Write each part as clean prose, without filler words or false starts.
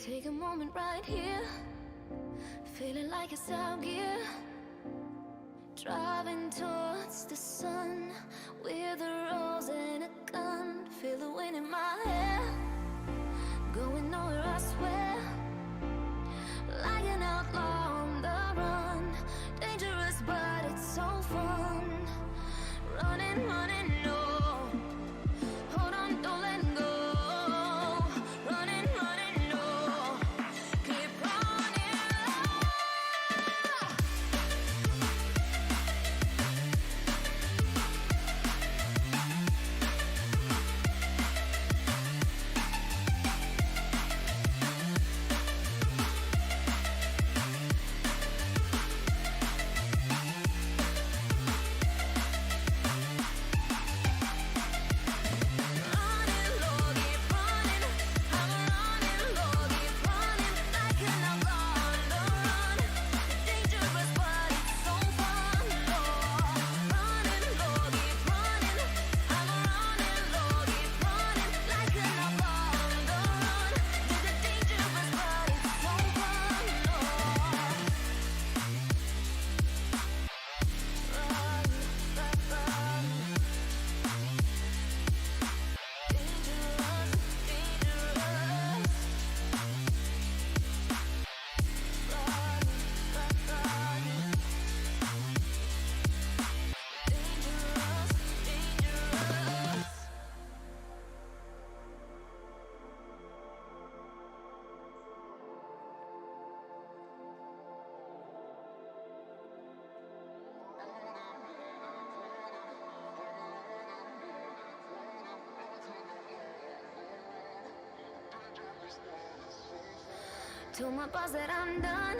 Take a moment right here, feeling like it's out gear. Driving towards the sun with a rose and a gun. Feel the wind in my hair, going nowhere I swear. Like an outlaw on the run, dangerous but it's so fun. Running, running, no, hold on, don't let go. Running, running, no, keep running. Told my boss that I'm done.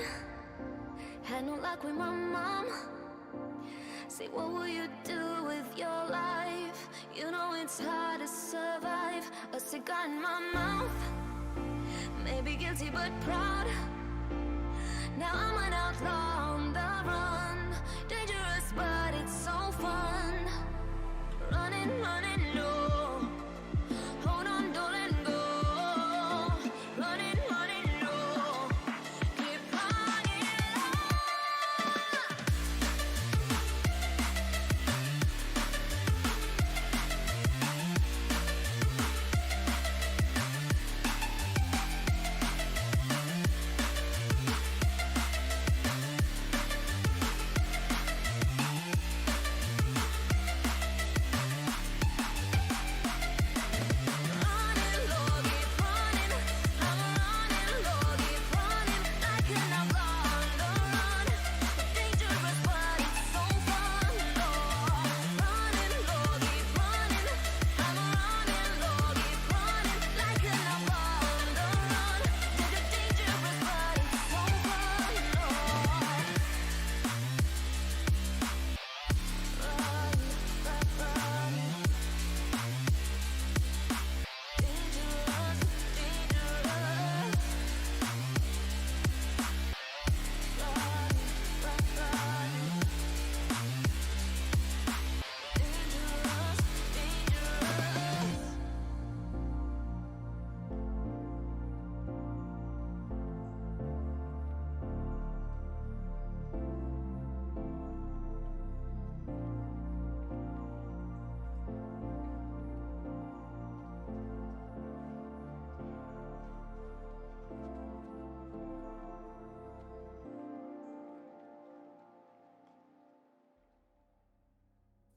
Had no luck with my mom. Say, what will you do with your life? You know it's hard to survive. A cigar in my mouth. Maybe guilty but proud. Now I'm an outlaw on the run. Dangerous but it's so fun. Running, running, no. Hold on, don't let go. Running, running, no. Keep running.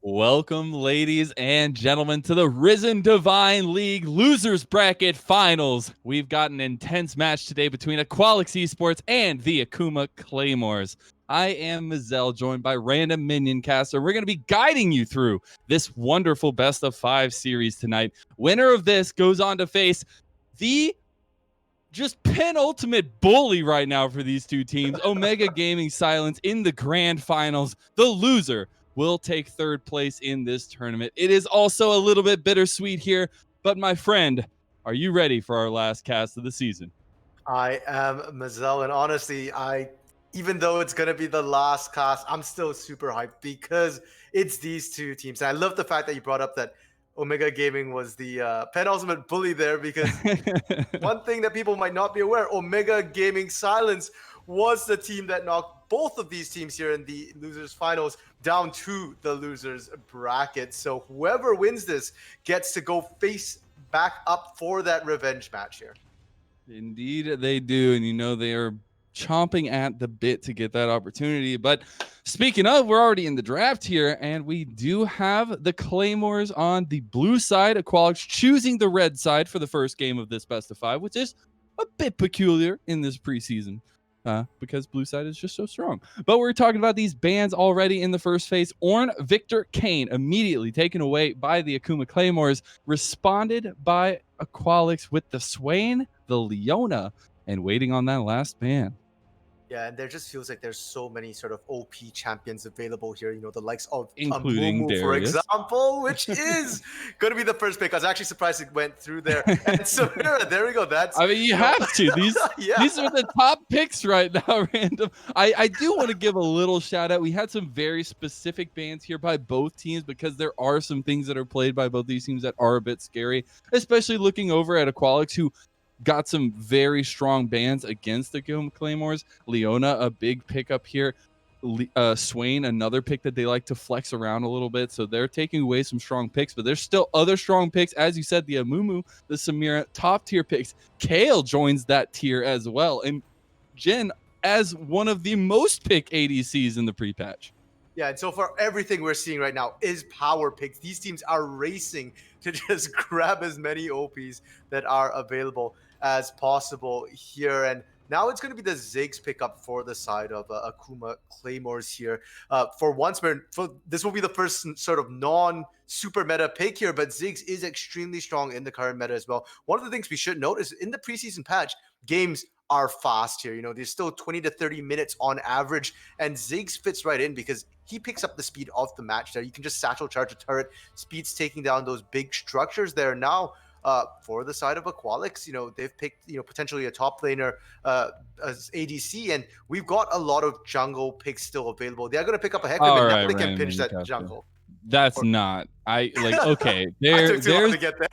Welcome, ladies and gentlemen, to the Risen Divine League Losers Bracket Finals. We've got an intense match today between Aqualix Esports and the Akuma Claymores. I am Mazel, joined by Random Minion Caster. We're going to be guiding you through this wonderful best of 5 series tonight. Winner of this goes on to face the just penultimate bully right now for these two teams, Omega Gaming Silence, in the grand finals. The loser will take third place in this tournament. It is also a little bit bittersweet here, but my friend, are you ready for our last cast of the season? I am Mazel, and honestly, even though it's gonna be the last cast, I'm still super hyped because it's these two teams. And I love the fact that you brought up that Omega Gaming was the penultimate bully there, because one thing that people might not be aware, Omega Gaming Silence was the team that knocked both of these teams here in the losers finals down to the losers bracket. So whoever wins this gets to go face back up for that revenge match here. Indeed, they do. And you know, they are chomping at the bit to get that opportunity. But speaking of, we're already in the draft here, and we do have the Claymores on the blue side. Aqualix choosing the red side for the first game of this best of 5, which is a bit peculiar in this preseason. Because blue side is just so strong. But we're talking about these bans already in the first phase. Orn Victor Kane, immediately taken away by the Akuma Claymores, responded by Aqualix with the Swain, the Leona, and waiting on that last ban. Yeah, and there just feels like there's so many sort of OP champions available here. You know, the likes of Including Amumu, for Darius. example, which is going to be the first pick. I was actually surprised it went through there. And Samira, there we go. That's, I mean, you have to. These these are the top picks right now, random. I do want to give a little shout out. We had some very specific bans here by both teams, because there are some things that are played by both these teams that are a bit scary, especially looking over at Aqualix, who got some very strong bans against the Claymores. Leona, a big pickup here. Swain, another pick that they like to flex around a little bit. So they're taking away some strong picks, but there's still other strong picks. As you said, the Amumu, the Samira, top tier picks. Kale joins that tier as well. And Jin as one of the most picked ADCs in the pre-patch. Yeah, and so far everything we're seeing right now is power picks. These teams are racing to just grab as many OPs that are available as possible here. And now it's going to be the Ziggs pickup for the side of Akuma Claymores here. For once, this will be the first sort of non-super meta pick here, but Ziggs is extremely strong in the current meta as well. One of the things we should note is in the preseason patch, games are fast here. You know, there's still 20 to 30 minutes on average, and Ziggs fits right in because he picks up the speed of the match there. You can just satchel charge a turret, speed's taking down those big structures there. Now, for the side of Aqualix, you know, they've picked, you know, potentially a top laner as ADC, and we've got a lot of jungle picks still available. They're going to pick up a Hecarim, and now they can pinch that jungle. That's not, okay. I took too long to get there.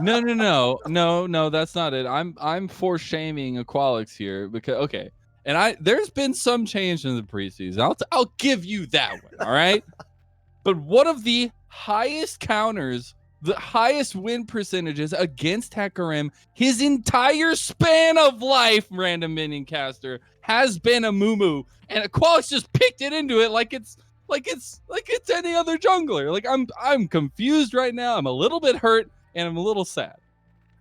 No, that's not it. I'm for shaming Aqualix here because, okay. And there's been some change in the preseason. I'll give you that one, all right? But one of the highest counters, the highest win percentages against Hecarim his entire span of life, random minion caster, has been Amumu, and Aqualix just picked it into it like it's any other jungler. Like I'm confused right now. I'm a little bit hurt and I'm a little sad.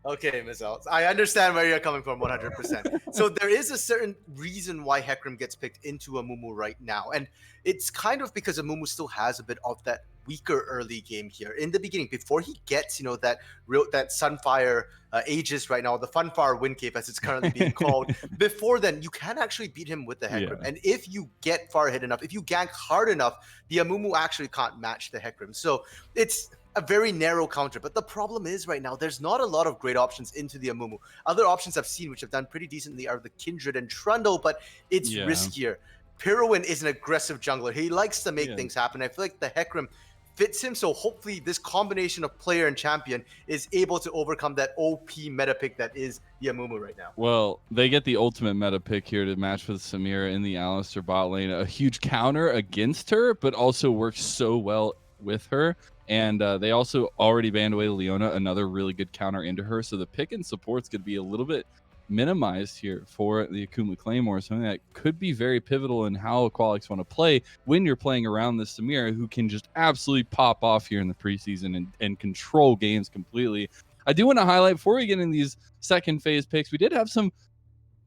Okay, Ms. Elts, I understand where you're coming from 100%. So there is a certain reason why Hecarim gets picked into Amumu right now. And it's kind of because Amumu still has a bit of that weaker early game here. In the beginning, before he gets, you know, that Sunfire Aegis right now, the Funfire Wind Cape as it's currently being called, before then, you can actually beat him with the Hecarim. Yeah. And if you get far ahead enough, if you gank hard enough, the Amumu actually can't match the Hecarim. So it's a very narrow counter, but the problem is right now there's not a lot of great options into the Amumu. Other options I've seen which have done pretty decently are the Kindred and Trundle, but it's riskier. Pirowin is an aggressive jungler. He likes to make things happen. I feel like the Hecarim fits him, so hopefully this combination of player and champion is able to overcome that OP meta pick that is the Amumu right now. Well, they get the ultimate meta pick here to match with Samira in the Alistar bot lane. A huge counter against her, but also works so well with her. And they also already banned away Leona, another really good counter into her. So the pick and support's going to be a little bit minimized here for the Akuma Claymore, something that could be very pivotal in how Aqualix want to play when you're playing around this Samira, who can just absolutely pop off here in the preseason and control games completely. I do want to highlight, before we get in these second phase picks, we did have some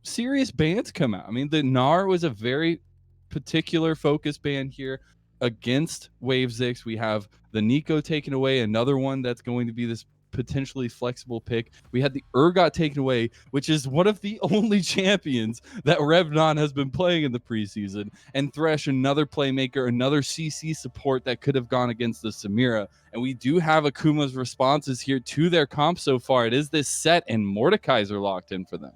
serious bans come out. I mean, the Gnar was a very particular focus ban here against Wave 6. We have the Nico taken away, another one that's going to be this potentially flexible pick. We had the Urgot taken away, which is one of the only champions that Revnon has been playing in the preseason, and Thresh, another playmaker, another CC support that could have gone against the Samira. And we do have Akuma's responses here to their comp so far. It is this set, and Mordekaiser locked in for them.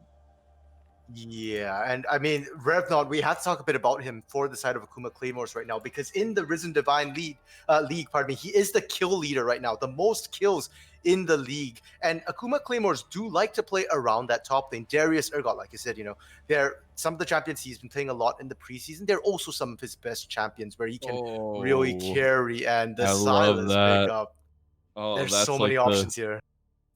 Yeah, and I mean Revnod, we have to talk a bit about him for the side of Akuma Claymores right now because in the Risen Divine league, pardon me, he is the kill leader right now, the most kills in the league. And Akuma Claymores do like to play around that top lane. Darius Urgot, like I said, they're some of the champions he's been playing a lot in the preseason. They're also some of his best champions where he can really Oh, carry, and the I love Silas that. pickup. Oh, There's so many options here.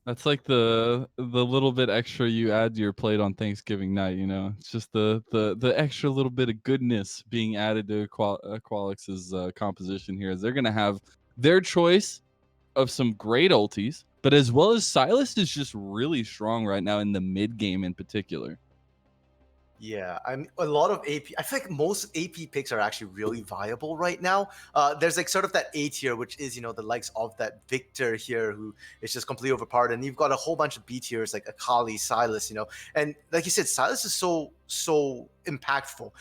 that's like the little bit extra you add to your plate on Thanksgiving night, you know? It's just the extra little bit of goodness being added to Aqualix's composition here. Is they're gonna have their choice of some great ultis, but as well as Silas is just really strong right now in the mid game in particular. Yeah, I'm a lot of AP. I feel like most AP picks are actually really viable right now. There's like sort of that A tier, which is the likes of that Victor here, who is just completely overpowered, and you've got a whole bunch of B tiers like Akali, Silas, and like you said, Silas is so impactful.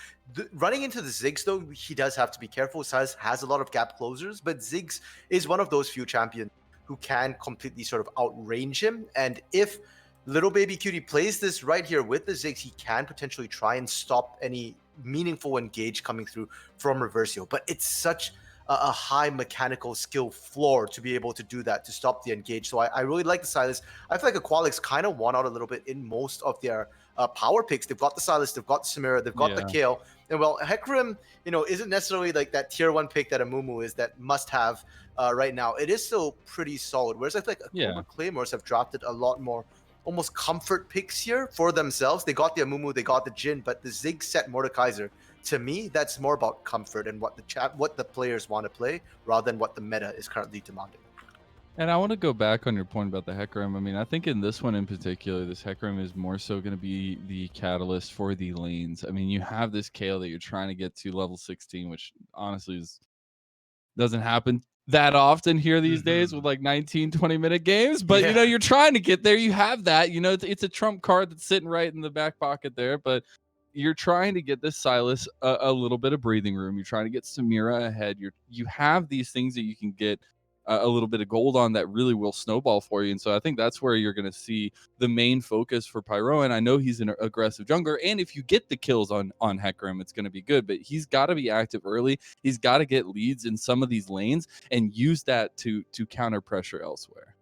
Running into the Ziggs though, he does have to be careful. Silas has a lot of gap closers, but Ziggs is one of those few champions who can completely sort of outrange him, and if Little Baby Cutie plays this right here with the Ziggs, he can potentially try and stop any meaningful engage coming through from Reversio. But it's such a high mechanical skill floor to be able to do that, to stop the engage. So I really like the Silas. I feel like Aqualix kind of won out a little bit in most of their power picks. They've got the Silas, they've got the Samira, they've got the Yeah. Kale. And well, Hecarim, isn't necessarily like that tier 1 pick that Amumu is, that must have right now. It is still pretty solid. Whereas I feel like Yeah. Akuma Claymores have drafted a lot more almost comfort picks here for themselves. They got the Amumu, they got the Jin, but the Zig set Mordekaiser, to me, that's more about comfort and what the players want to play rather than what the meta is currently demanding. And I want to go back on your point about the Hecarim. I mean, I think in this one in particular, this Hecarim is more so going to be the catalyst for the lanes. I mean, you have this Kale that you're trying to get to level 16, which honestly doesn't happen that often here these days with like 19, 20-minute games. But, Yeah. you're trying to get there. You have that. It's a trump card that's sitting right in the back pocket there. But you're trying to get this Silas a little bit of breathing room. You're trying to get Samira ahead. You have these things that you can get a little bit of gold on that really will snowball for you. And so I think that's where you're going to see the main focus for Pyro. And I know he's an aggressive jungler. And if you get the kills on Hecarim, it's going to be good. But he's got to be active early. He's got to get leads in some of these lanes and use that to counter pressure elsewhere.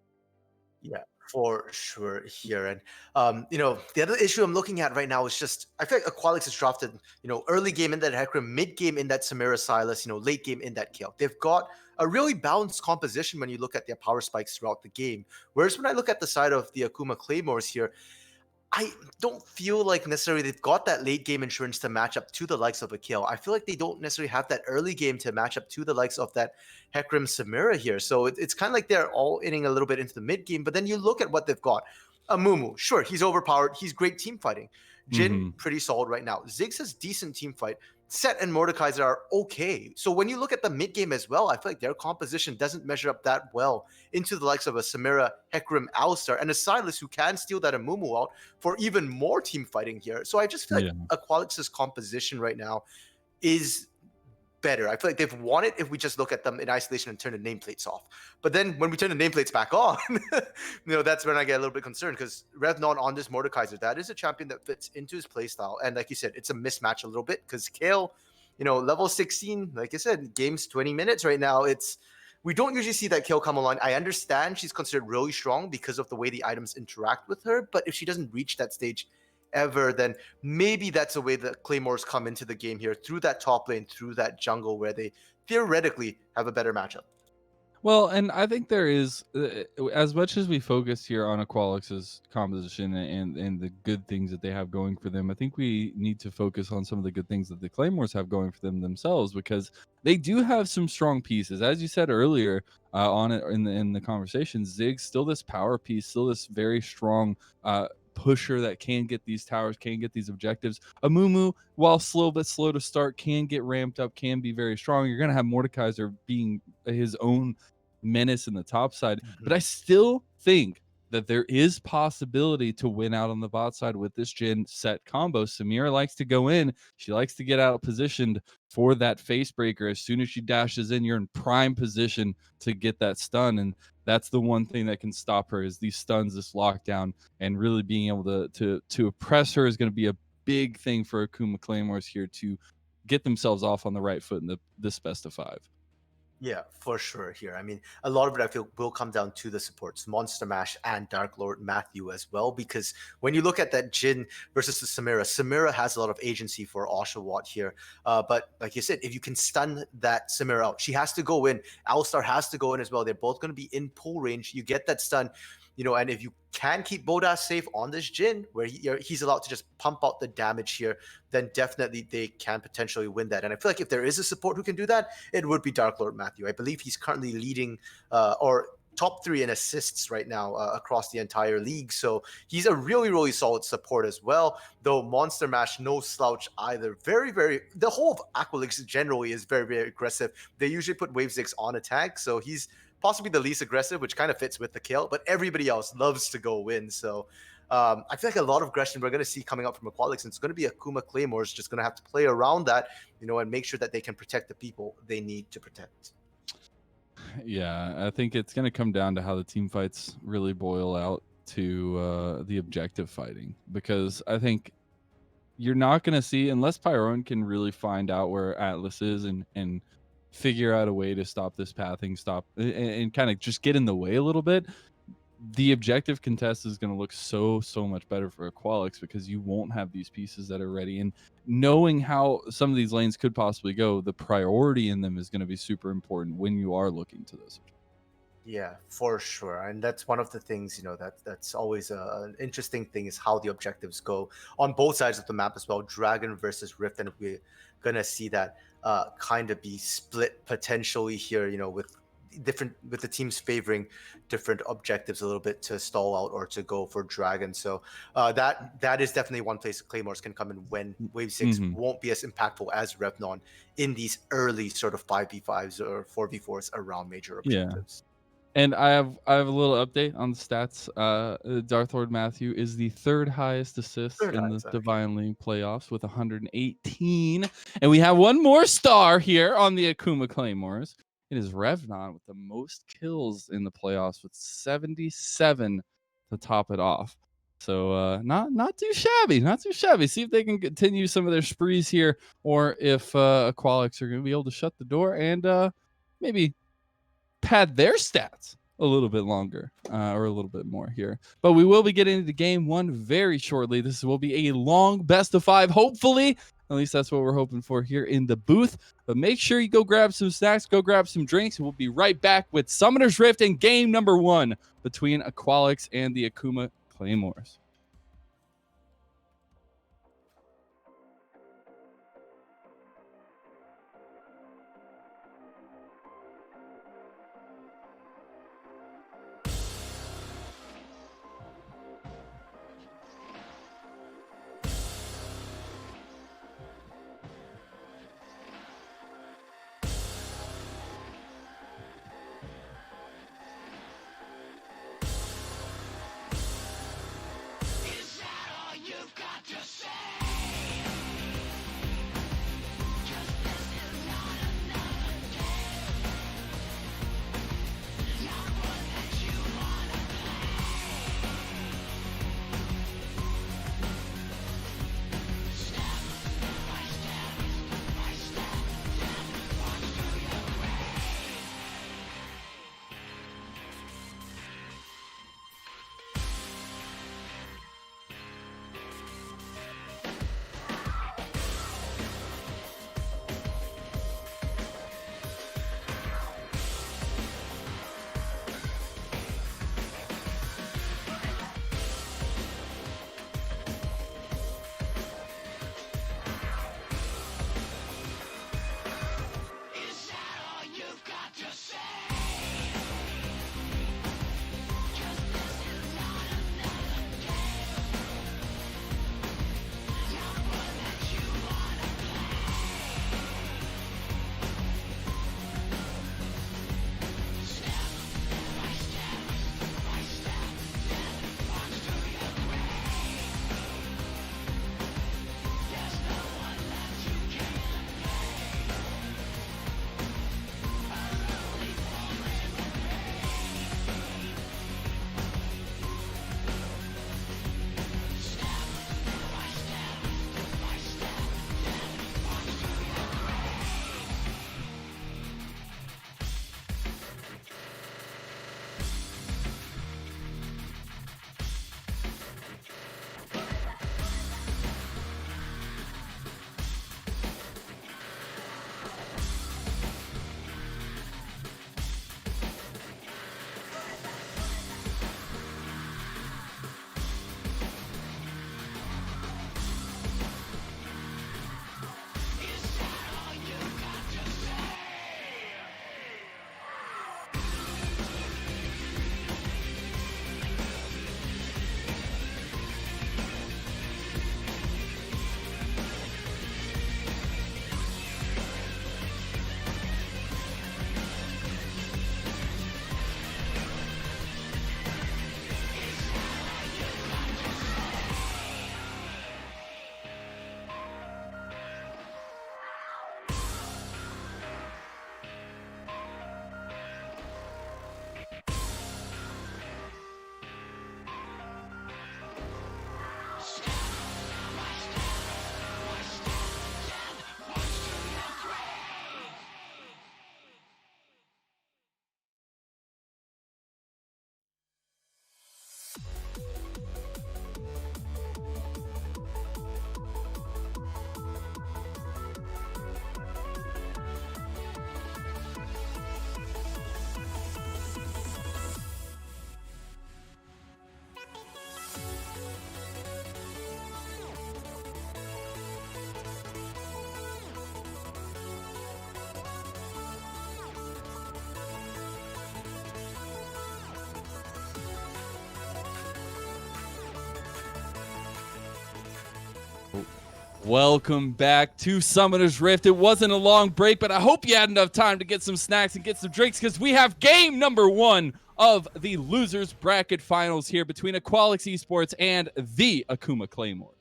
Yeah, for sure here. And the other issue I'm looking at right now is just I feel like Aqualix is drafted, early game in that Hecarim, mid game in that Samira Silas, late game in that Kale. They've got a really balanced composition when you look at their power spikes throughout the game. Whereas when I look at the side of the Akuma Claymores here, I don't feel like necessarily they've got that late game insurance to match up to the likes of a Kill. I feel like they don't necessarily have that early game to match up to the likes of that Hecarim Samira here. So it's kind of like they're all inning a little bit into the mid game. But then you look at what they've got. Amumu, sure, he's overpowered. He's great team fighting. Jin, pretty solid right now. Ziggs has decent team fight. Set and Mordekaiser are okay. So when you look at the mid game as well, I feel like their composition doesn't measure up that well into the likes of a Samira, Hecarim, Alistar, and a Silas who can steal that Amumu out for even more team fighting here. So I just feel like Aqualix's composition right now is better. I feel like they've won it if we just look at them in isolation and turn the nameplates off. But then when we turn the nameplates back on, that's when I get a little bit concerned because Revnon on this Mordekaiser, that is a champion that fits into his playstyle. And like you said, it's a mismatch a little bit because Kale, level 16, like I said, game's 20 minutes right now. We don't usually see that Kale come along. I understand she's considered really strong because of the way the items interact with her, but if she doesn't reach that stage ever, then maybe that's a way that Claymores come into the game here through that top lane, through that jungle where they theoretically have a better matchup. Well, and I think there is, as much as we focus here on Aqualix's composition and the good things that they have going for them, I think we need to focus on some of the good things that the Claymores have going for them themselves because they do have some strong pieces. As you said earlier on it in the conversation, Zig's still this power piece, still this very strong pusher that can get these towers, can get these objectives. Amumu, while slow but slow to start, can get ramped up, can be very strong. You're going to have Mordekaiser being his own menace in the top side. But I still think that there is possibility to win out on the bot side with this Jin set combo. Samira likes to go in. She likes to get out positioned for that face breaker. As soon as she dashes in, you're in prime position to get that stun. And that's the one thing that can stop her is these stuns, this lockdown, and really being able to oppress her is going to be a big thing for Akuma Claymores here to get themselves off on the right foot in this best of 5. Yeah, for sure here. I mean, a lot of it I feel will come down to the supports, Monster Mash and Dark Lord Matthew as well, because when you look at that Jin versus the Samira has a lot of agency for Oshawott here. But like you said, if you can stun that Samira out, she has to go in. Alistar has to go in as well. They're both going to be in pull range. You get that stun, and if you can keep Bodas safe on this Jin, where he's allowed to just pump out the damage here, then definitely they can potentially win that. And I feel like if there is a support who can do that, it would be Dark Lord Matthew. I believe he's currently leading or top 3 in assists right now across the entire league. So he's a really, really solid support as well. Though Monster Mash, no slouch either. Very, very, the whole of Aqualix generally is very, very aggressive. They usually put Wave 6 on attack. So he's possibly the least aggressive, which kind of fits with the kill, but everybody else loves to go win. So I feel like a lot of aggression we're going to see coming up from Aqualix, and it's going to be Akuma Claymores just going to have to play around that, and make sure that they can protect the people they need to protect. Yeah, I think it's going to come down to how the team fights really boil out to the objective fighting, because I think you're not going to see, unless Pyron can really find out where Atlas is and figure out a way to stop this pathing, and kind of just get in the way a little bit, the objective contest is going to look so much better for Aqualix, because you won't have these pieces that are ready. And knowing how some of these lanes could possibly go, the priority in them is going to be super important when you are looking to this. Yeah, for sure. And that's one of the things, that's always an interesting thing, is how the objectives go on both sides of the map as well, Dragon versus Rift. And we're going to see that kind of be split potentially here, with the teams favoring different objectives a little bit to stall out or to go for Dragon. So that is definitely one place Claymores can come in when Wave 6 won't be as impactful as Revnon in these early sort of 5v5s or 4v4s around major objectives. Yeah. And I have a little update on the stats. Darth Lord Matthew is the 3rd highest assist in the Divine League playoffs with 118. And we have one more star here on the Akuma Claymores. It is Revnon with the most kills in the playoffs with 77 to top it off. So not too shabby, not too shabby. See if they can continue some of their sprees here, or if Aqualix are going to be able to shut the door and maybe pad their stats a little bit longer or a little bit more here. But we will be getting into game 1 very shortly. This will be a long best of 5, hopefully. At least that's what we're hoping for here in the booth. But make sure you go grab some snacks, go grab some drinks, and we'll be right back with Summoner's Rift and game number 1 between Aqualix and the Akuma Claymores. Welcome back to Summoner's Rift. It wasn't a long break, but I hope you had enough time to get some snacks and get some drinks because we have game number 1 of the losers bracket finals here between Aqualix Esports and the Akuma Claymores.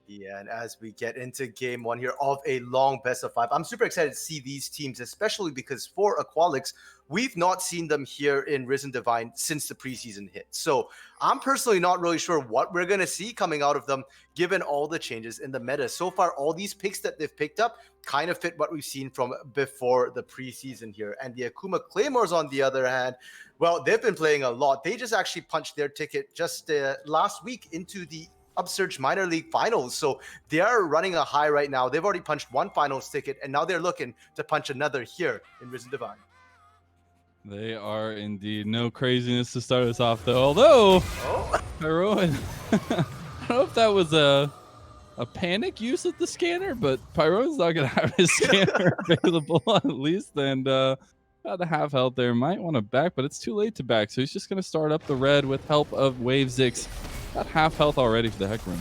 Yeah, and as we get into game 1 here of a long best of 5, I'm super excited to see these teams, especially because for Aqualix, we've not seen them here in Risen Divine since the preseason hit. So I'm personally not really sure what we're going to see coming out of them, given all the changes in the meta. So far, all these picks that they've picked up kind of fit what we've seen from before the preseason here. And the Akuma Claymores, on the other hand, well, they've been playing a lot. They just actually punched their ticket just last week into the Upsurge Minor League Finals. So they are running a high right now. They've already punched 1 finals ticket, and now they're looking to punch another here in Risen Divine. They are indeed. No craziness to start us off, though. Although, Pyroan, I don't know if that was a panic use of the scanner, but Pyroan's not going to have his scanner available at least. And about a half health there. Might want to back, but it's too late to back. So he's just going to start up the red with help of Wave Zix. Got half health already for the Hecarim.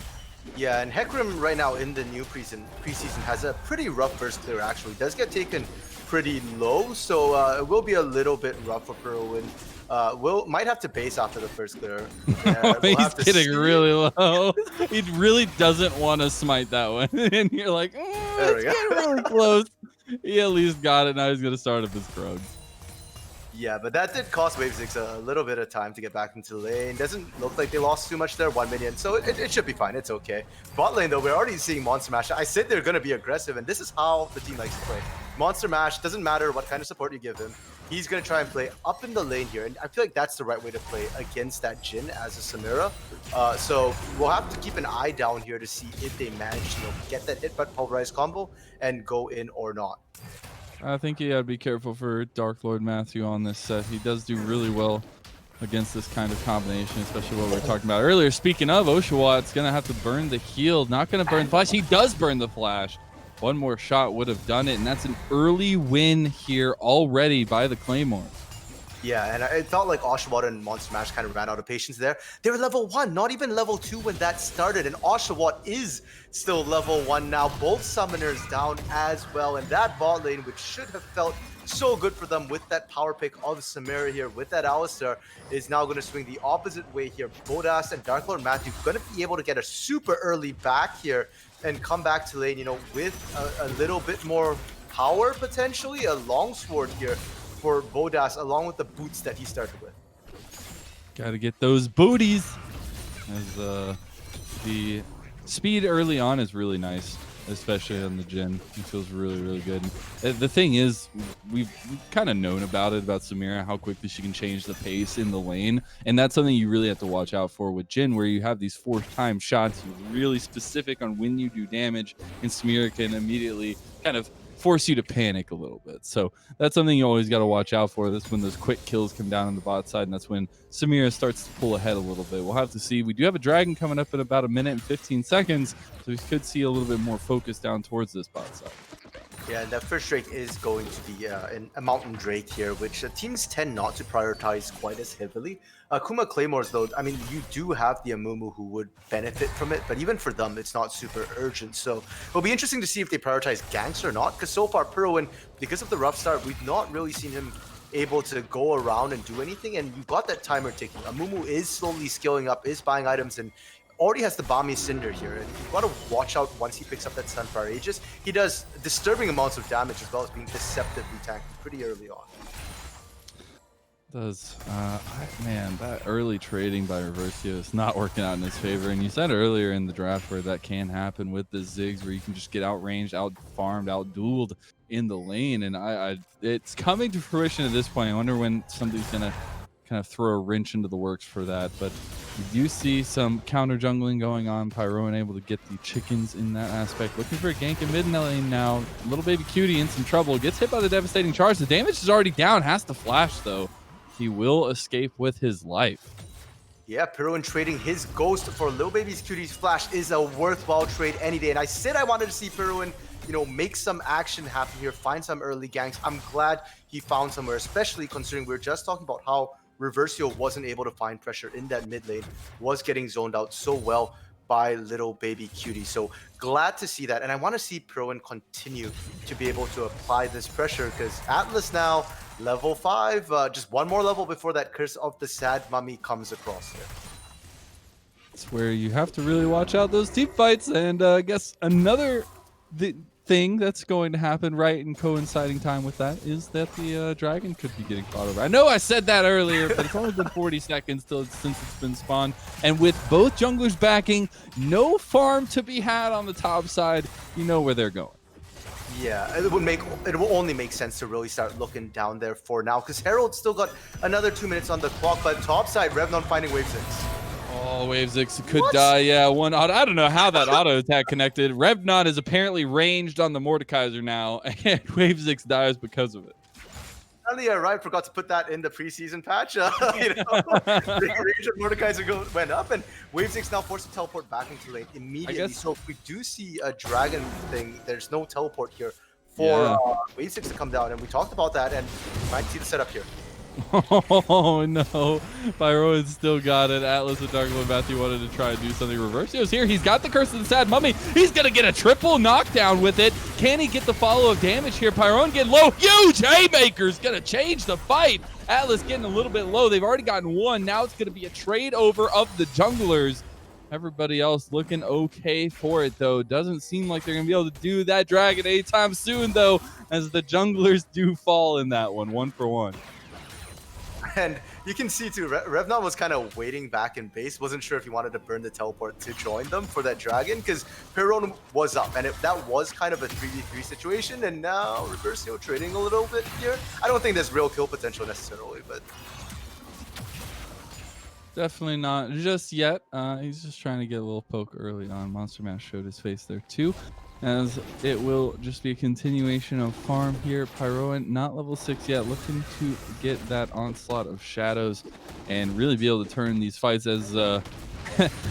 Yeah, and Hecarim right now in the new preseason has a pretty rough first clear, actually. Does get taken pretty low, so it will be a little bit rough for Perwin. Might have to base after the first clear. He's getting really low. He really doesn't want to smite that one. And you're like, it's getting really close. He at least got it. Now he's going to start up his Krugs. Yeah, but that did cost Wave 6 a little bit of time to get back into the lane. Doesn't look like they lost too much there, 1 minion, so it should be fine. It's okay. Bot lane, though, we're already seeing Monster Mash. I said they're going to be aggressive, and this is how the team likes to play. Monster Mash, doesn't matter what kind of support you give him. He's going to try and play up in the lane here, and I feel like that's the right way to play against that Jhin as a Samira. So we'll have to keep an eye down here to see if they manage to get that hit but pulverize combo and go in or not. I think you gotta be careful for Dark Lord Matthew on this set. He does do really well against this kind of combination, especially what we were talking about earlier. Speaking of, Oshawott gonna have to burn the heal, not gonna burn the flash. He does burn the flash. One more shot would have done it, and that's an early win here already by the Claymores. Yeah, and it felt like Oshawott and Monster Mash kind of ran out of patience there. They were level 1, not even level 2 when that started, and Oshawott is still level 1 now. Both summoners down as well, and that bot lane, which should have felt so good for them with that power pick of Samira here, with that Alistar, is now going to swing the opposite way here. Bodas and Dark Lord Matthew going to be able to get a super early back here and come back to lane, with a little bit more power, potentially. A longsword here for Bodas, along with the boots that he started with. Got to get those booties. As the speed early on is really nice, especially on the Jhin. It feels really, really good. The thing is, we've kind of known about Samira, how quickly she can change the pace in the lane. And that's something you really have to watch out for with Jhin, where you have these 4-time shots. You're really specific on when you do damage, and Samira can immediately kind of force you to panic a little bit. So that's something you always got to watch out for. That's when those quick kills come down on the bot side, and that's when Samira starts to pull ahead a little bit. We'll have to see. We do have a dragon coming up in about 1 minute and 15 seconds, so we could see a little bit more focus down towards this bot side. Yeah, and that first Drake is going to be a Mountain Drake here, which teams tend not to prioritize quite as heavily. Akuma Claymores, though, I mean, you do have the Amumu who would benefit from it, but even for them, it's not super urgent. So it'll be interesting to see if they prioritize ganks or not, because so far, Perwin, because of the rough start, we've not really seen him able to go around and do anything, and you've got that timer ticking. Amumu is slowly scaling up, is buying items, and already has the Bami Cinder here, and you've got to watch out once he picks up that Sunfire Aegis. He does disturbing amounts of damage as well as being deceptively tanky pretty early on. Man, that early trading by Reversio is not working out in his favor. And you said earlier in the draft where that can happen with the Ziggs, where you can just get outranged, out-farmed, out-dueled in the lane. And it's coming to fruition at this point. I wonder when somebody's going to kind of throw a wrench into the works for that. But you do see some counter jungling going on. Pyroan able to get the chickens in that aspect. Looking for a gank in mid lane now. Little baby cutie in some trouble. Gets hit by the devastating charge. The damage is already down. Has to flash though. He will escape with his life. Yeah, Pyroan trading his ghost for Lil Baby's Cutie's flash is a worthwhile trade any day. And I said I wanted to see Pyroan, make some action happen here, find some early ganks. I'm glad he found somewhere, especially considering we were just talking about how Reversio wasn't able to find pressure in that mid lane, was getting zoned out so well. by little baby cutie. So glad to see that. And I want to see Proen continue to be able to apply this pressure, because Atlas now level 5, just one more level before that Curse of the Sad Mummy comes across here. It's where you have to really watch out those team fights. And I guess another thing that's going to happen right in coinciding time with that is that the dragon could be getting fought over. I know I said that earlier, but it's only been 40 seconds since it's been spawned. And with both junglers backing, no farm to be had on the top side, you know where they're going. Yeah, it will only make sense to really start looking down there for now, because Herald's still got another 2 minutes on the clock, but top side, Revnon finding wave 6. Oh, Wave 6 could die. Yeah, one auto. I don't know how that auto attack connected. Revnon is apparently ranged on the Mordekaiser now, and Wave 6 dies because of it. Earlier, right? Forgot to put that in the preseason patch. The range of Mordekaiser went up, and Wave 6 now forced to teleport back into lane immediately. So if we do see a dragon thing, there's no teleport here for Wave 6 to come down, and we talked about that, and you might see the setup here. Oh no, Pyro still got it. Atlas and Darklord Matthew wanted to try and do something. Reversio's here. He's got the Curse of the Sad Mummy. He's gonna get a triple knockdown with it. Can he get the follow-up damage here? Pyron getting low. Huge haymaker's gonna change the fight. Atlas getting a little bit low. They've already gotten one. Now it's gonna be a trade over of the junglers. Everybody else looking okay for it, though. Doesn't seem like they're gonna be able to do that dragon anytime soon, though, as the junglers do fall in that one for one. And you can see too, Revnon was kind of waiting back in base. Wasn't sure if he wanted to burn the teleport to join them for that dragon, because Perron was up, and that was kind of a 3v3 situation. And now Reversio trading a little bit here. I don't think there's real kill potential necessarily, but definitely not just yet. He's just trying to get a little poke early on. Monster Mash showed his face there too, as it will just be a continuation of farm here. Pyroan not level 6 yet, looking to get that onslaught of shadows and really be able to turn these fights as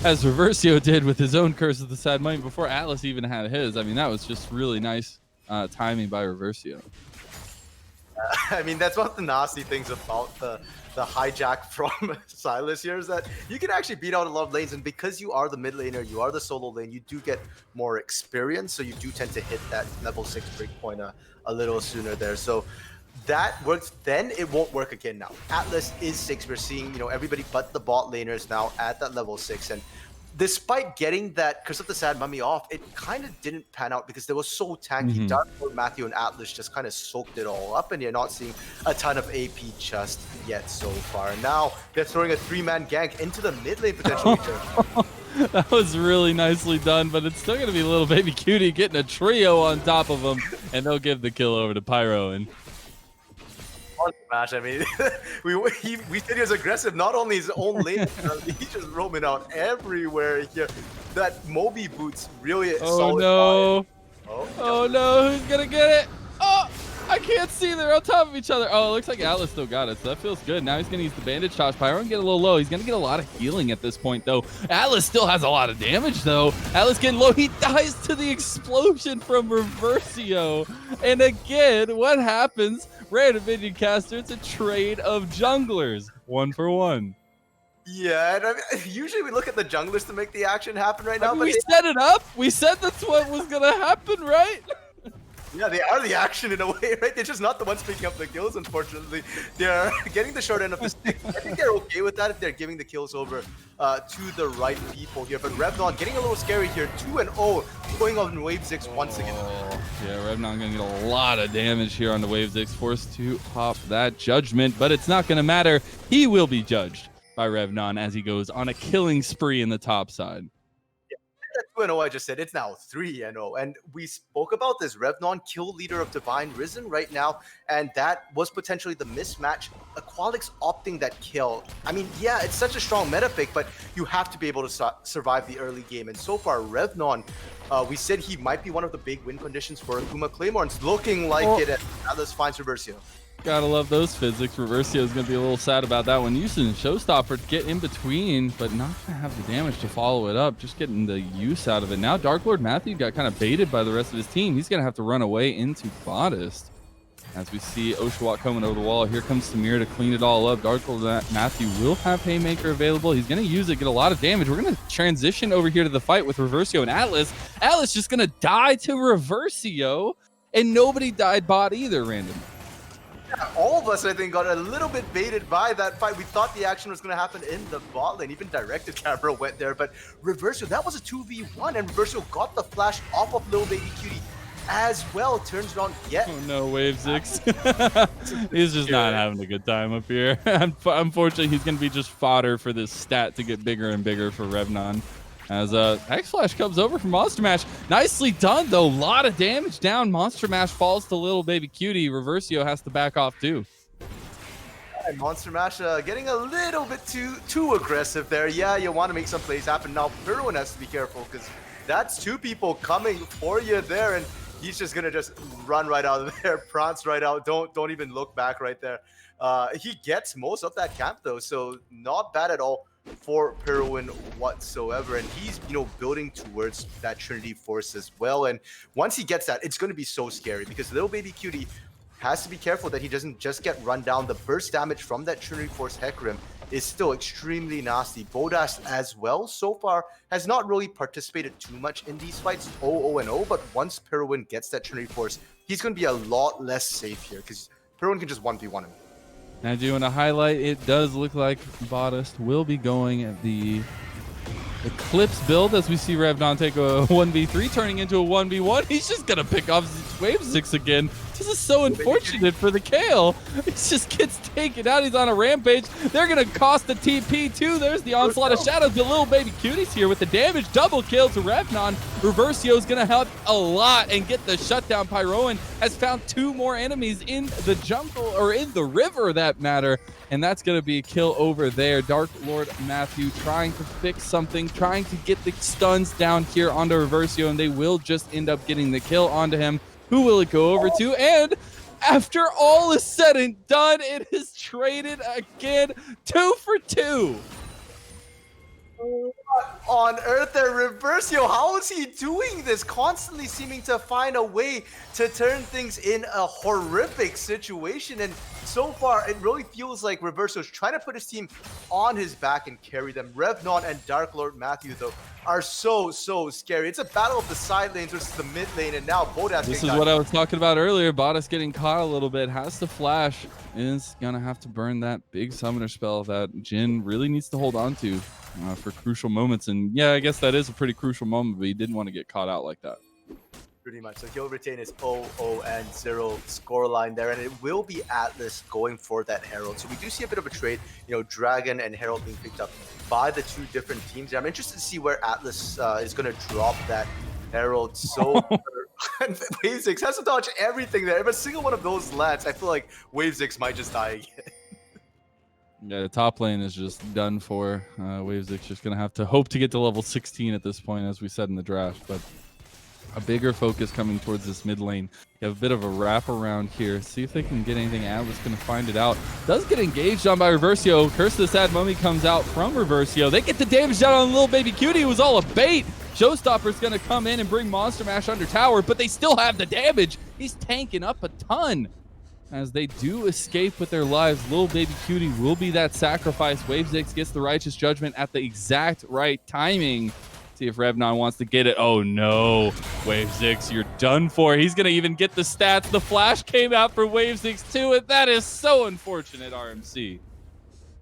as Reversio did with his own Curse of the Sad Mummy before Atlas even had his. I mean, that was just really nice timing by Reversio. I mean, that's one of the nasty things about the hijack from Silas here, is that you can actually beat out a lot of lanes, and because you are the mid laner, you are the solo lane, you do get more experience, so you do tend to hit that level 6 breakpoint a little sooner there. So that works. Then it won't work again now. Atlas is 6. We're seeing, you know, everybody but the bot laners now at that level 6, and despite getting that Curse of the Sad Mummy off, it kind of didn't pan out because they were so tanky. Darklord, Matthew, and Atlas just kind of soaked it all up, and you're not seeing a ton of AP just yet so far. Now they're throwing a 3-man gank into the mid lane potentially. That was really nicely done, but it's still going to be little baby cutie getting a trio on top of him, and they'll give the kill over to Pyro. And Match. I mean, we said he was aggressive, not only his own lane, he's just roaming out everywhere here. That Moby boots really solid. No. Oh no, who's gonna get it? Oh, I can't see, they're on top of each other. Oh, it looks like Atlas still got it, so that feels good. Now he's gonna use the bandage toss. Pyro get a little low. He's gonna get a lot of healing at this point, though. Atlas still has a lot of damage, though. Atlas getting low. He dies to the explosion from Reversio. And again, what happens? Random minion caster, it's a trade of junglers. 1 for 1. Yeah, and I mean, usually we look at the junglers to make the action happen right now. I mean, we set it up. We said that's what was gonna happen, right? Yeah, they are the action in a way, right? They're just not the ones picking up the kills, unfortunately. They're getting the short end of the stick. I think they're okay with that if they're giving the kills over to the right people here. But Revnon getting a little scary here. 2-0, going on Wave 6 once again. Yeah, Revnon gonna get a lot of damage here on the Wave 6. Forced to pop that judgment, but it's not gonna matter. He will be judged by Revnon as he goes on a killing spree in the top side. 2-0, I just said. It's now 3-0. And we spoke about this. Revnon, kill leader of Divine Risen right now. And that was potentially the mismatch. Aqualix opting that kill. I mean, yeah, it's such a strong meta pick, but you have to be able to survive the early game. And so far, Revnon, we said he might be one of the big win conditions for Akuma Claymores. Looking like it. Atlas finds Reversio. Gotta love those physics. Reversio is gonna be a little sad about that one. Using Showstopper to get in between, but not gonna have the damage to follow it up. Just getting the use out of it. Now Darklord Matthew got kind of baited by the rest of his team. He's gonna have to run away into Modest. As we see Oshawott coming over the wall, here comes Samir to clean it all up. Dark Lord Matthew will have Haymaker available. He's going to use it, get a lot of damage. We're going to transition over here to the fight with Reversio and Atlas. Atlas just going to die to Reversio, and nobody died bot either randomly. Yeah, all of us, I think, got a little bit baited by that fight. We thought the action was going to happen in the bot lane. Even directed camera went there, but Reversio, that was a 2v1, and Reversio got the flash off of Lil Baby Cutie as well. Turns around yet. Oh no, Wave 6. He's just not having a good time up here. Unfortunately, he's going to be just fodder for this stat to get bigger and bigger for Revnon. As X-Flash comes over from Monster Mash. Nicely done, though. A lot of damage down. Monster Mash falls to Little Baby Cutie. Reversio has to back off, too. And Monster Mash getting a little bit too aggressive there. Yeah, you want to make some plays happen. Now, Pirwin has to be careful because that's two people coming for you there, and he's just going to just run right out of there, prance right out. Don't even look back right there. He gets most of that camp, though, so not bad at all for Pirwin whatsoever, and he's building towards that Trinity Force as well. And once he gets that, it's going to be so scary because Little Baby Cutie has to be careful that he doesn't just get run down. The burst damage from that Trinity Force Hecarim is still extremely nasty. Bodas as well so far has not really participated too much in these fights, 0-0-0, but once Pirwin gets that Trinity Force, he's going to be a lot less safe here because Pirwin can just 1v1 him. Now, doing a highlight, it does look like Bodas will be going at the Eclipse build as we see Revnon take a 1v3 turning into a 1v1. He's just going to pick off Wave 6 again. This is so unfortunate for the Kale. He just gets taken out. He's on a rampage. They're going to cost the TP too. There's the Onslaught of Shadows. The Little Baby Cuties here with the damage. Double kill to Revnon. Reversio is going to help a lot and get the shutdown. Pyroan has found 2 more enemies in the jungle, or in the river that matter. And that's going to be a kill over there. Dark Lord Matthew trying to fix something, trying to get the stuns down here onto Reversio, and they will just end up getting the kill onto him. Who will it go over to? And after all is said and done, it is traded again. 2 for 2. What on earth there, Reversio? How is he doing this? Constantly seeming to find a way to turn things in a horrific situation. And so far, it really feels like Reversio's trying to put his team on his back and carry them. Revnon and Dark Lord Matthew, though, are so scary. It's a battle of the side lanes versus the mid lane, and now Bodas. This is what I was talking about earlier. Bodas getting caught a little bit. Has to flash. Is going to have to burn that big summoner spell that Jin really needs to hold on to for crucial moments. And yeah, I guess that is a pretty crucial moment, but he didn't want to get caught out like that. Pretty much. So he'll retain his 0-0-0 scoreline there, and it will be Atlas going for that Herald. So we do see a bit of a trade, Dragon and Herald being picked up by the 2 different teams. I'm interested to see where Atlas is going to drop that Herald. So Wave 6 has to dodge everything there. If a single one of those lands, I feel like Wave 6 might just die again. Yeah, the top lane is just done for. Wave 6 just going to have to hope to get to level 16 at this point, as we said in the draft. But a bigger focus coming towards this mid lane. You have a bit of a wrap around here. See if they can get anything. Atlas going to find it out. Does get engaged on by Reversio. Curse of the Sad Mummy comes out from Reversio. They get the damage down on Little Baby Cutie. It was all a bait. Showstopper's going to come in and bring Monster Mash under tower, but they still have the damage. He's tanking up a ton. As they do escape with their lives, Little Baby Cutie will be that sacrifice. Wave 6 gets the Righteous Judgment at the exact right timing. See if Revnon wants to get it. Oh no, Wave 6, you're done for. He's gonna even get the stats. The flash came out for Wave 6 too, and that is so unfortunate, RMC.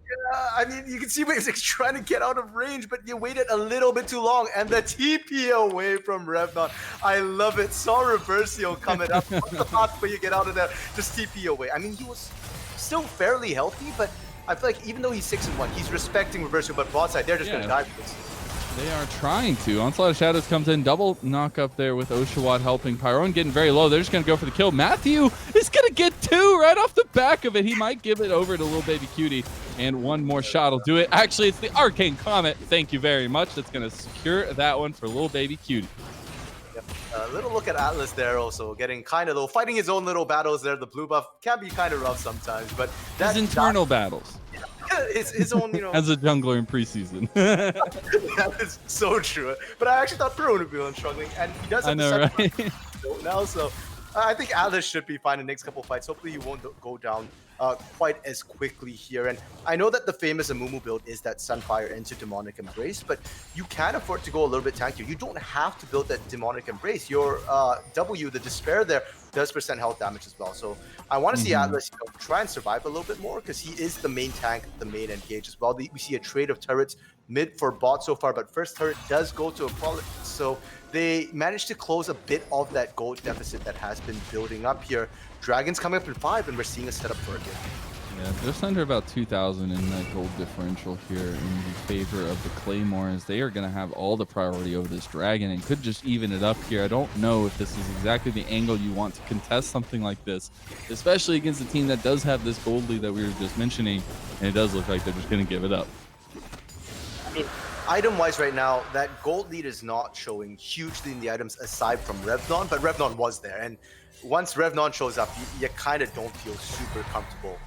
Yeah, I mean, you can see Wave 6 trying to get out of range, but you waited a little bit too long, and the TP away from Revnon. I love it. Saw Reversio coming up. What's the pathway you get out of there? Just TP away. I mean, he was still fairly healthy, but I feel like even though he's 6-1, he's respecting Reversio, but bot side, they're just gonna die for this. They are trying to. Onslaught of Shadows comes in. Double knock up there with Oshawott helping. Pyron getting very low. They're just going to go for the kill. Matthew is going to get 2 right off the back of it. He might give it over to Little Baby Cutie. And one more shot will do it. Actually, it's the Arcane Comet. Thank you very much. That's going to secure that one for Little Baby Cutie. Yep. A little look at Atlas there also. Getting kind of low. Fighting his own little battles there. The blue buff can be kind of rough sometimes. But his internal battles. It's his own, As a jungler in preseason. That is so true. But I actually thought Pirwin would be on struggling, and he does have I know, right? now, so I think Atlas should be fine in the next couple fights. Hopefully he won't go down quite as quickly here. And I know that the famous Amumu build is that Sunfire into Demonic Embrace, but you can afford to go a little bit tankier. You don't have to build that Demonic Embrace. Your W, the Despair there, does % health damage as well. So I want to see Atlas try and survive a little bit more because he is the main tank, the main engage as well. We see a trade of turrets mid for bot so far, but first turret does go to Aqualix. So they managed to close a bit of that gold deficit that has been building up here. Dragon's coming up in 5, and we're seeing a setup for it here. Yeah, just under about 2,000 in that gold differential here in the favor of the Claymores. They are going to have all the priority over this Dragon and could just even it up here. I don't know if this is exactly the angle you want to contest something like this, especially against a team that does have this gold lead that we were just mentioning, and it does look like they're just going to give it up. I mean, item-wise right now, that gold lead is not showing hugely in the items aside from Revnon, but Revnon was there. And once Revnon shows up, you kind of don't feel super comfortable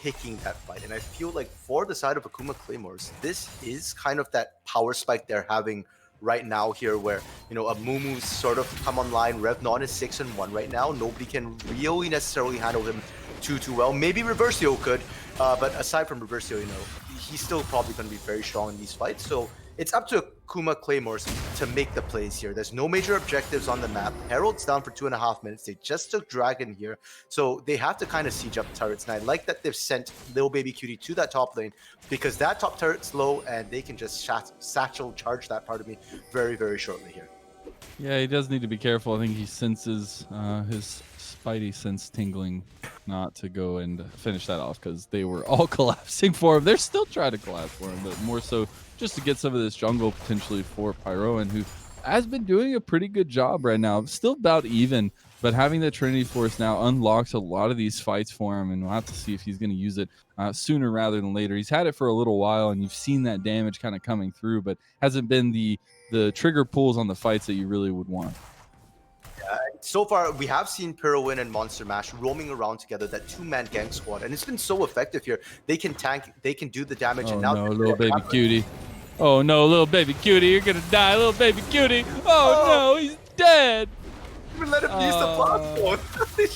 picking that fight. And I feel like for the side of Akuma Claymores, this is kind of that power spike they're having right now here where, you know, Amumu's sort of come online. Revnon is 6-1 right now. Nobody can really necessarily handle him too well. Maybe Reversio could, but aside from Reversio, you know, he's still probably going to be very strong in these fights. So it's up to Akuma Claymores to make the plays here. There's no major objectives on the map. Herald's down for 2.5 minutes. They just took Dragon here. So they have to kind of siege up turrets. And I like that they've sent Lil Baby Cutie to that top lane because that top turret's low and they can just satchel charge that part of me very, very shortly here. Yeah, he does need to be careful. I think he senses his spidey sense tingling not to go and finish that off because they were all collapsing for him. They're still trying to collapse for him, but more so just to get some of this jungle potentially for Pyroan, who has been doing a pretty good job right now. Still about even, but having the Trinity Force now unlocks a lot of these fights for him, and we'll have to see if he's going to use it sooner rather than later. He's had it for a little while, and you've seen that damage kind of coming through, but hasn't been the trigger pulls on the fights that you really would want. So far, we have seen Pyroan and Monster Mash roaming around together, that 2-man gang squad, and it's been so effective here. They can tank, they can do the damage, Oh, and now no, little baby cutie. Oh no, little baby cutie, you're gonna die, little baby cutie. Oh no, he's dead. Even let him use the platform.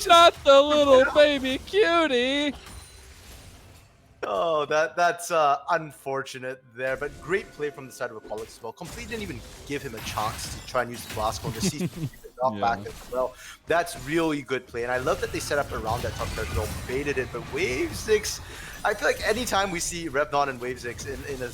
Not the little baby cutie. Oh, that's unfortunate there, but great play from the side of Aqualix as well. Complete didn't even give him a chance to try and use the blast cone to see off back as well. That's really good play, and I love that they set up around that top turret, baited it, but Wave 6, I feel like anytime we see Revnon and Wave 6 in a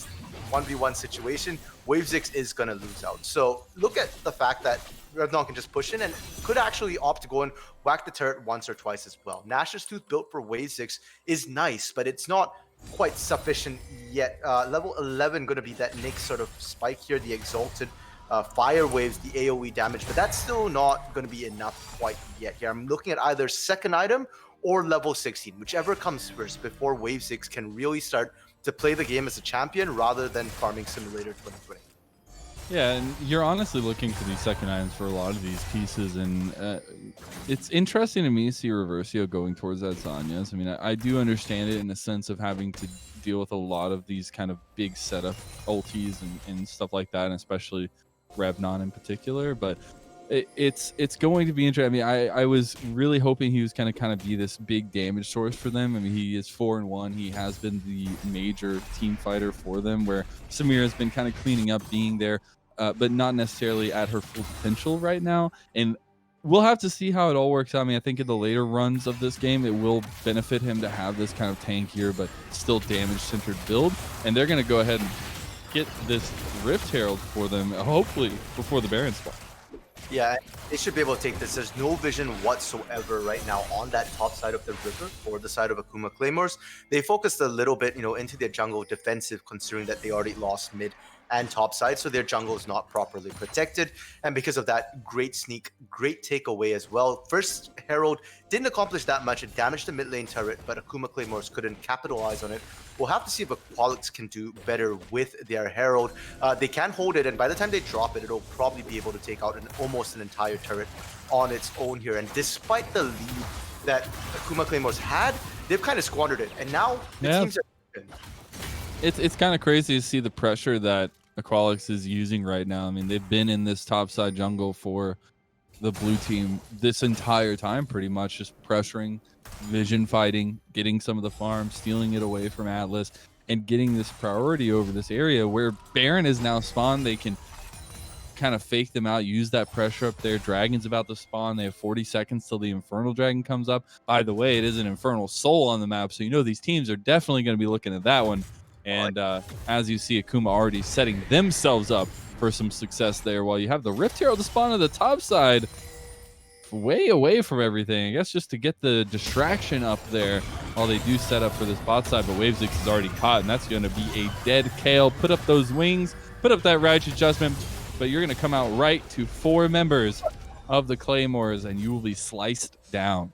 1v1 situation, Wave 6 is going to lose out. So look at the fact that Revnon can just push in and could actually opt to go and whack the turret once or twice as well. Nash's Tooth built for Wave 6 is nice, but it's not quite sufficient yet. Level 11 going to be that next sort of spike here, the Exalted Fire Waves, the AoE damage, but that's still not going to be enough quite yet here. I'm looking at either second item or level 16, whichever comes first before Wave 6 can really start to play the game as a champion rather than Farming Simulator 2020. Yeah, and you're honestly looking for these second items for a lot of these pieces, and it's interesting to me to see Reversio going towards that Zanya's. I mean, I do understand it in the sense of having to deal with a lot of these kind of big setup ultis and stuff like that, and especially Revnon in particular, but it's going to be interesting. I mean, I was really hoping he was going to kind of be this big damage source for them. I mean, he is 4-1. He has been the major team fighter for them, where Samira has been kind of cleaning up, being there, but not necessarily at her full potential right now. And we'll have to see how it all works out. I mean, I think in the later runs of this game, it will benefit him to have this kind of tankier but still damage-centered build. And they're going to go ahead and get this Rift Herald for them, hopefully before the Baron spot. Yeah, they should be able to take this. There's no vision whatsoever right now on that top side of the river or the side of Akuma Claymores. They focused a little bit, you know, into their jungle defensive, considering that they already lost mid and top side, so their jungle is not properly protected. And because of that, great sneak, great takeaway as well. First Herald didn't accomplish that much. It damaged the mid lane turret, but Akuma Claymores couldn't capitalize on it. We'll have to see if Aqualix can do better with their Herald. They can hold it, and by the time they drop it, it'll probably be able to take out almost an entire turret on its own here. And despite the lead that Akuma Claymores had, they've kind of squandered it. And now the teams are... It's kind of crazy to see the pressure that Aqualix is using right now. I mean, they've been in this topside jungle for the blue team this entire time, pretty much just pressuring, vision fighting, getting some of the farm, stealing it away from Atlas, and getting this priority over this area where Baron is now spawned. They can kind of fake them out, use that pressure up there. Dragon's about to spawn. They have 40 seconds till the Infernal Dragon comes up. By the way, it is an Infernal Soul on the map, so you know these teams are definitely going to be looking at that one. And as you see, Akuma already setting themselves up for some success there, while you have the Rift Herald to spawn on the top side, way away from everything, I guess, just to get the distraction up there while they do set up for this bot side. But Wavesix is already caught, and that's going to be a dead Kale. Put up those wings, put up that Righteous Adjustment, but you're going to come out right to 4 members of the Claymores, and you will be sliced down.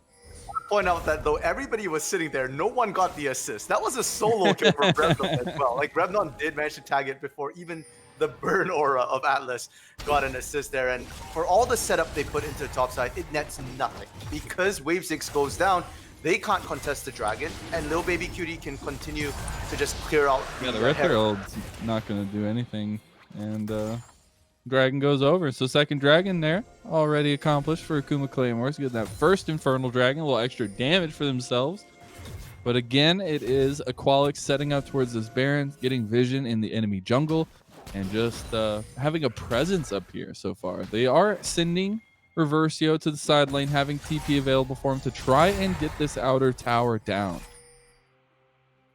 Point out that though everybody was sitting there, no one got the assist. That was a solo kill from Revnon as well. Like, Revnon did manage to tag it before even the burn aura of Atlas got an assist there. And for all the setup they put into the top side, it nets nothing. Because Wave 6 goes down, they can't contest the dragon, and Lil Baby Cutie can continue to just clear out the Rift Herald's not going to do anything. And Dragon goes over. So second Dragon there already accomplished for Akuma Claymores. Get that first Infernal Dragon, a little extra damage for themselves. But again, it is Aqualix setting up towards this Baron, getting vision in the enemy jungle, and just having a presence up here so far. They are sending Reversio to the side lane, having TP available for him to try and get this outer tower down.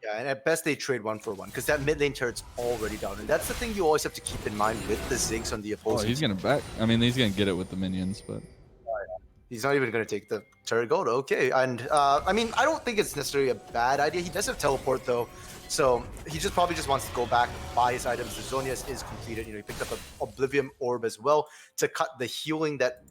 Yeah, and at best they trade 1-for-1 because that mid lane turret's already down. And that's the thing you always have to keep in mind with the Ziggs on the opposing he's going to back. I mean, he's going to get it with the minions, but he's not even going to take the turret gold. Okay, and I mean, I don't think it's necessarily a bad idea. He does have teleport though, so he just probably just wants to go back, buy his items. The Zonias is completed. You know, he picked up an Oblivion Orb as well to cut the healing that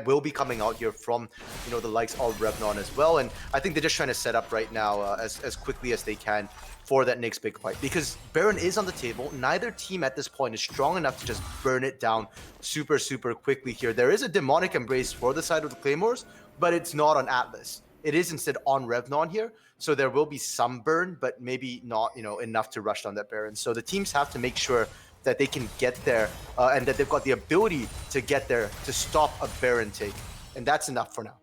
will be coming out here from, you know, the likes of Revnon as well. And I think they're just trying to set up right now as quickly as they can for that next big fight, because Baron is on the table. Neither team at this point is strong enough to just burn it down super quickly here. There is a demonic embrace for the side of the Claymores, but it's not on Atlas. It is instead on Revnon here. So there will be some burn, but maybe not, you know, enough to rush down that Baron. So the teams have to make sure that they can get there and that they've got the ability to get there to stop a Baron take. And that's enough for now.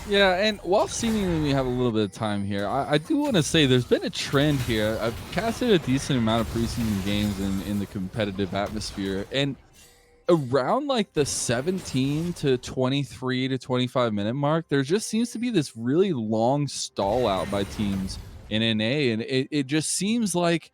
Yeah, and while seemingly we have a little bit of time here, I do want to say there's been a trend here. I've casted a decent amount of preseason games in the competitive atmosphere, and around like the 17 to 23 to 25 minute mark, there just seems to be this really long stall out by teams in NA, and it just seems like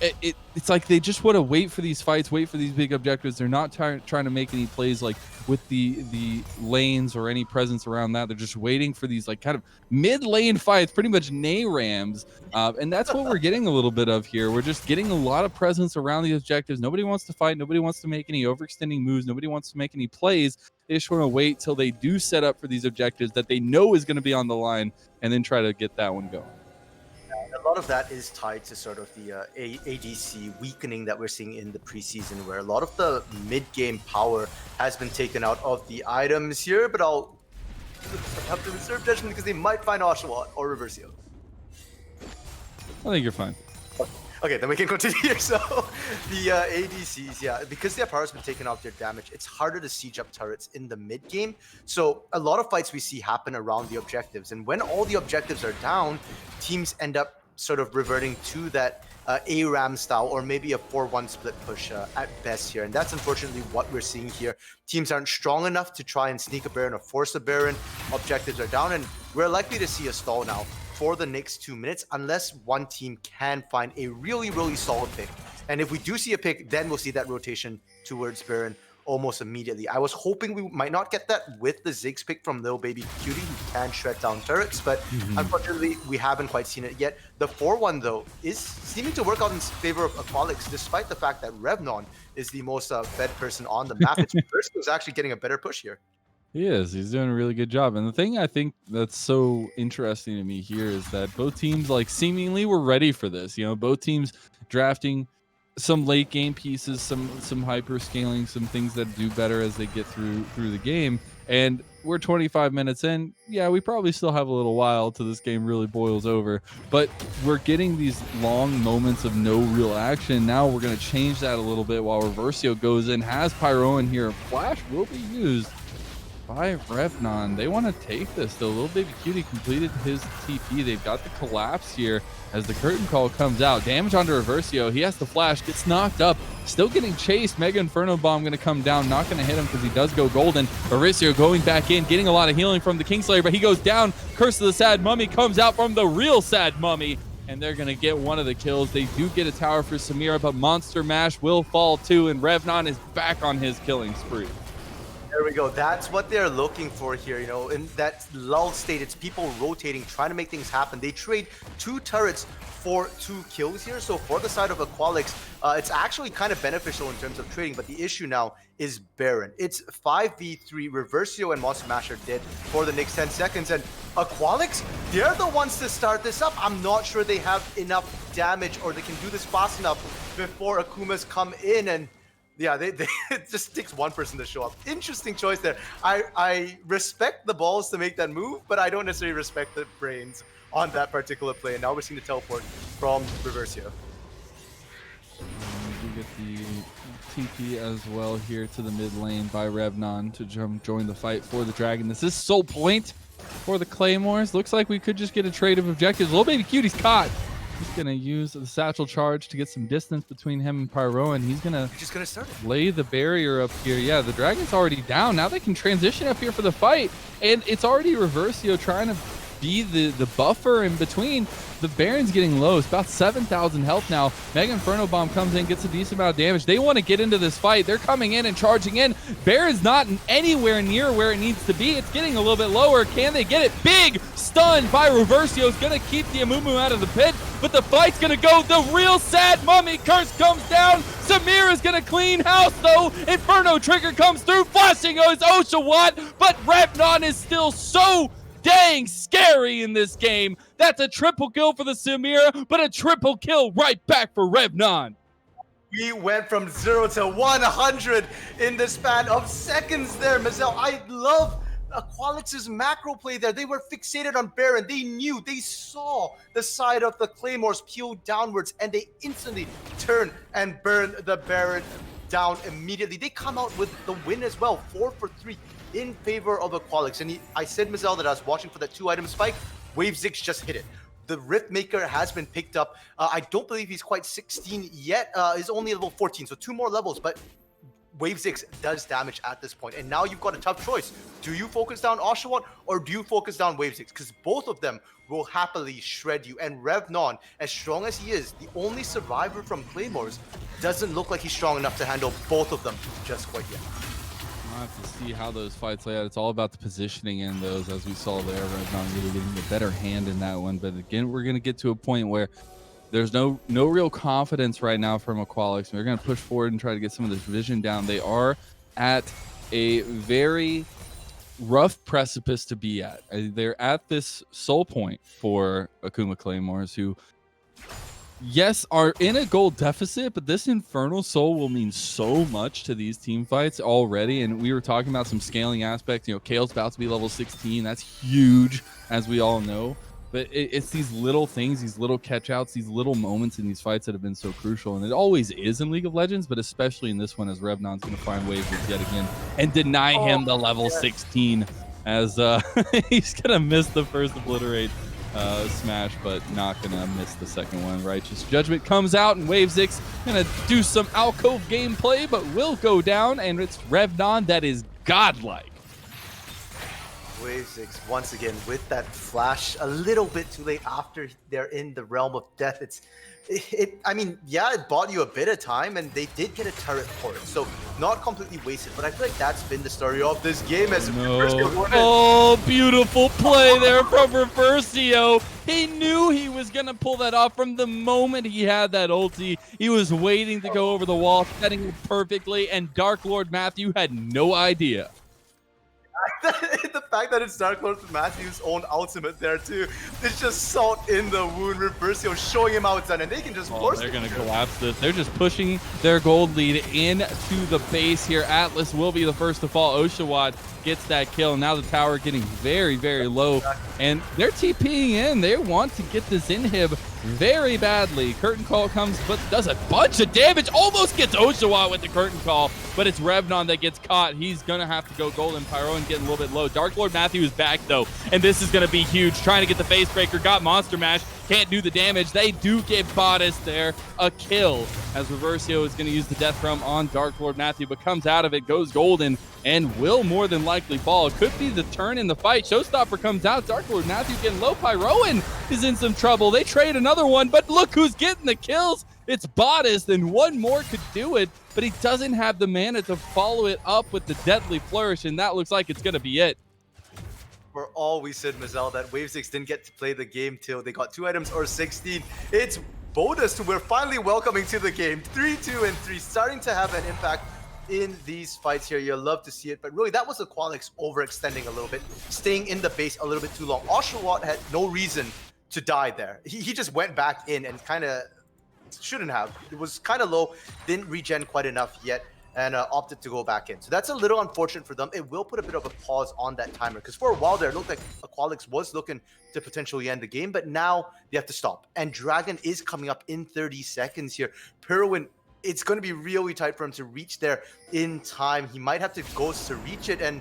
it's like they just want to wait for these fights, wait for these big objectives. They're not trying to make any plays like with the lanes or any presence around that. They're just waiting for these like kind of mid lane fights, pretty much Rams, and that's what we're getting a little bit of here. We're just getting a lot of presence around the objectives. Nobody wants to fight. Nobody wants to make any overextending moves. Nobody wants to make any plays. They just want to wait till they do set up for these objectives that they know is going to be on the line, and then try to get that one going. A lot of that is tied to sort of the ADC weakening that we're seeing in the preseason, where a lot of the mid-game power has been taken out of the items here, but I'll have to reserve judgment because they might find Oshawott or Reversio. I think you're fine. Okay, then we can continue here. So the ADCs, yeah, because their power has been taken off their damage, it's harder to siege up turrets in the mid game. So a lot of fights we see happen around the objectives, and when all the objectives are down, teams end up sort of reverting to that ARAM style, or maybe a 4-1 split push at best here. And that's unfortunately what we're seeing here. Teams aren't strong enough to try and sneak a Baron or force a Baron. Objectives are down, and we're likely to see a stall now for the next 2 minutes, unless one team can find a really solid pick. And if we do see a pick, then we'll see that rotation towards Baron almost immediately. I was hoping we might not get that with the Ziggs pick from Lil Baby Cutie, who can shred down turrets, but unfortunately we haven't quite seen it yet. The 4-1 though is seeming to work out in favor of Aqualix, despite the fact that Revnon is the most fed person on the map. It's Versus actually getting a better push here. He is. He's doing a really good job. And the thing I think that's so interesting to me here is that both teams like seemingly were ready for this. You know, both teams drafting some late game pieces, some hyper scaling, some things that do better as they get through the game. And we're 25 minutes in. Yeah, we probably still have a little while till this game really boils over, but we're getting these long moments of no real action. Now we're going to change that a little bit while Reversio goes in, has Pyro in here. Flash will be used, by Revnon. They want to take this though. Little Baby Cutie completed his TP. They've got the collapse here as the curtain call comes out. Damage onto Reversio. He has to flash, gets knocked up, still getting chased. Mega Inferno Bomb going to come down, not going to hit him because he does go golden. Reversio going back in, getting a lot of healing from the Kingslayer, but he goes down. Curse of the Sad Mummy comes out from the real Sad Mummy, and they're going to get one of the kills. They do get a tower for Samira, but Monster Mash will fall too, and Revnon is back on his killing spree. There we go. That's what they're looking for here, you know, in that lull state. It's people rotating, trying to make things happen. They trade 2 turrets for 2 kills here. So for the side of Aqualix, it's actually kind of beneficial in terms of trading, but the issue now is Baron. It's 5v3. Reversio and Monster Mash are dead for the next 10 seconds, and Aqualix, they're the ones to start this up. I'm not sure they have enough damage or they can do this fast enough before Akuma's come in, and yeah, it just takes one person to show up. Interesting choice there. I respect the balls to make that move, but I don't necessarily respect the brains on that particular play. And now we're seeing the teleport from Reversio. We get the TP as well here to the mid lane by Revnon to join the fight for the Dragon. This is Soul Point for the Claymores. Looks like we could just get a trade of objectives. Little Baby Cutie's caught. He's going to use the satchel charge to get some distance between him and Pyro, and he's just going to start it. Lay the barrier up here. Yeah, the Dragon's already down. Now they can transition up here for the fight, and it's already Reversio trying to be the buffer in between. The Baron's getting low. It's about 7,000 health now. Mega Inferno Bomb comes in, gets a decent amount of damage. They want to get into this fight. They're coming in and charging in. Baron's not anywhere near where it needs to be. It's getting a little bit lower. Can they get it? Big stun by Reversio is going to keep the Amumu out of the pit, but the fight's going to go. The real Sad Mummy curse comes down. Samir is going to clean house, though. Inferno Trigger comes through, flashing his Oshawott, but Revnon is still so dang scary in this game. That's a triple kill for the Samira, but a triple kill right back for Revnon. We went from 0 to 100 in the span of seconds there, Mazel. I love Aqualix's macro play there. They were fixated on Baron. They saw the side of the Claymores peel downwards, and they instantly turn and burn the Baron down immediately. They come out with the win as well, 4 for 3 in favor of Aqualix. And I said, Mazel, that I was watching for that 2-item spike. Wave Ziggs just hit it. The Rift Maker has been picked up. I don't believe he's quite 16 yet. He's only level 14, so 2 more levels, but Wave Ziggs does damage at this point. And now you've got a tough choice. Do you focus down Oshawott or do you focus down Wave Ziggs? Because both of them will happily shred you. And Revnon, as strong as he is, the only survivor from Claymores, doesn't look like he's strong enough to handle both of them just quite yet. We'll have to see how those fights play out. It's all about the positioning in those, as we saw there. Revnon really getting the better hand in that one. But again, we're going to get to a point where there's no real confidence right now from Aqualix. They're going to push forward and try to get some of this vision down. They are at a very rough precipice to be at. They're at this soul point for Akuma Claymores, who, yes, are in a gold deficit, but this Infernal Soul will mean so much to these team fights already. And we were talking about some scaling aspects. You know, Kale's about to be level 16. That's huge, as we all know. But it's these little things, these little catch-outs, these little moments in these fights that have been so crucial. And it always is in League of Legends, but especially in this one, as Revnon's going to find waves yet again and deny him the level 16, as he's going to miss the first Obliterate smash, but not going to miss the second one. Righteous Judgment comes out, and Wave Ziggs going to do some alcove gameplay, but will go down, and it's Revnon that is godlike. Wave Ziggs once again with that flash a little bit too late after they're in the realm of death. I mean, yeah, it bought you a bit of time, and they did get a turret for it, so not completely wasted. But I feel like that's been the story of this game. As Oh, beautiful play there from Reversio. He knew he was going to pull that off from the moment he had that ulti. He was waiting to go over the wall, setting it perfectly, and Dark Lord Matthew had no idea. The fact that it's Dark Lord Matthew's own ultimate there too, it's just salt in the wound. Reversio showing him how it's done, and they can just force they're going to collapse this. They're just pushing their gold lead into the base here. Atlas will be the first to fall. Oshawott gets that kill. Now the tower getting very, very low, and they're TPing in. They want to get this inhib very badly. Curtain Call comes, but does a bunch of damage. Almost gets Oshawott with the Curtain Call, but it's Revnon that gets caught. He's going to have to go golden. Pyro and getting a little bit low. Dark Lord Matthew is back, though, and this is going to be huge. Trying to get the face breaker. Got Monster Mash. Can't do the damage. They do give Bodice there a kill, as Reversio is going to use the Death Realm on Dark Lord Matthew, but comes out of it, goes golden, and will more than likely fall. It could be the turn in the fight. Showstopper comes out. Dark Lord Matthew getting low. Pyroan is in some trouble. They trade another one, but look who's getting the kills. It's Bodice, and one more could do it, but he doesn't have the mana to follow it up with the Deadly Flourish, and that looks like it's going to be it. For all we said, Mazel, that Wave 6 didn't get to play the game till they got 2 items or 16. It's bonus we're finally welcoming to the game. 3-2 and 3, starting to have an impact in these fights here. You'll love to see it, but really that was Aqualix overextending a little bit, staying in the base a little bit too long. Oshawott had no reason to die there. He just went back in and kind of shouldn't have. It was kind of low, didn't regen quite enough yet, and opted to go back in. So that's a little unfortunate for them. It will put a bit of a pause on that timer, because for a while there, it looked like Aqualix was looking to potentially end the game, but now they have to stop. And Dragon is coming up in 30 seconds here. Pirwin, it's going to be really tight for him to reach there in time. He might have to ghost to reach it, and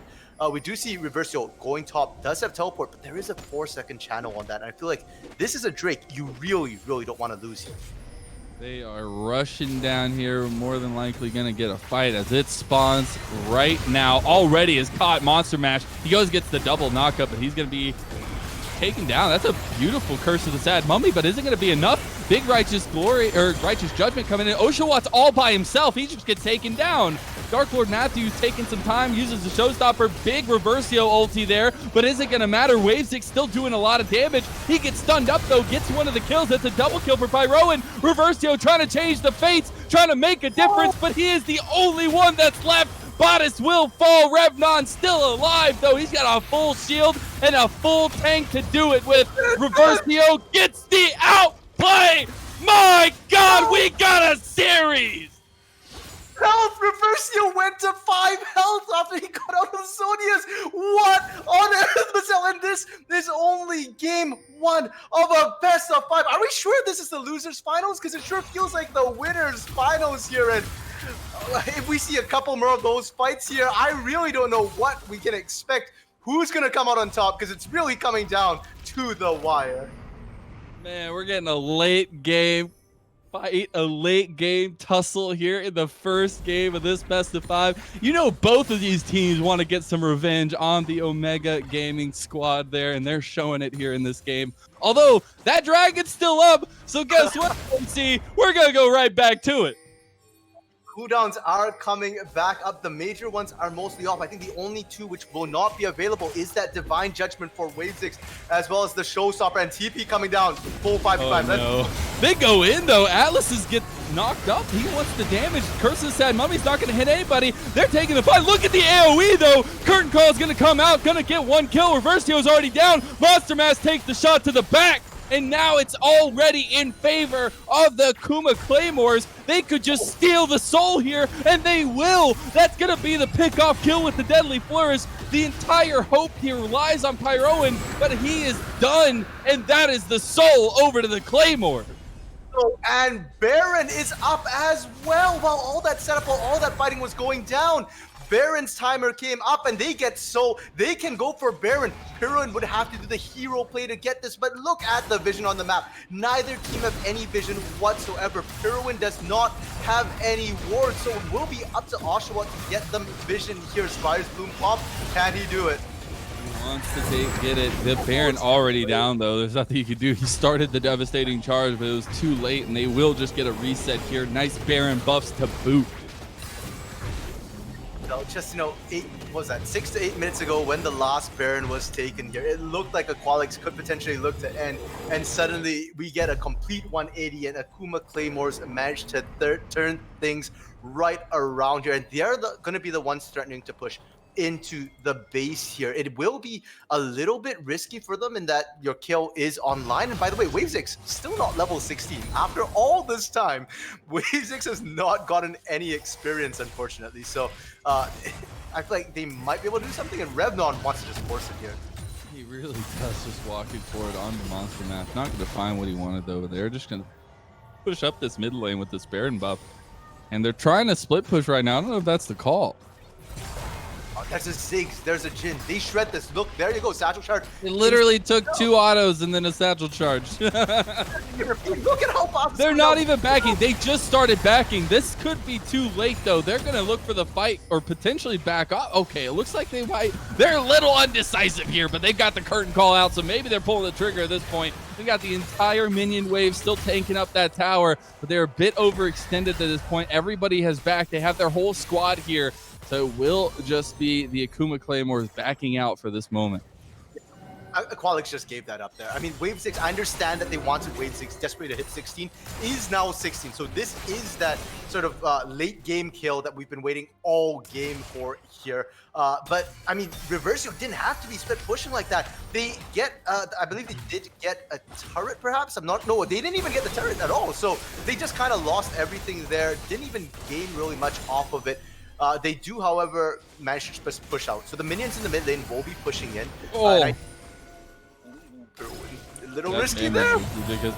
we do see Reversio going top, does have teleport, but there is a 4-second channel on that, and I feel like this is a Drake you really, really don't want to lose here. They are rushing down here, more than likely going to get a fight as it spawns right now. Already is caught Monster Mash. He goes, gets the double knockup, but he's going to be taken down. That's a beautiful Curse of the Sad Mummy, but isn't going to be enough. Big Righteous Glory, or Righteous Judgment coming in. Oshawott's all by himself. He just gets taken down. Dark Lord Matthews taking some time, uses the Showstopper. Big Reversio ulti there, but is it going to matter? Wavesix still doing a lot of damage. He gets stunned up, though, gets one of the kills. That's a double kill for Pyroan. Reversio trying to change the fates, trying to make a difference, but he is the only one that's left. Bodice will fall. Revnon still alive, though. He's got a full shield and a full tank to do it with. Reversio gets the outplay. My God, we got a series. Health! Reversio went to 5 health after he got out of Zonia's. What on earth, Marcel? And this is only game 1 of a best of 5. Are we sure this is the losers finals? Because it sure feels like the winners finals here. And if we see a couple more of those fights here, I really don't know what we can expect. Who's going to come out on top? Because it's really coming down to the wire. Man, we're getting a late game fight, a late game tussle here in the first game of this best of 5. You know, both of these teams want to get some revenge on the Omega Gaming squad there, and they're showing it here in this game. Although that dragon's still up, so guess what? See, we're gonna go right back to it. Cooldowns are coming back up. The major ones are mostly off. I think the only 2 which will not be available is that Divine Judgment for Wave 6, as well as the Showstopper and TP coming down. Full 5v5. Oh, no. They go in, though. Atlas gets knocked up. He wants the damage. Curse of the Sad Mummy's not going to hit anybody. They're taking the fight. Look at the AoE, though. Curtain Call is going to come out. Going to get 1 kill. Reversio's already down. Monster Mass takes the shot to the back. And now it's already in favor of the Akuma Claymores. They could just steal the soul here, and they will. That's going to be the pick-off kill with the Deadly Flourish. The entire hope here relies on Pyroan, but he is done, and that is the soul over to the Claymore. Oh, and Baron is up as well. While all that setup, while all that fighting was going down, Baron's timer came up, and they can go for Baron. Pirwin would have to do the hero play to get this, but look at the vision on the map. Neither team have any vision whatsoever. Pirwin does not have any wards, so it will be up to Oshawott to get them vision here. Spire's Bloom pop, can he do it? He wants to get it. The Baron already down, though. There's nothing you can do. He started the devastating charge, but it was too late, and they will just get a reset here. Nice Baron buffs to boot. Just, 6 to 8 minutes ago when the last Baron was taken here, it looked like Aqualix could potentially look to end, and suddenly we get a complete 180, and Akuma Claymores managed to turn things right around here, and they're going to be the ones threatening to push into the base here. It will be a little bit risky for them in that your kill is online. And by the way, Wavesix still not level 16. After all this time, Wavesix has not gotten any experience, unfortunately. So I feel like they might be able to do something, and Revnon wants to just force it here. He really does just walking forward onto Monster Mash. Not going to find what he wanted, though. They're just going to push up this mid lane with this Baron buff. And they're trying to split push right now. I don't know if that's the call. There's a Ziggs, there's a Jin. They shred this. Look, there you go, Satchel Charge. It literally took 2 autos and then a satchel charge. Look at how Bob's They're not even backing. They just started backing. This could be too late, though. They're going to look for the fight or potentially back off. Okay, it looks like they might. They're a little undecisive here, but they've got the curtain call out, so maybe they're pulling the trigger at this point. They got the entire minion wave still tanking up that tower, but they're a bit overextended at this point. Everybody has backed. They have their whole squad here. So it will just be the Akuma Claymores backing out for this moment. Aqualix just gave that up there. I mean, Wave 6, I understand that they wanted Wave 6 desperately to hit 16, is now 16. So this is that sort of late game kill that we've been waiting all game for here. But, I mean, Reversio didn't have to be split pushing like that. They get, I believe they did get a turret, perhaps? No, they didn't even get the turret at all. So they just kind of lost everything there, didn't even gain really much off of it. They do, however, manage to push out. So the minions in the mid lane will be pushing in. A little risky there.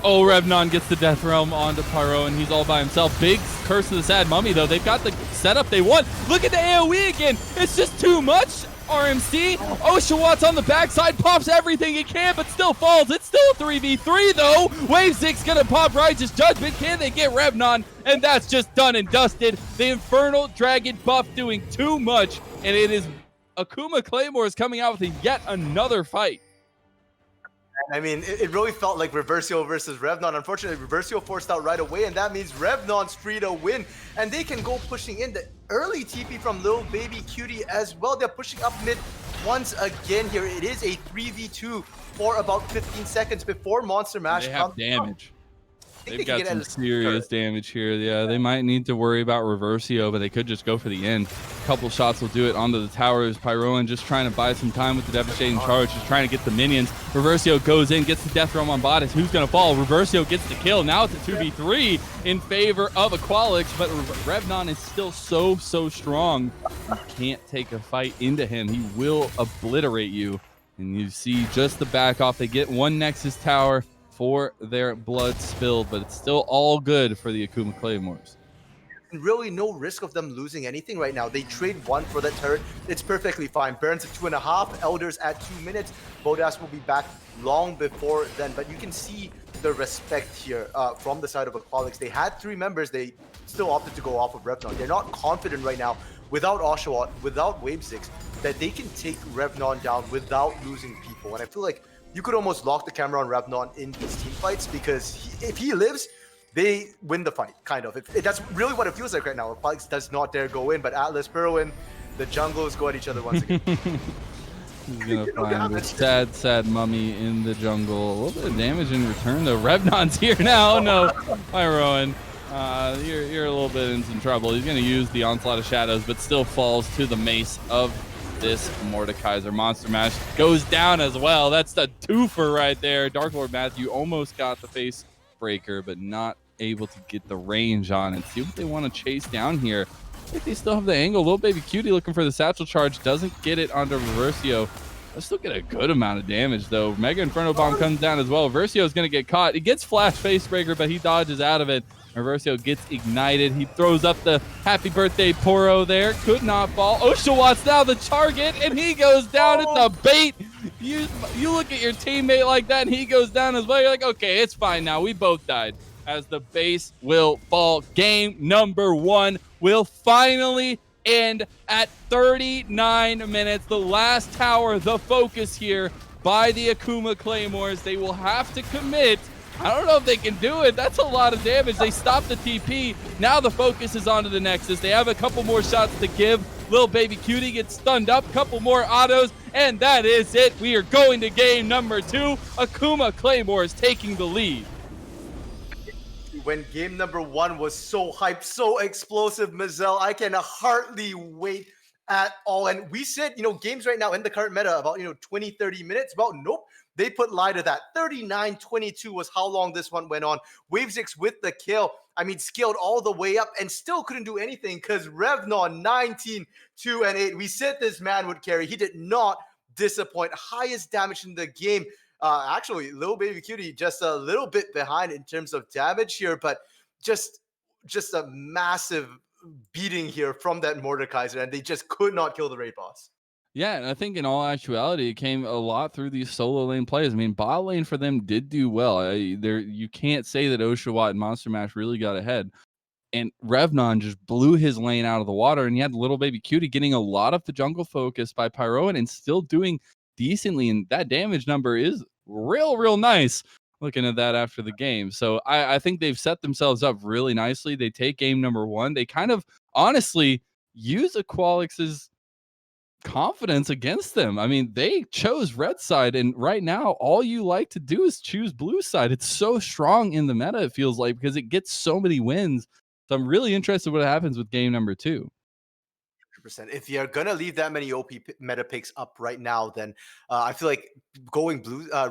Oh, Revnon gets the Death Realm onto Pyro, and he's all by himself. Big Curse of the Sad Mummy, though. They've got the setup they want. Look at the AoE again. It's just too much. RMC. Oshawat's on the backside, pops everything he can, but still falls. It's still a 3v3, though. Wave 6 gonna pop Righteous Judgment. Can they get Revnon? And that's just done and dusted. The Infernal Dragon buff doing too much, and it is Akuma Claymores coming out with yet another fight. I mean, it really felt like Reversio versus Revnon. Unfortunately, Reversio forced out right away, and that means Revnon's free to win. And they can go pushing in. The early TP from Lil Baby Cutie as well. They're pushing up mid once again here. It is a 3v2 for about 15 seconds before Monster Mash. They have damage. They've got some serious damage here. Yeah, they might need to worry about Reversio, but they could just go for the end. A couple shots will do it onto the towers. Pyroan just trying to buy some time with the Devastating Charge, just trying to get the minions. Reversio goes in, gets the Death Realm on Bottis. Who's going to fall? Reversio gets the kill. Now it's a 2v3 in favor of Aqualix, but Revnon is still so strong. You can't take a fight into him. He will obliterate you. And you see just the back off. They get one Nexus tower for their blood spilled, but it's still all good for the Akuma Claymores. Really no risk of them losing anything right now. They trade 1 for that turret. It's perfectly fine. Baron's at 2.5, Elders at 2 minutes. Bodas will be back long before then, but you can see the respect here from the side of Aqualix. They had 3 members. They still opted to go off of Revnon. They're not confident right now without Oshawott, without Wave 6, that they can take Revnon down without losing people. And I feel like you could almost lock the camera on Revnon in these team fights, because if he lives, they win the fight, kind of. That's really what it feels like right now. Aqualix does not dare go in, but Atlas, Perwin, the jungles go at each other once again. He's going to find a sad mummy in the jungle. A little bit of damage in return, though. Revnon's here now. Oh, no. Pyroan, you're a little bit in some trouble. He's going to use the Onslaught of Shadows, but still falls to the mace of this Mordekaiser. Monster Mash goes down as well. That's the twofer right there. Dark Lord Matthew almost got the face breaker, but not able to get the range on it. See what they want to chase down here. I think they still have the angle. Little Baby Cutie looking for the satchel charge. Doesn't get it onto Reversio. They'll still get a good amount of damage, though. Mega Inferno Bomb comes down as well. Reversio is going to get caught. He gets Flash Face Breaker, but he dodges out of it. Reversio gets ignited. He throws up the happy birthday Poro there. Could not fall. Oshawat's now the target, and he goes down at the bait. You look at your teammate like that, and he goes down as well. You're like, okay, it's fine now. We both died. As the base will fall. Game number 1 will finally end at 39 minutes. The last tower, the focus here by the Akuma Claymores. They will have to commit. I don't know if they can do it. That's a lot of damage. They stopped the TP. Now the focus is onto the Nexus. They have a couple more shots to give. Little Baby Cutie gets stunned up. Couple more autos. And that is it. We are going to game number 2. Akuma Claymores taking the lead. When game number 1 was so hyped, so explosive, Mazel, I can hardly wait at all. And we said, games right now in the current meta about, 20, 30 minutes. Well, nope. They put lie to that. 39-22 was how long this one went on. Wave 6 with the kill. I mean, scaled all the way up and still couldn't do anything because Revnon 19-2-8. We said this man would carry. He did not disappoint. Highest damage in the game. Actually, Little Baby Cutie just a little bit behind in terms of damage here, but just a massive beating here from that Mordekaiser, and they just could not kill the raid boss. Yeah, and I think in all actuality, it came a lot through these solo lane plays. I mean, bot lane for them did do well. There, you can't say that Oshawott and Monster Mash really got ahead. And Revnon just blew his lane out of the water, and you had Little Baby Cutie getting a lot of the jungle focus by Pyroan and still doing decently. And that damage number is real nice looking at that after the game. So I think they've set themselves up really nicely. They take game number 1. They kind of honestly use Aqualix's confidence against them. I mean, they chose red side, and right now all you like to do is choose blue side. It's so strong in the meta, it feels like, because it gets so many wins. So I'm really interested what happens with game number 2. If you're gonna leave that many OP meta picks up right now, then I feel like going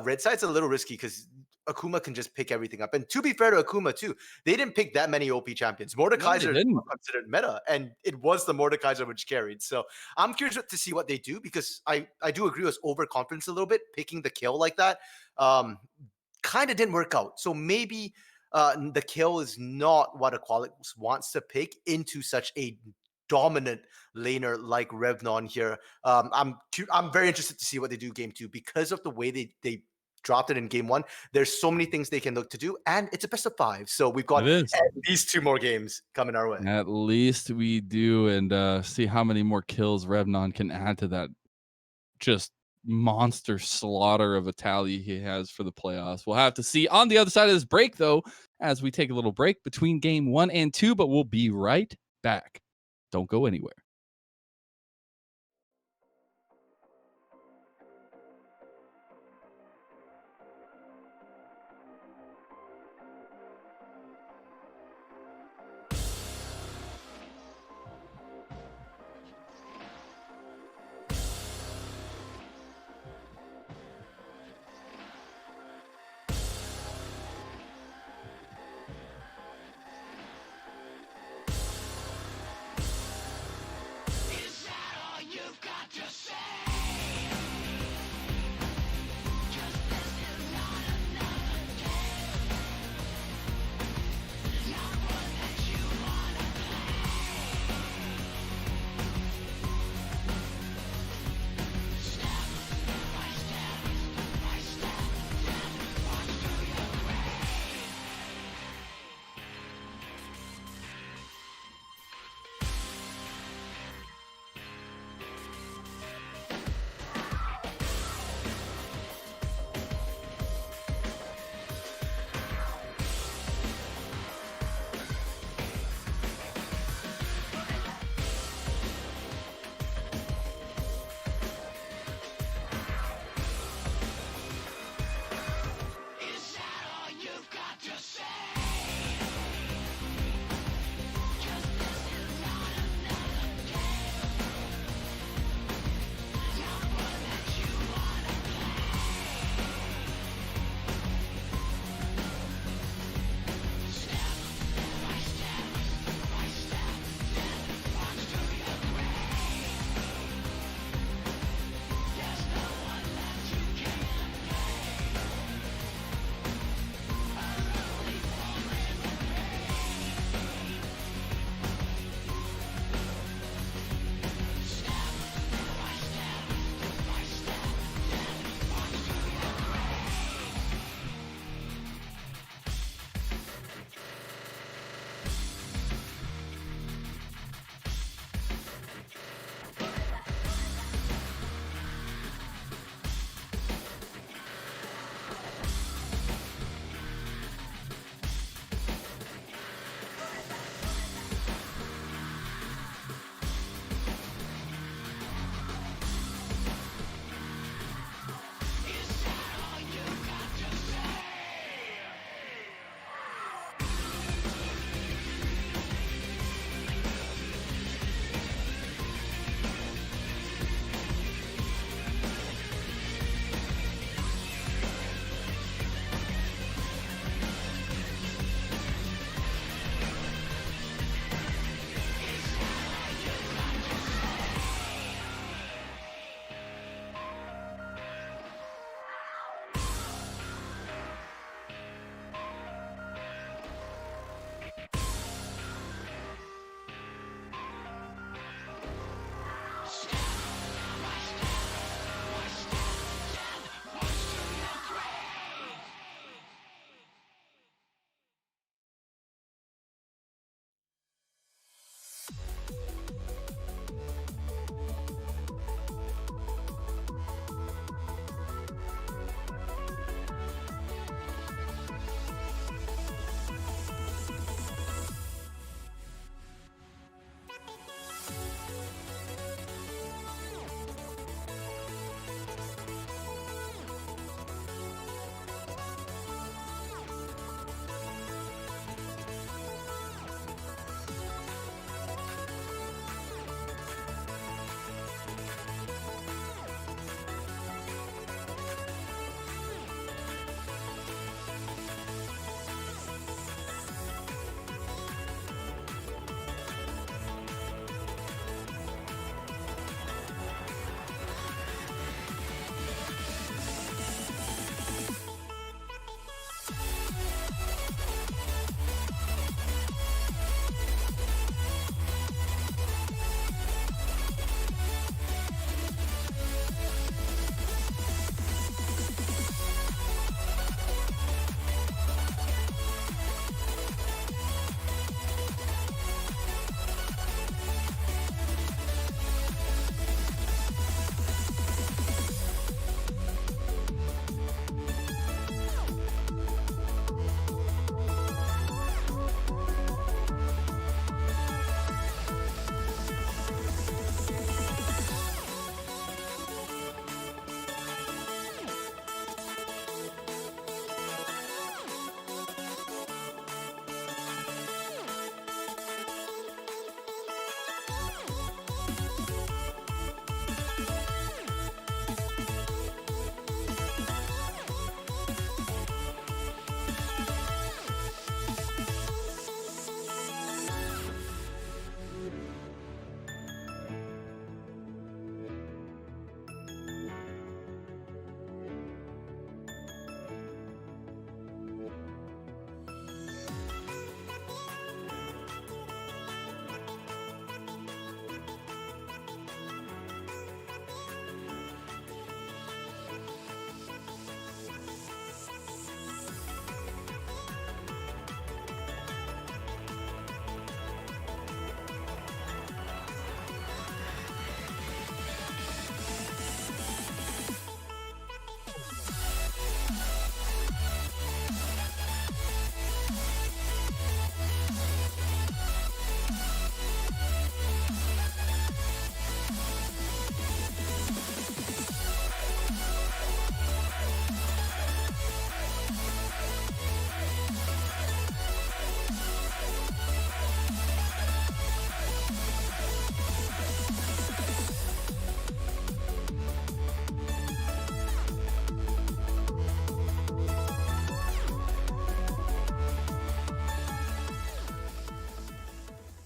red side's a little risky because Akuma can just pick everything up. And to be fair to Akuma too, they didn't pick that many OP champions. Mordekaiser is considered meta, and it was the Mordekaiser which carried. So I'm curious to see what they do, because I do agree with overconfidence a little bit. Picking the kill like that kind of didn't work out. So maybe the kill is not what Aqualix wants to pick into such a dominant laner like Revnon here. I'm very interested to see what they do game 2 because of the way they dropped it in game 1. There's so many things they can look to do, and it's a best of 5. So we've got at least 2 more games coming our way. At least we do, and see how many more kills Revnon can add to that just monster slaughter of a tally he has for the playoffs. We'll have to see on the other side of this break, though, as we take a little break between game 1 and 2, but we'll be right back. Don't go anywhere.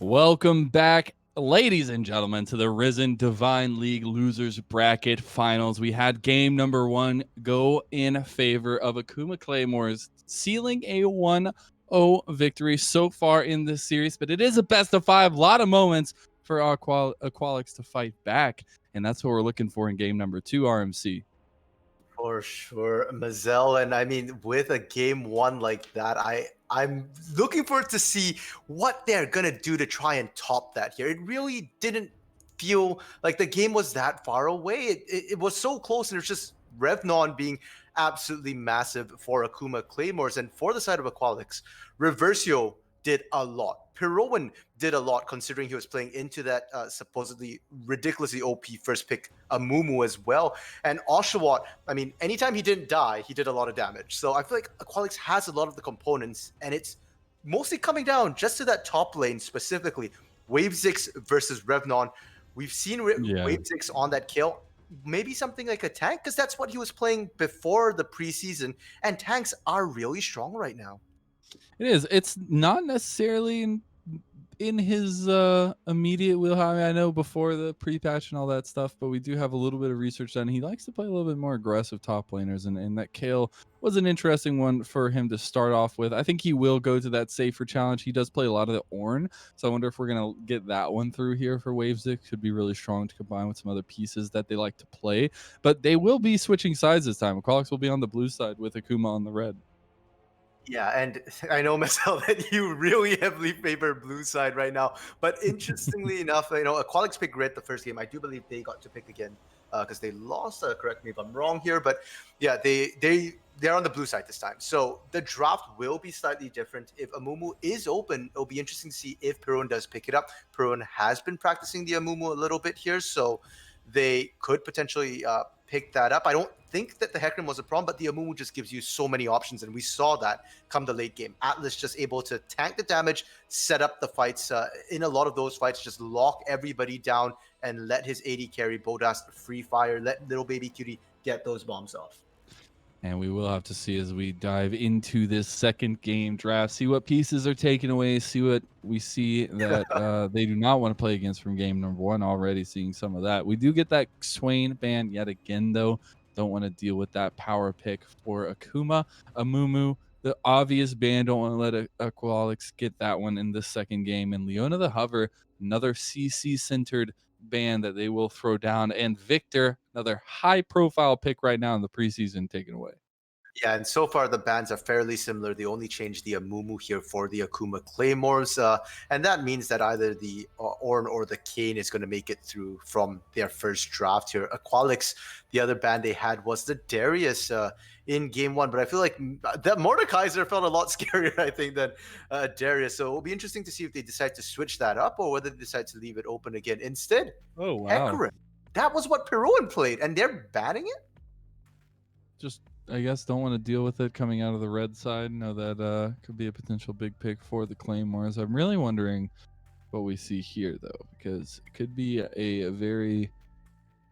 Welcome back, ladies and gentlemen, to the Risen Divine League Losers Bracket Finals. We had game number 1 go in favor of Akuma Claymores, sealing a 1-0 victory so far in this series, but it is a best of 5. A lot of moments for Aqualix to fight back, and that's what we're looking for in game number 2, RMC. For sure, Mazel. And I mean, with a game 1 like that, I'm looking forward to see what they're gonna do to try and top that here. It really didn't feel like the game was that far away. It was so close, and it was just Revnon being absolutely massive for Akuma Claymores. And for the side of Aqualix, Reversio did a lot. Pirowan did a lot, considering he was playing into that supposedly ridiculously OP first pick Amumu as well. And Oshawott, I mean, anytime he didn't die, he did a lot of damage. So I feel like Aqualix has a lot of the components, and it's mostly coming down just to that top lane specifically. Wave 6 versus Revnon. We've seen Wave 6 on that kill. Maybe something like a tank, because that's what he was playing before the preseason. And tanks are really strong right now. It is. It's not necessarily in his immediate wheelhouse. I know before the pre-patch and all that stuff, but we do have a little bit of research done. He likes to play a little bit more aggressive top laners, and that Kale was an interesting one for him to start off with. I think he will go to that safer challenge. He does play a lot of the Ornn, so I wonder if we're going to get that one through here for Wave 6. Could be really strong to combine with some other pieces that they like to play, but they will be switching sides this time. Aqualix will be on the blue side with Akuma on the red. Yeah, and I know, Marcel, that you really heavily favor blue side right now. But interestingly enough, Aqualix picked red the first game. I do believe they got to pick again because they lost. Correct me if I'm wrong here, but yeah, they're on the blue side this time. So the draft will be slightly different. If Amumu is open, it'll be interesting to see if Pirowan does pick it up. Pirowan has been practicing the Amumu a little bit here, so they could potentially pick that up. I don't think that the Hecarim was a problem, but the Amumu just gives you so many options, and we saw that come the late game. Atlas just able to tank the damage, set up the fights. In a lot of those fights, just lock everybody down and let his AD carry Bodas free fire, let little baby cutie get those bombs off. And we will have to see as we dive into this second game draft, see what pieces are taken away, see what we see that they do not want to play against from game number 1. Already seeing some of that. We do get that Swain ban yet again, though. Don't want to deal with that power pick for Akuma. Amumu, the obvious ban. Don't want to let Aqualix get that one in the second game. And Leona the Hover, another CC-centered ban that they will throw down. And Victor, another high-profile pick right now in the preseason, taken away. Yeah, and so far the bans are fairly similar. They only changed the Amumu here for the Akuma Claymores, and that means that either the Ornn or the Kayn is going to make it through from their first draft here. Aqualix, the other ban they had was the Darius in game 1, but I feel like that Mordekaiser felt a lot scarier, I think, than Darius. So it'll be interesting to see if they decide to switch that up or whether they decide to leave it open again. Instead, oh wow, Hecarim. That was what Pirowan played, and they're banning it? Just I guess don't want to deal with it coming out of the red side. Know that could be a potential big pick for the Claymores. I'm really wondering what we see here, though, because it could be a very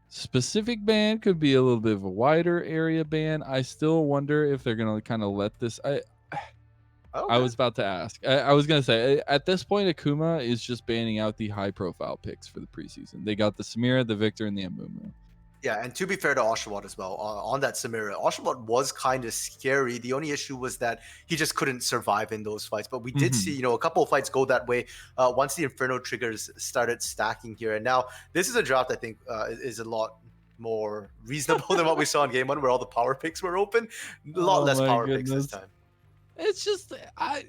specific ban, could be a little bit of a wider area ban. I still wonder if they're going to kind of let this. I was about to ask. I was going to say, at this point, Akuma is just banning out the high-profile picks for the preseason. They got the Samira, the Victor, and the Amumu. Yeah, and to be fair to Oshawott as well, on that Samira, Oshawott was kind of scary. The only issue was that he just couldn't survive in those fights. But we did see, a couple of fights go that way once the Inferno triggers started stacking here. And now this is a draft I think is a lot more reasonable than what we saw in game 1, where all the power picks were open. A lot less power picks this time. It's just,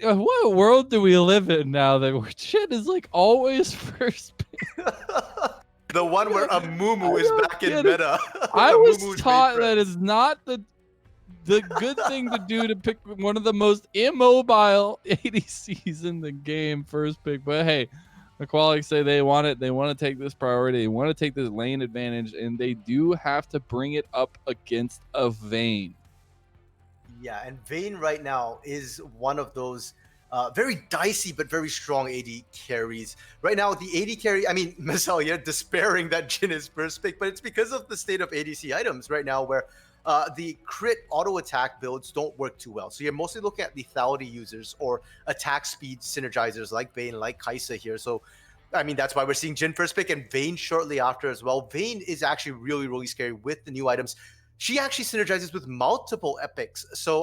what world do we live in now that shit is like always first pick? The one where Amumu is back in meta. I was taught that it's not the good thing to do to pick one of the most immobile ADCs in the game first pick. But hey, Aqualix say they want it. They want to take this priority. They want to take this lane advantage, and they do have to bring it up against a Vayne. Yeah, and Vayne right now is one of those very dicey but very strong AD carries. Right now, the AD carry, I mean, Marcel, you're despairing that Jhin is first pick, but it's because of the state of ADC items right now, where the crit auto attack builds don't work too well. So you're mostly looking at lethality users or attack speed synergizers like Vayne, like Kai'Sa here. So I mean, that's why we're seeing Jhin first pick and Vayne shortly after as well. Vayne is actually really, really scary with the new items. She actually synergizes with multiple epics. So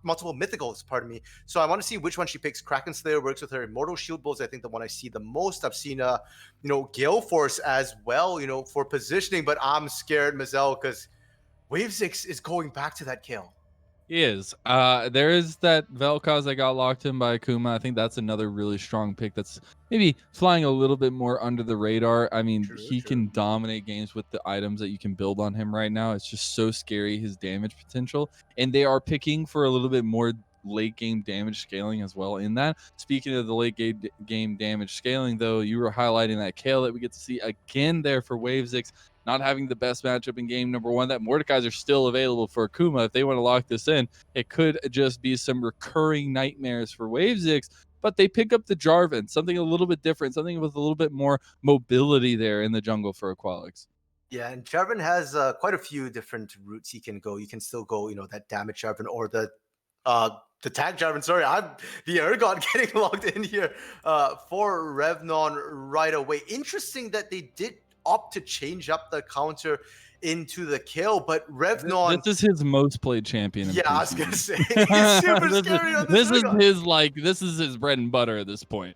multiple mythicals, pardon me. So I want to see which one she picks. Kraken Slayer works with her. Immortal Shield Bulls, I think the one I see the most. I've seen Gale Force as well, for positioning, but I'm scared, Mazel, because Wave 6 is going back to that kill. He is. There is that Vel'Koz that got locked in by Akuma. I think that's another really strong pick that's maybe flying a little bit more under the radar. I mean, he can dominate games with the items that you can build on him right now. It's just so scary, his damage potential. And they are picking for a little bit more late game damage scaling as well in that. Speaking of the late game damage scaling, though, you were highlighting that Kale that we get to see again there for Wave 6. Not having the best matchup in game number one. That Mordekaiser still available for Akuma. If they want to lock this in, it could just be some recurring nightmares for Wave 6. But they pick up the Jarvan, something a little bit different, something with a little bit more mobility there in the jungle for Aqualix. Yeah, and Jarvan has quite a few different routes he can go. You can still go, that damage Jarvan or the tag Jarvan. Sorry, I'm the Ergot getting logged in here for Revnon right away. Interesting that they did opt to change up the counter into the kill, but Revnon. This is his most played champion. Yeah, I was gonna say he's super scary on this. This is his bread and butter at this point.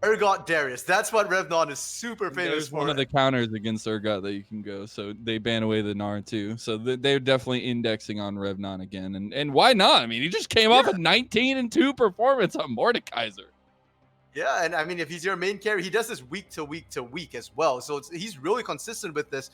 Ergot Darius. That's what Revnon is super famous There's for. one of the counters against Ergot that you can go. So they ban away the Gnar too. So they're definitely indexing on Revnon again. And why not? I mean, he just came off a 19-2 performance on Mordekaiser. Yeah, and I mean, if he's your main carry, he does this week to week to week as well. So he's really consistent with this,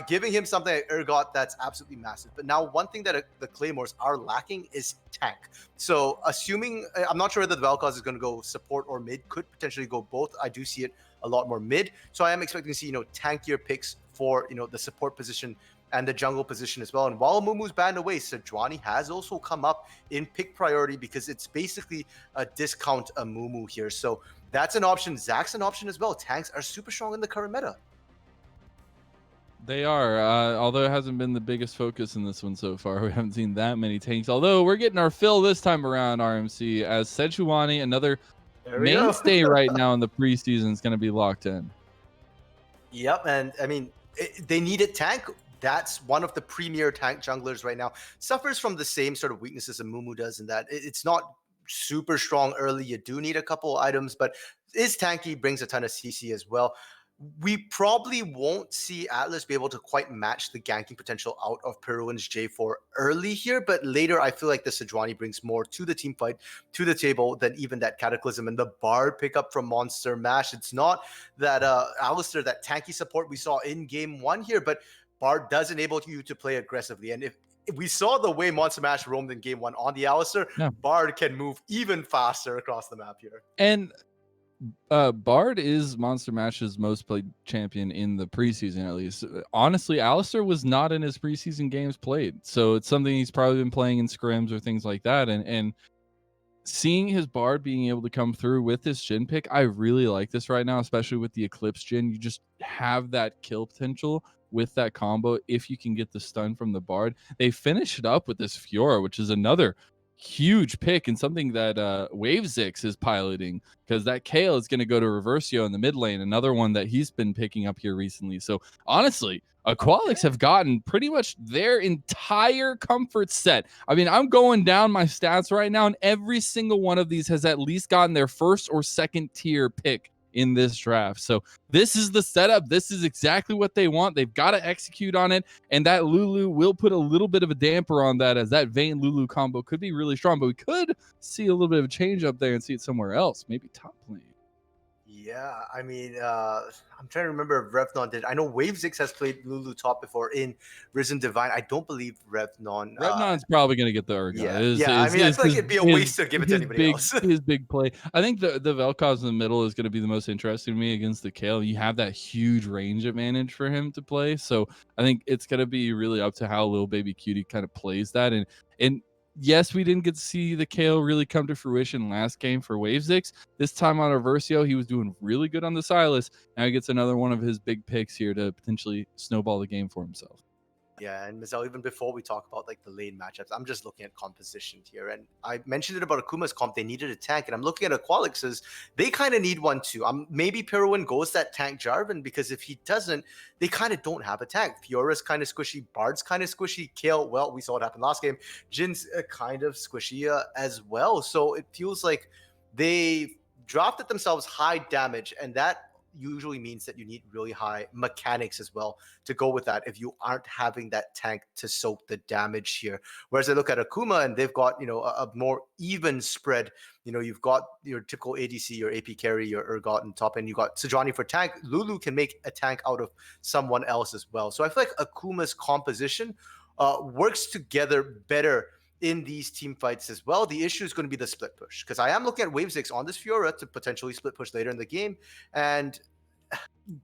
giving him something like Ergot that's absolutely massive. But now one thing that the Claymores are lacking is tank. So assuming, I'm not sure whether the Vel'Koz is going to go support or mid, could potentially go both. I do see it a lot more mid. So I am expecting to see, tankier picks for, the support position and the jungle position as well. And while Mumu's banned away, Sejuani has also come up in pick priority because it's basically a discount a Mumu here. So that's an option. Zax's an option as well. Tanks are super strong in the current meta. They are, although it hasn't been the biggest focus in this one so far. We haven't seen that many tanks, although we're getting our fill this time around, RMC, as Sejuani, another mainstay right now in the preseason, is going to be locked in. Yep, and I mean, they needed tank. That's one of the premier tank junglers right now. Suffers from the same sort of weaknesses that Mumu does in that it's not super strong early. You do need a couple items, but is tanky, brings a ton of CC as well. We probably won't see Atlas be able to quite match the ganking potential out of Peruan's J4 early here, but later I feel like the Sejuani brings more to the team fight, to the table, than even that Cataclysm and the Bard pickup from Monster Mash. It's not that Alistar, that tanky support we saw in game one here, but Bard does enable you to play aggressively. And if we saw the way Monster Mash roamed in game one on the Alistar, Bard can move even faster across the map here. And Bard is Monster Mash's most played champion in the preseason, at least. Honestly, Alistar was not in his preseason games played, so it's something he's probably been playing in scrims or things like that. And seeing his Bard being able to come through with this Jhin pick, I really like this right now, especially with the Eclipse Jhin. You just have that kill potential with that combo if you can get the stun from the Bard. They finish it up with this Fiora, which is another huge pick and something that Wave 6 is piloting, because that Kale is going to go to Reversio in the mid lane, another one that he's been picking up here recently. So honestly, Aqualix have gotten pretty much their entire comfort set. I mean, I'm going down my stats right now, and every single one of these has at least gotten their first or second tier pick in this draft. So this is the setup. This is exactly what they want. They've got to execute on it, and that Lulu will put a little bit of a damper on that, as that Vayne Lulu combo could be really strong, but we could see a little bit of a change up there and see it somewhere else, maybe top lane. Yeah, I mean, I'm trying to remember if Revnon did. I know Wave 6 has played Lulu top before in Risen Divine. I don't believe Revnon. Revnon's probably going to get the Urgot. I mean, I feel like it'd be a waste to give it to anybody else. His big play. I think the Vel'Koz in the middle is going to be the most interesting to me against the Kale. You have that huge range advantage for him to play. So I think it's going to be really up to how Lil Baby Cutie kind of plays that. And yes, we didn't get to see the Kale really come to fruition last game for Wave 6. This time on Reversio, he was doing really good on the Silas. Now he gets another one of his big picks here to potentially snowball the game for himself. Yeah, and Mizel, even before we talk about like the lane matchups, I'm just looking at composition here. And I mentioned it about Akuma's comp, they needed a tank, and I'm looking at Aqualix's, they kind of need one too. Maybe Pirwin goes that tank Jarvan, because if he doesn't, they kind of don't have a tank. Fiora's kind of squishy, Bard's kind of squishy, Kale, well, we saw what happened last game. Jin's kind of squishy as well. So it feels like they drafted themselves high damage, and that usually means that you need really high mechanics as well to go with that if you aren't having that tank to soak the damage here. Whereas I look at Akuma and they've got, a more even spread. You've got your typical ADC, your AP carry, your Urgot in top, and you got Sejuani for tank. Lulu can make a tank out of someone else as well. So I feel like Akuma's composition works together better in these team fights as well. The issue is going to be the split push, because I am looking at Wave 6 on this Fiora to potentially split push later in the game. And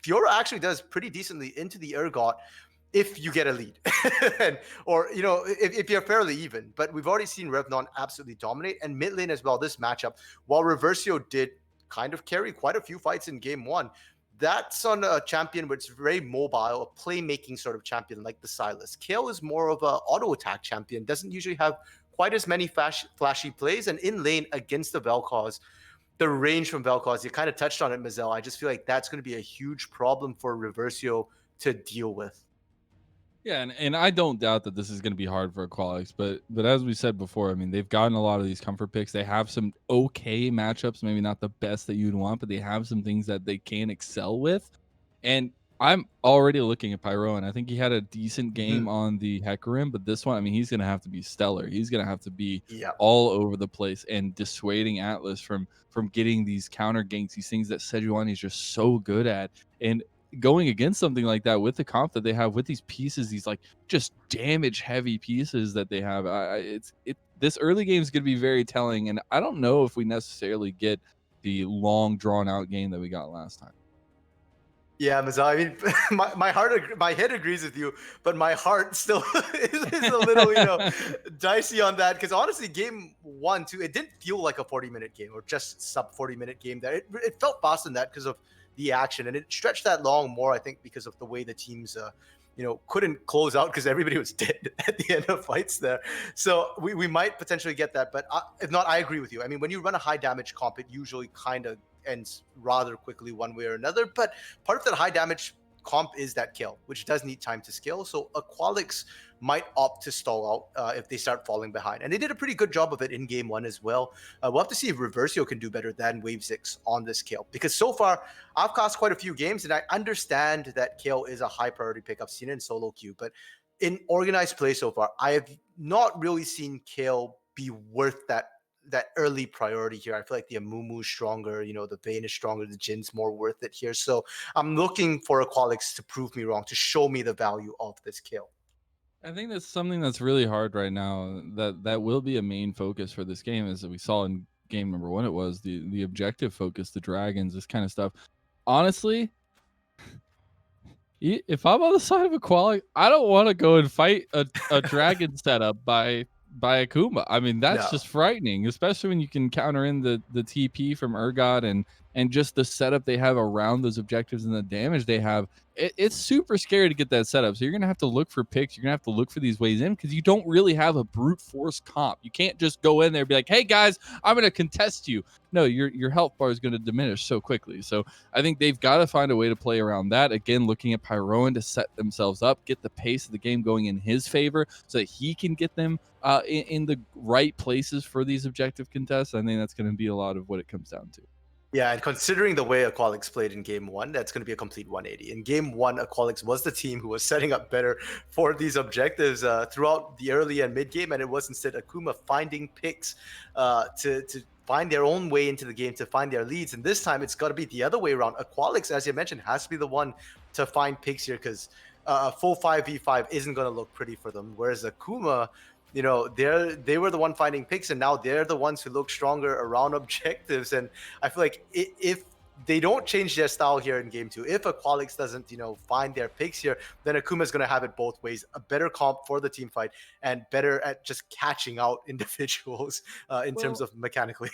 Fiora actually does pretty decently into the Urgot if you get a lead, or if you're fairly even. But we've already seen Revnon absolutely dominate, and mid lane as well. This matchup, while Reversio did kind of carry quite a few fights in game one, that's on a champion which is very mobile, a playmaking sort of champion like the Sylas. Kale is more of a auto attack champion, doesn't usually have quite as many flashy plays, and in lane against the Vel'Koz, the range from Vel'Koz, you kind of touched on it, Mazel. I just feel like that's going to be a huge problem for Reversio to deal with. Yeah, and I don't doubt that this is going to be hard for Aqualix, but as we said before, I mean, they've gotten a lot of these comfort picks. They have some okay matchups, maybe not the best that you'd want, but they have some things that they can excel with. And I'm already looking at Pyro, and I think he had a decent game on the Hecarim, but this one, I mean, he's going to have to be stellar. He's going to have to be all over the place and dissuading Atlas from getting these counter ganks, these things that Sejuani is just so good at. And going against something like that with the comp that they have with these pieces, these like just damage heavy pieces that they have, this early game is going to be very telling. And I don't know if we necessarily get the long drawn out game that we got last time. Yeah, Mazel, I mean, my head agrees with you, but my heart still is a little, dicey on that. Because honestly, game 1, 2, it didn't feel like a 40-minute game or just sub 40-minute game. There, it felt faster than that because of the action, and it stretched that long more, I think, because of the way the teams couldn't close out because everybody was dead at the end of fights there. So we might potentially get that, but if not, I agree with you. I mean, when you run a high damage comp, it usually kind of ends rather quickly one way or another. But part of that high damage comp is that kill, which does need time to scale. So Aqualix might opt to stall out if they start falling behind. And they did a pretty good job of it in game 1 as well. We'll have to see if Reversio can do better than Wave 6 on this kill. Because so far, I've cast quite a few games, and I understand that kill is a high priority pick. I've seen it in solo queue. But in organized play so far, I have not really seen kill be worth that early priority here. I feel like the Amumu is stronger, the Vayne is stronger, the Jin's more worth it here. So I'm looking for Aqualix to prove me wrong, to show me the value of this kill. I think that's something that's really hard right now. That will be a main focus for this game, as we saw in game number 1. It was the objective focus, the dragons, this kind of stuff. Honestly, if I'm on the side of Aqualix, I don't want to go and fight a dragon setup by Akuma. I mean, that's just frightening, especially when you can counter in the TP from Urgot and just the setup they have around those objectives and the damage they have. It's super scary to get that setup. So you're going to have to look for picks. You're going to have to look for these ways in, because you don't really have a brute force comp. You can't just go in there and be like, hey guys, I'm going to contest you. No, your health bar is going to diminish so quickly. So I think they've got to find a way to play around that. Again, looking at Pyroan to set themselves up, get the pace of the game going in his favor so that he can get them in the right places for these objective contests. I think that's going to be a lot of what it comes down to. Yeah, and considering the way Aqualix played in game 1, that's going to be a complete 180. In game 1, Aqualix was the team who was setting up better for these objectives throughout the early and mid game, and it was instead Akuma finding picks to find their own way into the game, to find their leads. And this time, it's got to be the other way around. Aqualix, as you mentioned, has to be the one to find picks here, because a full 5v5 isn't going to look pretty for them. Whereas Akuma, they were the one finding picks, and now they're the ones who look stronger around objectives. And I feel like if they don't change their style here in game 2. If Aqualix doesn't, find their picks here, then Akuma's going to have it both ways. A better comp for the team fight and better at just catching out individuals in terms of mechanically.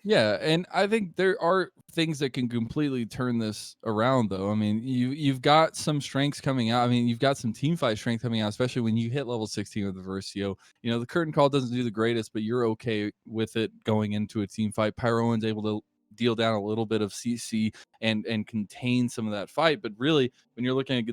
Yeah, and I think there are things that can completely turn this around, though. I mean, you've got some strengths coming out. I mean, you've got some team fight strength coming out, especially when you hit level 16 with the Versio. The curtain call doesn't do the greatest, but you're okay with it going into a team fight. Pyroan's able to deal down a little bit of CC and contain some of that fight. But really, when you're looking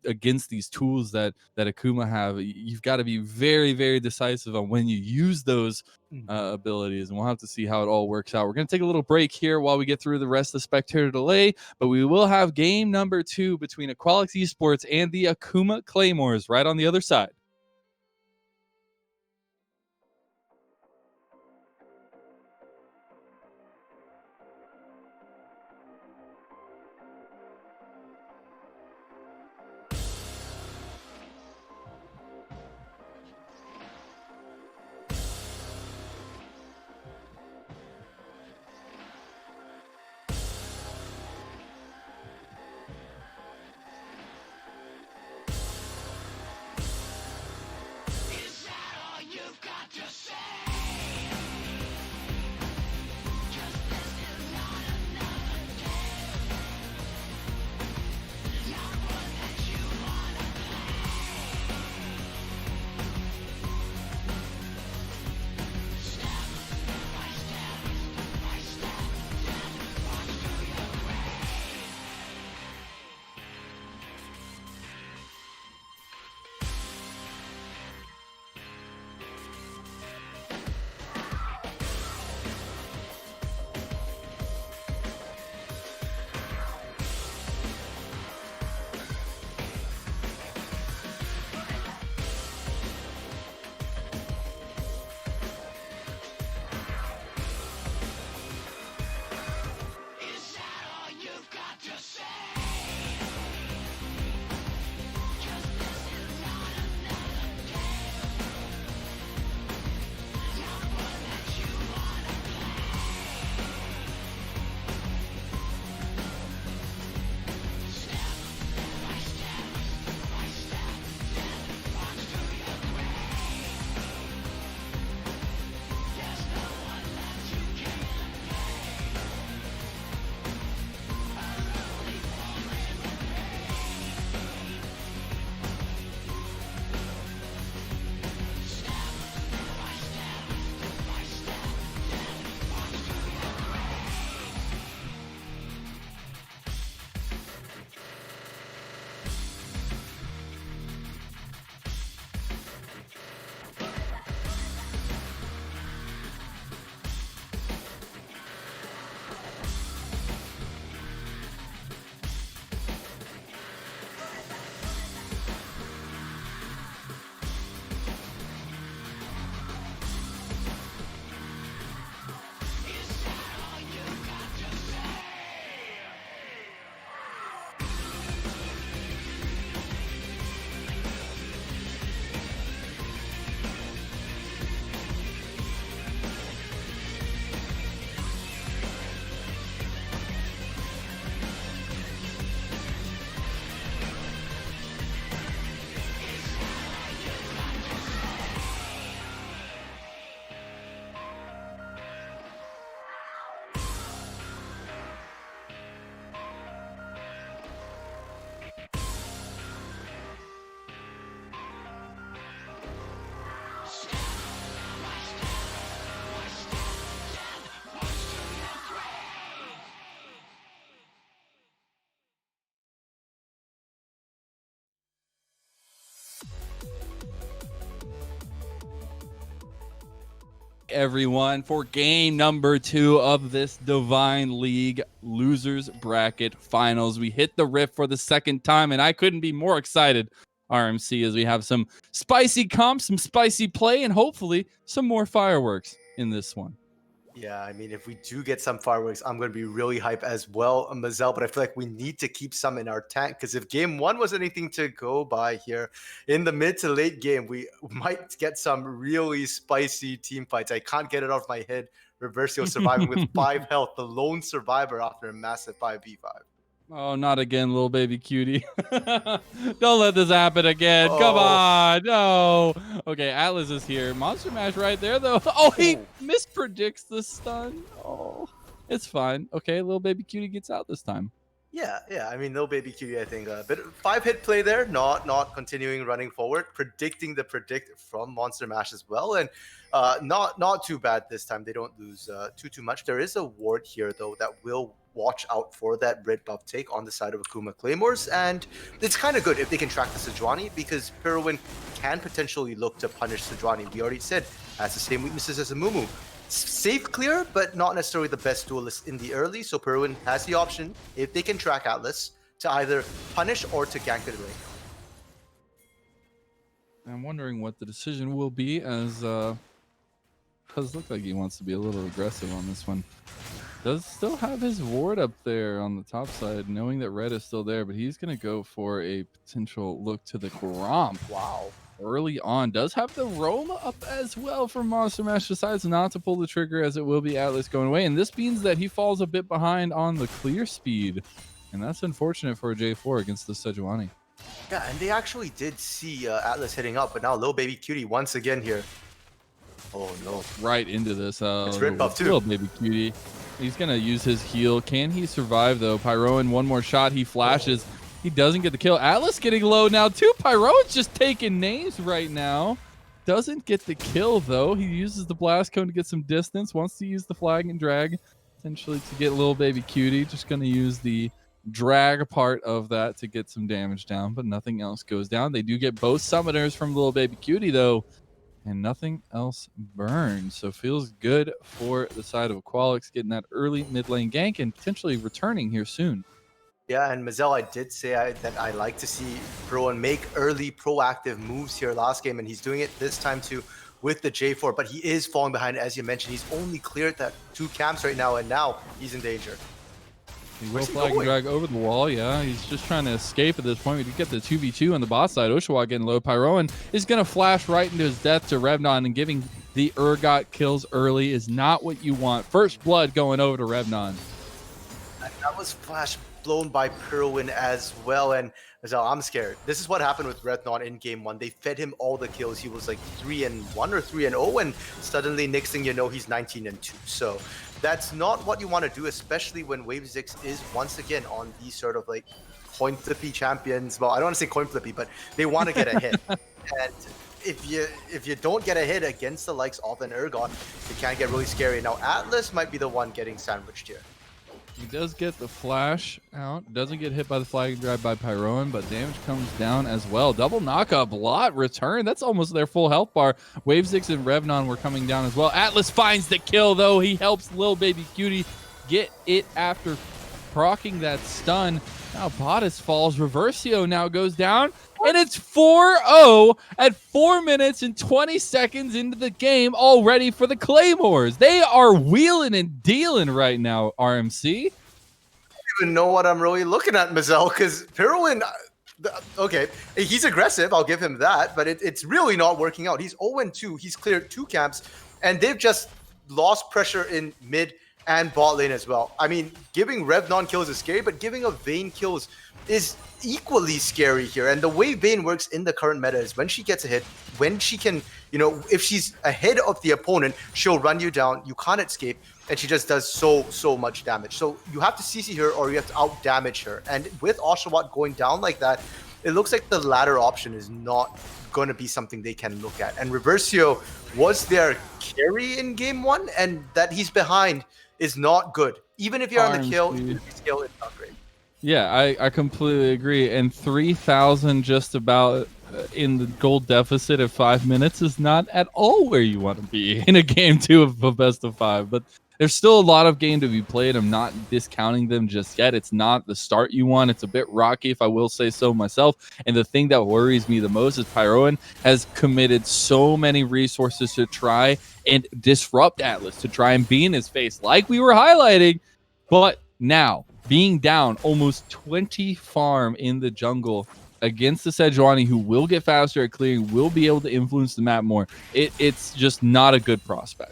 against these tools that Akuma have, you've got to be very, very decisive on when you use those abilities, and we'll have to see how it all works out. We're going to take a little break here while we get through the rest of the spectator delay, but we will have game number 2 between Aqualix Esports and the Akuma Claymores right on the other side. Everyone, for game number 2 of this Divine League Losers Bracket Finals. We hit the rift for the second time, and I couldn't be more excited, RMC, as we have some spicy comps, some spicy play, and hopefully some more fireworks in this one. Yeah, I mean, if we do get some fireworks, I'm going to be really hype as well, Mazel. But I feel like we need to keep some in our tank, because if game 1 was anything to go by here, in the mid to late game, we might get some really spicy team fights. I can't get it off my head Reversio surviving with 5 health, the lone survivor after a massive 5v5. Oh, not again, little baby cutie. Don't let this happen again. Come Oh. on. No. Okay, Atlas is here. Monster Mash right there, though. Oh, he mispredicts the stun. Oh, it's fine. Okay, little baby cutie gets out this time. Yeah. I mean, no baby cutie, I think. A bit 5-hit play there, not continuing running forward, predicting the predict from Monster Mash as well, and not too bad this time. They don't lose too much. There is a ward here though that will watch out for that red buff take on the side of Akuma Claymores, and it's kind of good if they can track the Sejuani, because Pirowin can potentially look to punish Sejuani. We already said has the same weaknesses as a Mumu. Safe clear, but not necessarily the best duelist in the early, so Pirowin has the option, if they can track Atlas, to either punish or to gank it away. I'm wondering what the decision will be, as does look like he wants to be a little aggressive on this one. Does still have his ward up there on the top side, knowing that red is still there, but he's going to go for a potential look to the Gromp. Wow. Early on. Does have the Roma up as well for Monster Mash. Decides not to pull the trigger, as it will be Atlas going away. And this means that he falls a bit behind on the clear speed. And that's unfortunate for a J4 against the Sejuani. Yeah, and they actually did see Atlas hitting up, but now little baby cutie once again here. Oh no. Right into this. It's red buff too. Little baby cutie. He's going to use his heal. Can he survive, though? Pyroan, one more shot. He flashes. He doesn't get the kill. Atlas getting low now, too. Pyroan's just taking names right now. Doesn't get the kill, though. He uses the blast cone to get some distance. Wants to use the flag and drag, potentially to get little baby cutie. Just going to use the drag part of that to get some damage down, but nothing else goes down. They do get both summoners from little baby cutie, though, and nothing else burns. So feels good for the side of Aqualix, getting that early mid lane gank and potentially returning here soon. Yeah, and Mazel, I did say that I like to see Pirowin make early proactive moves here last game, and he's doing it this time too with the J4, but he is falling behind, as you mentioned. He's only cleared that 2 camps right now, and now he's in danger. He will flag and drag over the wall. Yeah, he's just trying to escape at this point. We did get the 2v2 on the bot side. Oshawa getting low. Pyroan is going to flash right into his death to Revnon, and giving the Urgot kills early is not what you want. First blood going over to Revnon. That was flash blown by Pirowin as well, and so I'm scared. This is what happened with Revnon in game 1. They fed him all the kills. He was like 3-1 or 3-0, and suddenly next thing you know, he's 19-2. So that's not what you want to do, especially when Wave 6 is once again on these sort of like coin flippy champions. Well, I don't want to say coin flippy, but they want to get a hit. And if you don't get a hit against the likes of an Urgot, it can get really scary. Now Atlas might be the one getting sandwiched here. He does get the flash out. Doesn't get hit by the flag drive by Pyroan, but damage comes down as well. Double knockup, lot return. That's almost their full health bar. Wave 6 and Revnon were coming down as well. Atlas finds the kill, though. He helps Lil Baby Cutie get it after proccing that stun. Now Bottas falls. Reversio now goes down. And it's 4-0 at 4 minutes and 20 seconds into the game, all ready for the Claymores. They are wheeling and dealing right now, RMC. I don't even know what I'm really looking at, Mazel, because Pirowin, okay, he's aggressive, I'll give him that, but it's really not working out. He's 0-2, he's cleared 2 camps, and they've just lost pressure in mid and bot lane as well. I mean, giving Revnon kills is scary, but giving a Vayne kills is equally scary here. And the way Vayne works in the current meta is when she gets a hit, when she can, you know, if she's ahead of the opponent, she'll run you down, you can't escape, and she just does so much damage. So you have to CC her or you have to out damage her. And with Oshawott going down like that, it looks like the latter option is not going to be something they can look at. And Reversio was their carry in game 1, and that he's behind is not good. Even if you're on the kill, it's not great. Yeah, I completely agree. And 3,000 just about in the gold deficit of 5 minutes is not at all where you want to be in a game 2 of a best of 5. But there's still a lot of game to be played. I'm not discounting them just yet. It's not the start you want. It's a bit rocky, if I will say so myself. And the thing that worries me the most is Pyroan has committed so many resources to try and disrupt Atlas, to try and be in his face, like we were highlighting. But now, being down almost 20 farm in the jungle against the Sejuani, who will get faster at clearing, will be able to influence the map more, it's just not a good prospect.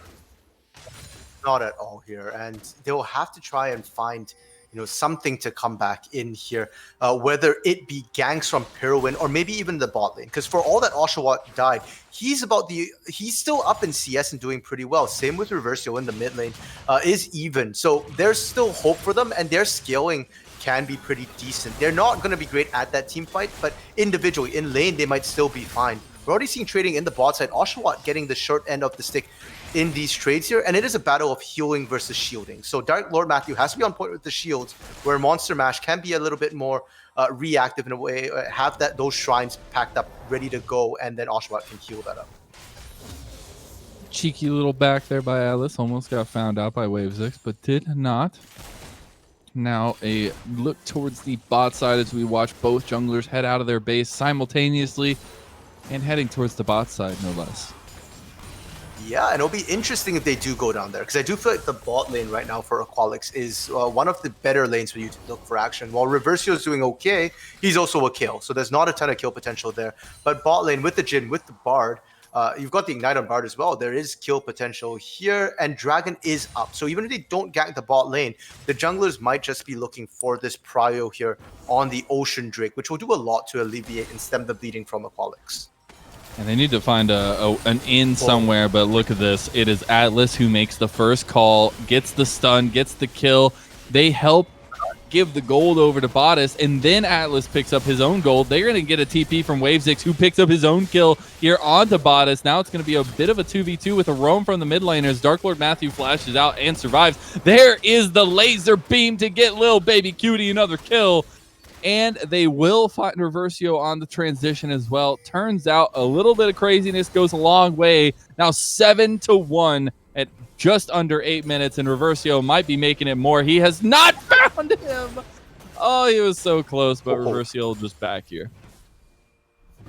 Not at all here, and they'll have to try and find, something to come back in here, whether it be ganks from Pirowin or maybe even the bot lane. Because for all that Oshawott died, he's still up in CS and doing pretty well. Same with Reversio in the mid lane, is even. So there's still hope for them, and their scaling can be pretty decent. They're not going to be great at that team fight, but individually in lane they might still be fine. We're already seeing trading in the bot side. Oshawott getting the short end of the stick in these trades here, and it is a battle of healing versus shielding. So Dark Lord Matthew has to be on point with the shields, where Monster Mash can be a little bit more reactive in a way, have those shrines packed up, ready to go, and then Oshawott can heal that up. Cheeky little back there by Atlas. Almost got found out by Wave6, but did not. Now a look towards the bot side as we watch both junglers head out of their base simultaneously and heading towards the bot side, no less. Yeah, and it'll be interesting if they do go down there, because I do feel like the bot lane right now for Aqualix is one of the better lanes for you to look for action. While Reversio is doing okay, he's also a kill, so there's not a ton of kill potential there. But bot lane with the Jhin, with the Bard, you've got the Ignite on Bard as well. There is kill potential here, and Dragon is up. So even if they don't gank the bot lane, the junglers might just be looking for this prio here on the Ocean Drake, which will do a lot to alleviate and stem the bleeding from Aqualix. And they need to find an in somewhere, but look at this. It is Atlas who makes the first call, gets the stun, gets the kill. They help give the gold over to Bottas, and then Atlas picks up his own gold. They're going to get a TP from Wave6, who picks up his own kill here onto Bottas. Now it's going to be a bit of a 2v2 with a roam from the mid laners. Dark Lord Matthew flashes out and survives. There is the laser beam to get Lil Baby Cutie another kill. And they will find Reversio on the transition as well. Turns out a little bit of craziness goes a long way. Now 7-1 at just under 8 minutes, and Reversio might be making it more. He has not found him. Oh, he was so close, but Reversio just back here.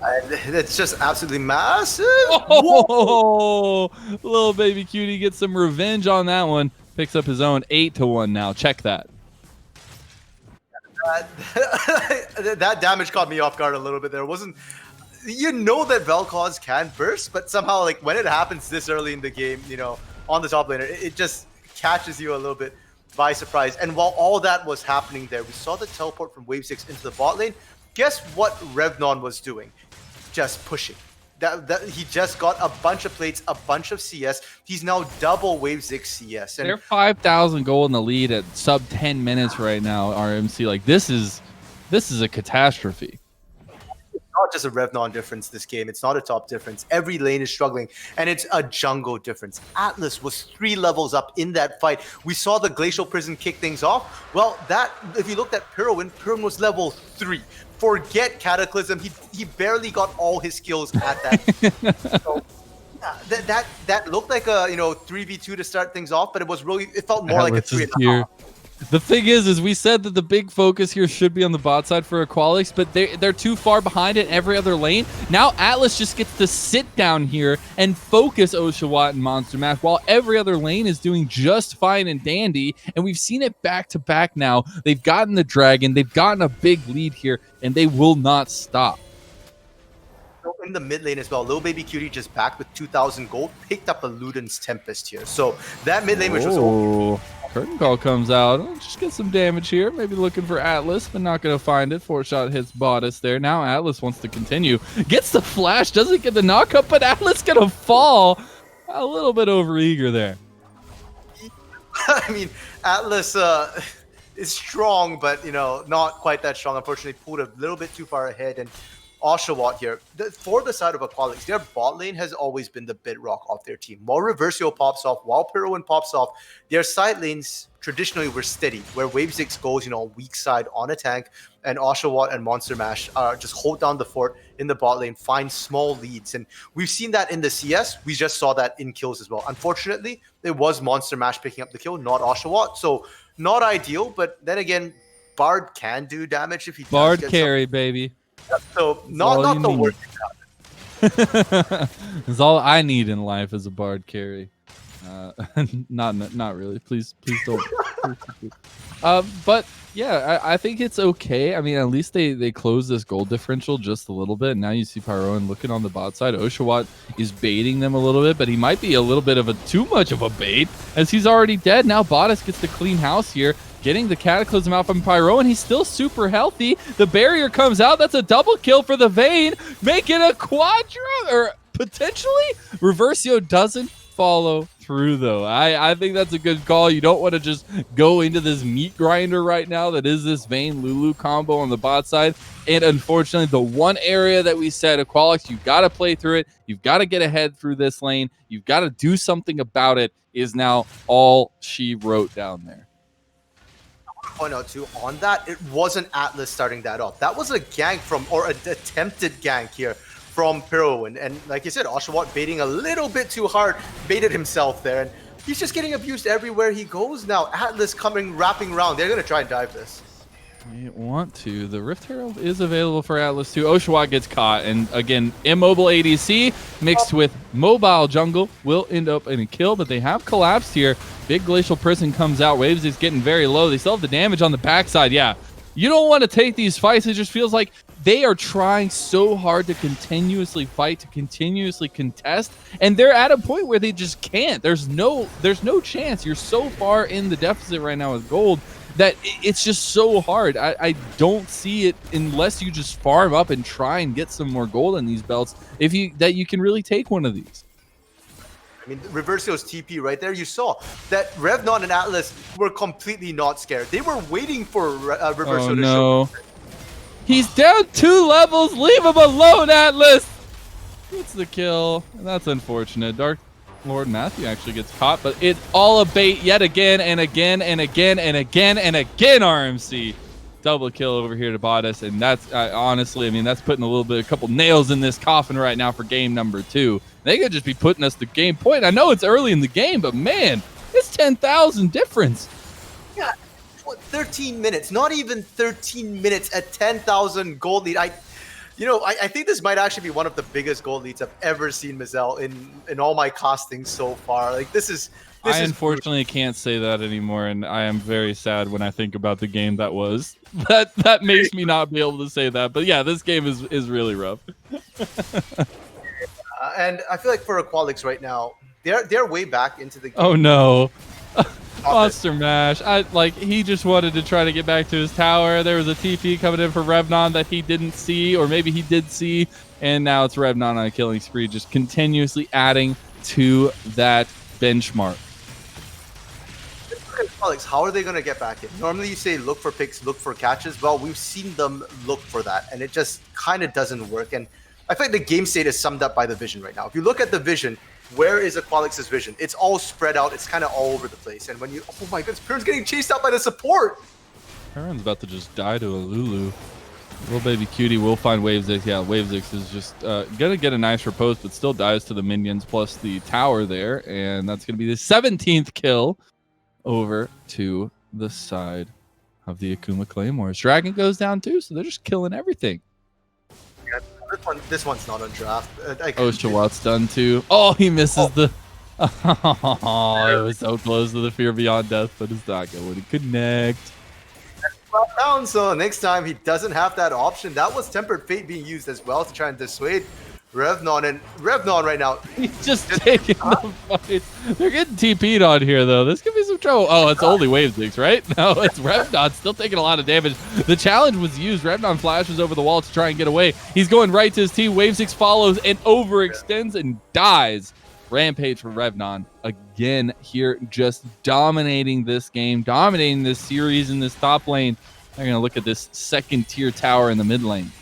That's just absolutely massive. Oh, little Baby Cutie gets some revenge on that one. Picks up his own 8-1 now. Check that. That damage caught me off guard a little bit. There wasn't, that Vel'Koz can burst, but somehow, like, when it happens this early in the game, on the top laner, it just catches you a little bit by surprise. And while all that was happening there, we saw the teleport from Wave 6 into the bot lane. Guess what Revnon was doing? Just pushing. He just got a bunch of plates, a bunch of CS. He's now double Wave 6 CS. And they're 5,000 gold in the lead at sub 10 minutes right now, RMC. Like, this is a catastrophe. It's not just a Revnon difference this game. It's not a top difference. Every lane is struggling, and it's a jungle difference. Atlas was 3 levels up in that fight. We saw the Glacial Prison kick things off. Well, if you looked at Pirowin was level 3. Forget Cataclysm. He barely got all his skills at that. So, that looked like a 3v2 to start things off, but it felt more like a 3.5. The thing is we said that the big focus here should be on the bot side for Aqualix, but they're too far behind in every other lane. Now Atlas just gets to sit down here and focus Oshawott and Monster Mash while every other lane is doing just fine and dandy. And we've seen it back to back now. They've gotten the dragon, they've gotten a big lead here, and they will not stop. In the mid lane as well, Lil Baby Cutie just back with 2,000 gold, picked up a Luden's Tempest here. So that mid lane, which was Curtain Call comes out. Just get some damage here. Maybe looking for Atlas, but not going to find it. 4-shot hits Bottas there. Now Atlas wants to continue. Gets the flash, doesn't get the knockup, but Atlas going to fall. A little bit overeager there. I mean, Atlas is strong, but, not quite that strong. Unfortunately, pulled a little bit too far ahead. And Oshawott here, for the side of Aqualix, their bot lane has always been the bedrock of their team. While Reversio pops off, while Pirowin pops off, their side lanes traditionally were steady, where Wave 6 goes, weak side on a tank, and Oshawott and Monster Mash just hold down the fort in the bot lane, find small leads. And we've seen that in the CS. We just saw that in kills as well. Unfortunately, it was Monster Mash picking up the kill, not Oshawott. So not ideal, but then again, Bard can do damage if he Bard carry, baby. So not the worst thing. It's all I need in life is a Bard carry. Not really. Please don't. But yeah, I think it's okay. I mean, at least they close this goal differential just a little bit. Now you see Pyroan looking on the bot side. Oshawott is baiting them a little bit, but he might be a little bit of a too much of a bait as he's already dead. Now Bottas gets to clean house here, getting the Cataclysm out from Pyro, and he's still super healthy. The barrier comes out. That's a double kill for the Vayne, making a quadra, or potentially. Reversio doesn't follow through, though. I think that's a good call. You don't want to just go into this meat grinder right now that is this Vayne Lulu combo on the bot side. And unfortunately, the one area that we said, Aqualix, you've got to play through it. You've got to get ahead through this lane. You've got to do something about it, is now all she wrote down there. Point out too on that, it wasn't Atlas starting that off. That was a gank from, or an attempted gank here from Pyro, and like you said, Oshawott baiting a little bit too hard, baited himself there, and he's just getting abused everywhere he goes now. Atlas coming, wrapping around. They're gonna try and dive this. They want to. The Rift Herald is available for Atlas too. Oshawott gets caught, and again, immobile ADC mixed with mobile jungle will end up in a kill, but they have collapsed here. Big Glacial Prison comes out. Waves is getting very low. They still have the damage on the backside. Yeah, you don't want to take these fights. It just feels like they are trying so hard to continuously fight, to continuously contest, and they're at a point where they just can't. There's no chance. You're so far in the deficit right now with gold that it's just so hard. I don't see it unless you just farm up and try and get some more gold in these belts, that you can really take one of these. I mean, Reversio's TP right there, you saw that Revnon and Atlas were completely not scared. They were waiting for Reversio to show. He's down 2 levels. Leave him alone, Atlas. Gets the kill. And that's unfortunate. Dark Lord Matthew actually gets caught, but it's all a bait yet again and again and again and again and again. RMC double kill over here to Bottas, and that's honestly, I mean, that's putting a couple nails in this coffin right now for game number 2. They could just be putting us the game point. I know it's early in the game, but man, it's 10,000 difference. Yeah, 13 minutes, not even 13 minutes at 10,000 gold lead. I think this might actually be one of the biggest gold leads I've ever seen Mazel in all my castings so far. Like I unfortunately can't say that anymore, and I am very sad when I think about the game that was. That makes me not be able to say that. But yeah, this game is really rough. And I feel like for Aqualix right now, they're way back into the game. Oh no. Monster Mash. He just wanted to try to get back to his tower. There was a TP coming in for Revnon that he didn't see, or maybe he did see, and now it's Revnon on a killing spree, just continuously adding to that benchmark. Alex, how are they going to get back in? Normally you say look for picks, look for catches. Well, we've seen them look for that, and it just kind of doesn't work. And I think the game state is summed up by the vision right now. If you look at the vision, where is Aqualix's vision? It's all spread out. It's kind of all over the place. And when you, oh my goodness, Perrin's getting chased out by the support. Perrin's about to just die to a Lulu. Little baby cutie will find Wavesix. Yeah, Wavesix is just gonna get a nice repose, but still dies to the minions plus the tower there, and that's gonna be the 17th kill over to the side of the Akuma Claymores. Dragon goes down too, so they're just killing everything. This one's not on draft. Oshawott's done too. Oh, he misses the. Oh, it was so close to the fear beyond death, but it's not going to connect. Down, so next time he doesn't have that option. That was Tempered Fate being used as well to try and dissuade Revnon, and Revnon right now, he's just taking the fight. They're getting TP'd on here, though. This could be some trouble. Oh, it's only Wavesix, right? No, it's Revnon still taking a lot of damage. The challenge was used. Revnon flashes over the wall to try and get away. He's going right to his team. Wavesix follows and overextends and dies. Rampage for Revnon again here, just dominating this game, dominating this series in this top lane. They're going to look at this second tier tower in the mid lane.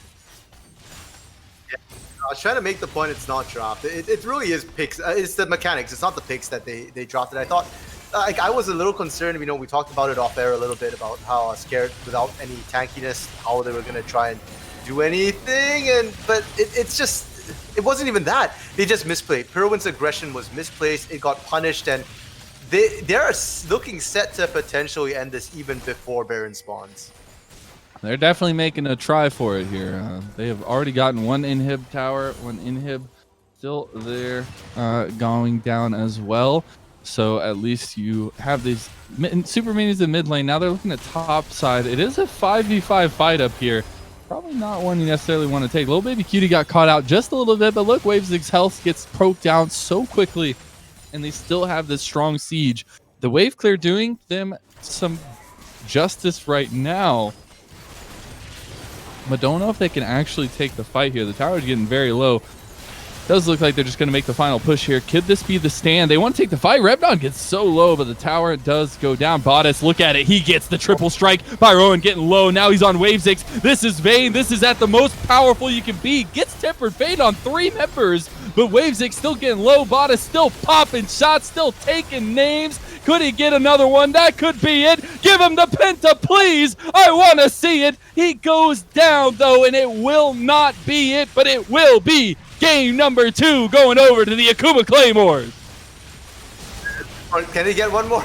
I was trying to make the point it's not dropped. It really is picks. It's the mechanics. It's not the picks that they dropped it. I thought, I was a little concerned. You know, we talked about it off air a little bit about how I was scared without any tankiness, how they were going to try and do anything. But it's just, it wasn't even that. They just misplayed. Pirwin's aggression was misplaced. It got punished, and they're looking set to potentially end this even before Baron spawns. They're definitely making a try for it here. They have already gotten one inhib tower, one inhib still there going down as well. So at least you have these super minions in mid lane. Now they're looking at top side. It is a 5v5 fight up here. Probably not one you necessarily want to take. Little Baby Cutie got caught out just a little bit, but look, Waves's health gets poked down so quickly, and they still have this strong siege. The wave clear doing them some justice right now. But don't know if they can actually take the fight here. The tower is getting very low. Does look like they're just going to make the final push here. Could this be the stand? They want to take the fight. Rebnon gets so low, but the tower does go down. Bottas, look at it. He gets the triple strike by Rowan getting low. Now he's on Wavesix. This is Vayne. This is at the most powerful you can be. Gets tempered fade on 3 members, but Wavesix still getting low. Bottas still popping shots, still taking names. Could he get another one? That could be it. Give him the penta, please. I want to see it. He goes down, though, and it will not be it, but it will be game number 2 going over to the Akuma Claymores. Can he get one more?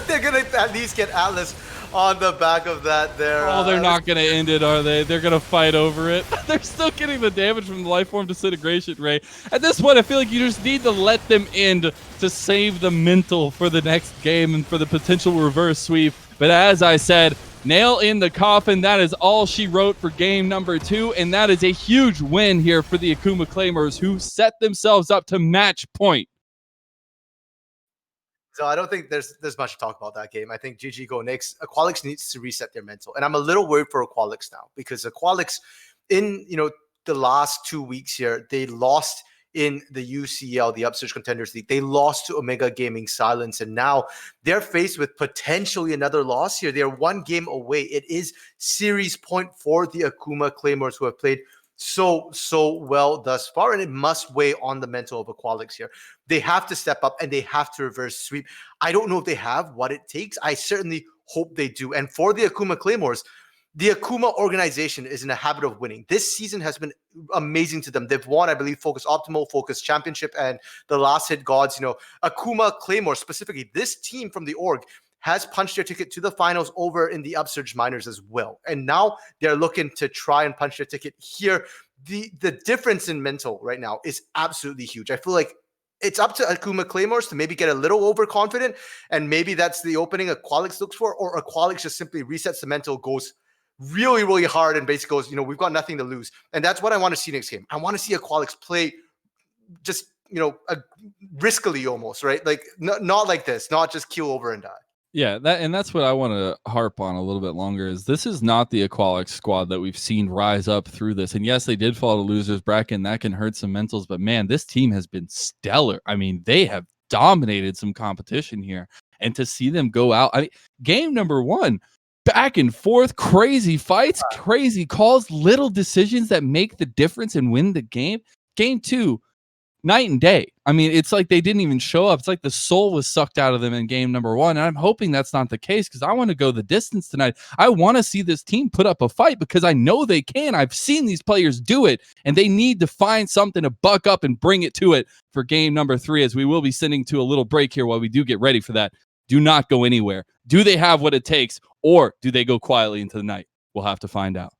They're going to at least get Atlas on the back of that there. Oh, they're not going to end it, are they? They're going to fight over it. They're still getting the damage from the life form disintegration ray. At this point, I feel like you just need to let them end to save the mental for the next game and for the potential reverse sweep. But as I said, nail in the coffin. That is all she wrote for game number 2, and that is a huge win here for the Akuma Claymores, who set themselves up to match point. So I don't think there's much to talk about that game. I think GG Go Knicks. Aqualix needs to reset their mental, and I'm a little worried for Aqualix now because Aqualix, in the last 2 weeks here, they lost in the UCL, the Upsurge Contenders League. They lost to Omega Gaming Silence, and now they're faced with potentially another loss here. They're 1 game away. It is series point for the Akuma Claymores, who have played so well thus far, and it must weigh on the mental of Aqualix here. They have to step up and they have to reverse sweep. I don't know if they have what it takes. I certainly hope they do. And for the Akuma Claymores, the Akuma organization is in a habit of winning. This season has been amazing to them. They've won, I believe, Focus Optimal, Focus Championship, and the Last Hit Gods. Akuma Claymore specifically, this team from the org has punched their ticket to the finals over in the Upsurge Minors as well. And now they're looking to try and punch their ticket here. The difference in mental right now is absolutely huge. I feel like it's up to Akuma Claymores to maybe get a little overconfident, and maybe that's the opening Aqualix looks for, or Aqualix just simply resets the mental, goes really, really hard, and basically goes, we've got nothing to lose. And that's what I want to see next game. I want to see Aqualix play just, riskily almost, right? Like, not like this, not just kill over and die. Yeah, that's what I want to harp on a little bit longer, is this is not the Aqualix squad that we've seen rise up through this. And yes, they did fall to losers bracket, and that can hurt some mentals, but man, this team has been stellar. I mean, they have dominated some competition here. And to see them go out, game number 1, back and forth, crazy fights, crazy calls, little decisions that make the difference and win the game. Game 2, night and day. I mean, it's like they didn't even show up. It's like the soul was sucked out of them in game number 1. And I'm hoping that's not the case, because I want to go the distance tonight. I want to see this team put up a fight, because I know they can. I've seen these players do it, and they need to find something to buck up and bring it to it for game number 3, as we will be sending to a little break here while we do get ready for that. Do not go anywhere. Do they have what it takes, or do they go quietly into the night? We'll have to find out.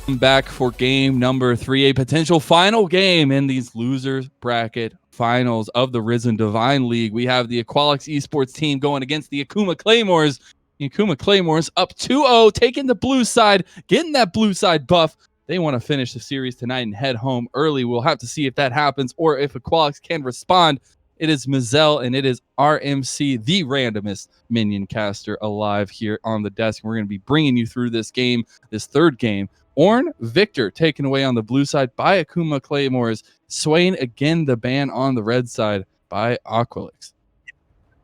Back for game number 3, a potential final game in these losers bracket finals of the Risen Divine League. We have the Aqualix Esports team going against the Akuma Claymores. The Akuma Claymores up 2-0, taking the blue side, getting that blue side buff. They want to finish the series tonight and head home early. We'll have to see if that happens or if Aqualix can respond. It is Mazel and it is RMC, the randomest minion caster alive here on the desk. We're going to be bringing you through this game, this third game. Orn Victor taken away on the blue side by Akuma Claymores. Swain again the ban on the red side by Aqualix.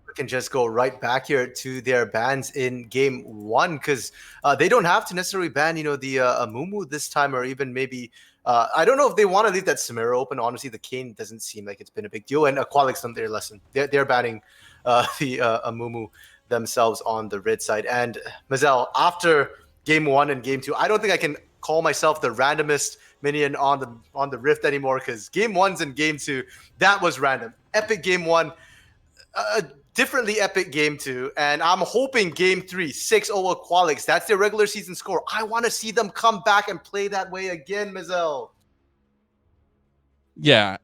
We can just go right back here to their bans in game 1 because they don't have to necessarily ban, the Amumu this time, or even maybe I don't know if they want to leave that Samira open. Honestly, the Kane doesn't seem like it's been a big deal, and Aqualix on their lesson. They're banning the Amumu themselves on the red side. And Mazel, after game 1 and game 2, I don't think I can call myself the randomest minion on the Rift anymore, because game 1's and game 2, that was random. Epic game 1, differently epic game 2, and I'm hoping game 3, 6-0 Aqualix. That's their regular season score. I want to see them come back and play that way again, Mazel. Yeah,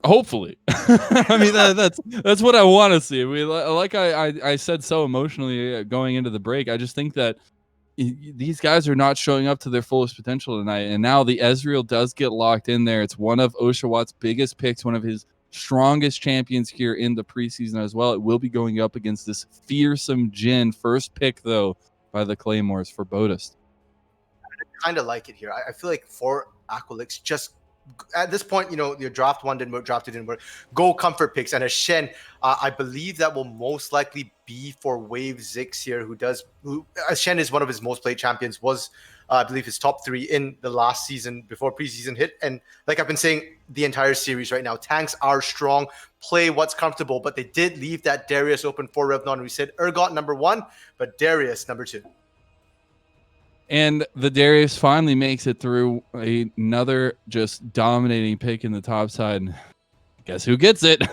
hopefully. I mean, that's what I want to see. Like I said so emotionally going into the break, I just think that these guys are not showing up to their fullest potential tonight. And now the Ezreal does get locked in there. It's one of Oshawat's biggest picks, one of his strongest champions here in the preseason as well. It will be going up against this fearsome Jhin. First pick, though, by the Claymores for Bodist. I kind of like it here. I feel like for Aqualix, just at this point, your draft 1 didn't work, draft 2 didn't work. Go comfort picks. And a Shen, I believe that will most likely be for Wave Zix here, who Shen is one of his most played champions, was I believe his top 3 in the last season before preseason hit. And like I've been saying the entire series right now, tanks are strong, play what's comfortable, but they did leave that Darius open for Revnon. We said Urgot number 1, but Darius number 2. And the Darius finally makes it through another just dominating pick in the top side. Guess who gets it?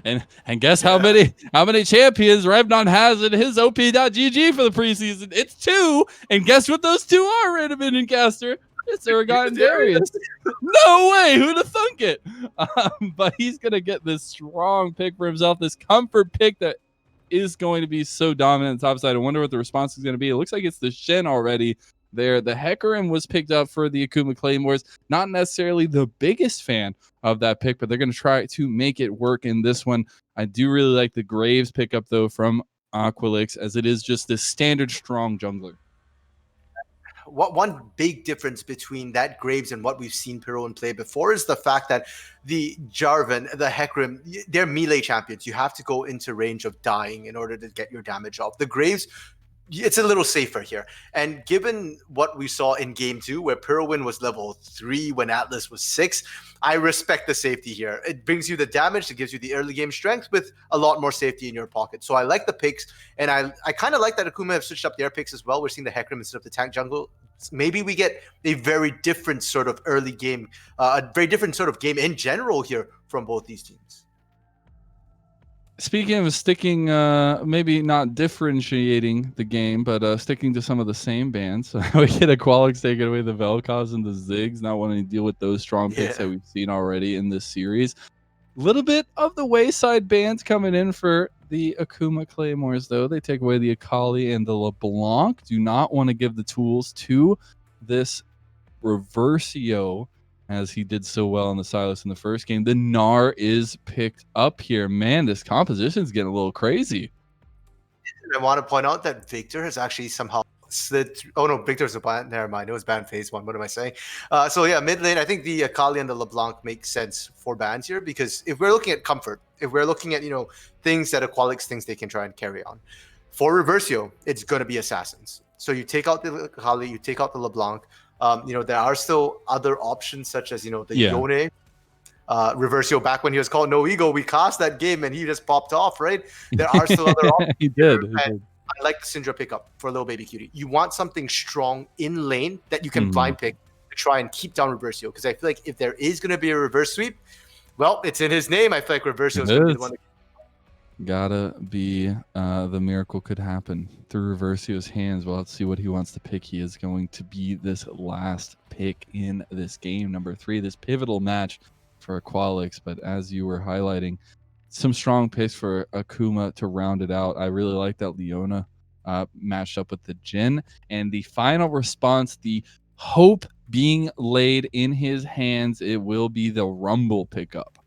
and guess how many champions Revnon has in his OP.GG for the preseason? It's 2. And guess what those 2 are, random minion caster? It's Urgot and Darius. No way! Who'd have thunk it? But he's gonna get this strong pick for himself, this comfort pick that is going to be so dominant on the top side. I wonder what the response is going to be. It looks like it's the Shen already there. The Hecarim was picked up for the Akuma Claymores. Not necessarily the biggest fan of that pick, but they're going to try to make it work in this one. I do really like the Graves pickup, though, from Aqualix, as it is just this standard strong jungler. One big difference between that Graves and what we've seen Piroan play before is the fact that the Jarvan, the Hecarim, they're melee champions. You have to go into range of dying in order to get your damage off. The Graves, it's a little safer here. And given what we saw in game 2, where Piroan was level 3 when Atlas was 6, I respect the safety here. It brings you the damage, it gives you the early game strength with a lot more safety in your pocket. So I like the picks, and I kind of like that Akuma have switched up their picks as well. We're seeing the Hecarim instead of the tank jungle. Maybe we get a very different sort of early game, a very different sort of game in general here from both these teams. Speaking of sticking, maybe not differentiating the game, but sticking to some of the same bands. We get Aqualix taking away the Vel'Koz and the Ziggs, not wanting to deal with those strong picks that we've seen already in this series. Little bit of the wayside bands coming in for the Akuma Claymores, though. They take away the Akali and the LeBlanc. Do not want to give the tools to this Reversio, as he did so well on the Silas in the first game. The Gnar is picked up here. Man, this composition is getting a little crazy. I want to point out that Victor has actually somehow slid. Oh no, Victor's a ban. Never mind. It was ban phase 1. What am I saying? So yeah, mid lane, I think the Akali and the LeBlanc make sense for bans here, because if we're looking at comfort, if we're looking at, things that Aqualix thinks they can try and carry on. For Reversio, it's going to be Assassins. So you take out the Akali, you take out the LeBlanc. There are still other options such as, the Yone. Reversio, back when he was called No Ego, we cast that game and he just popped off, right? There are still other options. He did. I like the Syndra pickup for Little Baby Cutie. You want something strong in lane that you can blind pick to try and keep down Reversio, because I feel like if there is going to be a reverse sweep, well, it's in his name. I feel like Reversio is going to be the one. Gotta be the miracle could happen through Reversio's hands. Well, let's see what he wants to pick. He is going to be this last pick in this game, number 3, this pivotal match for Aqualix. But as you were highlighting, some strong picks for Akuma to round it out. I really like that Leona matched up with the Jin. And the final response, the hope being laid in his hands, it will be the Rumble pickup.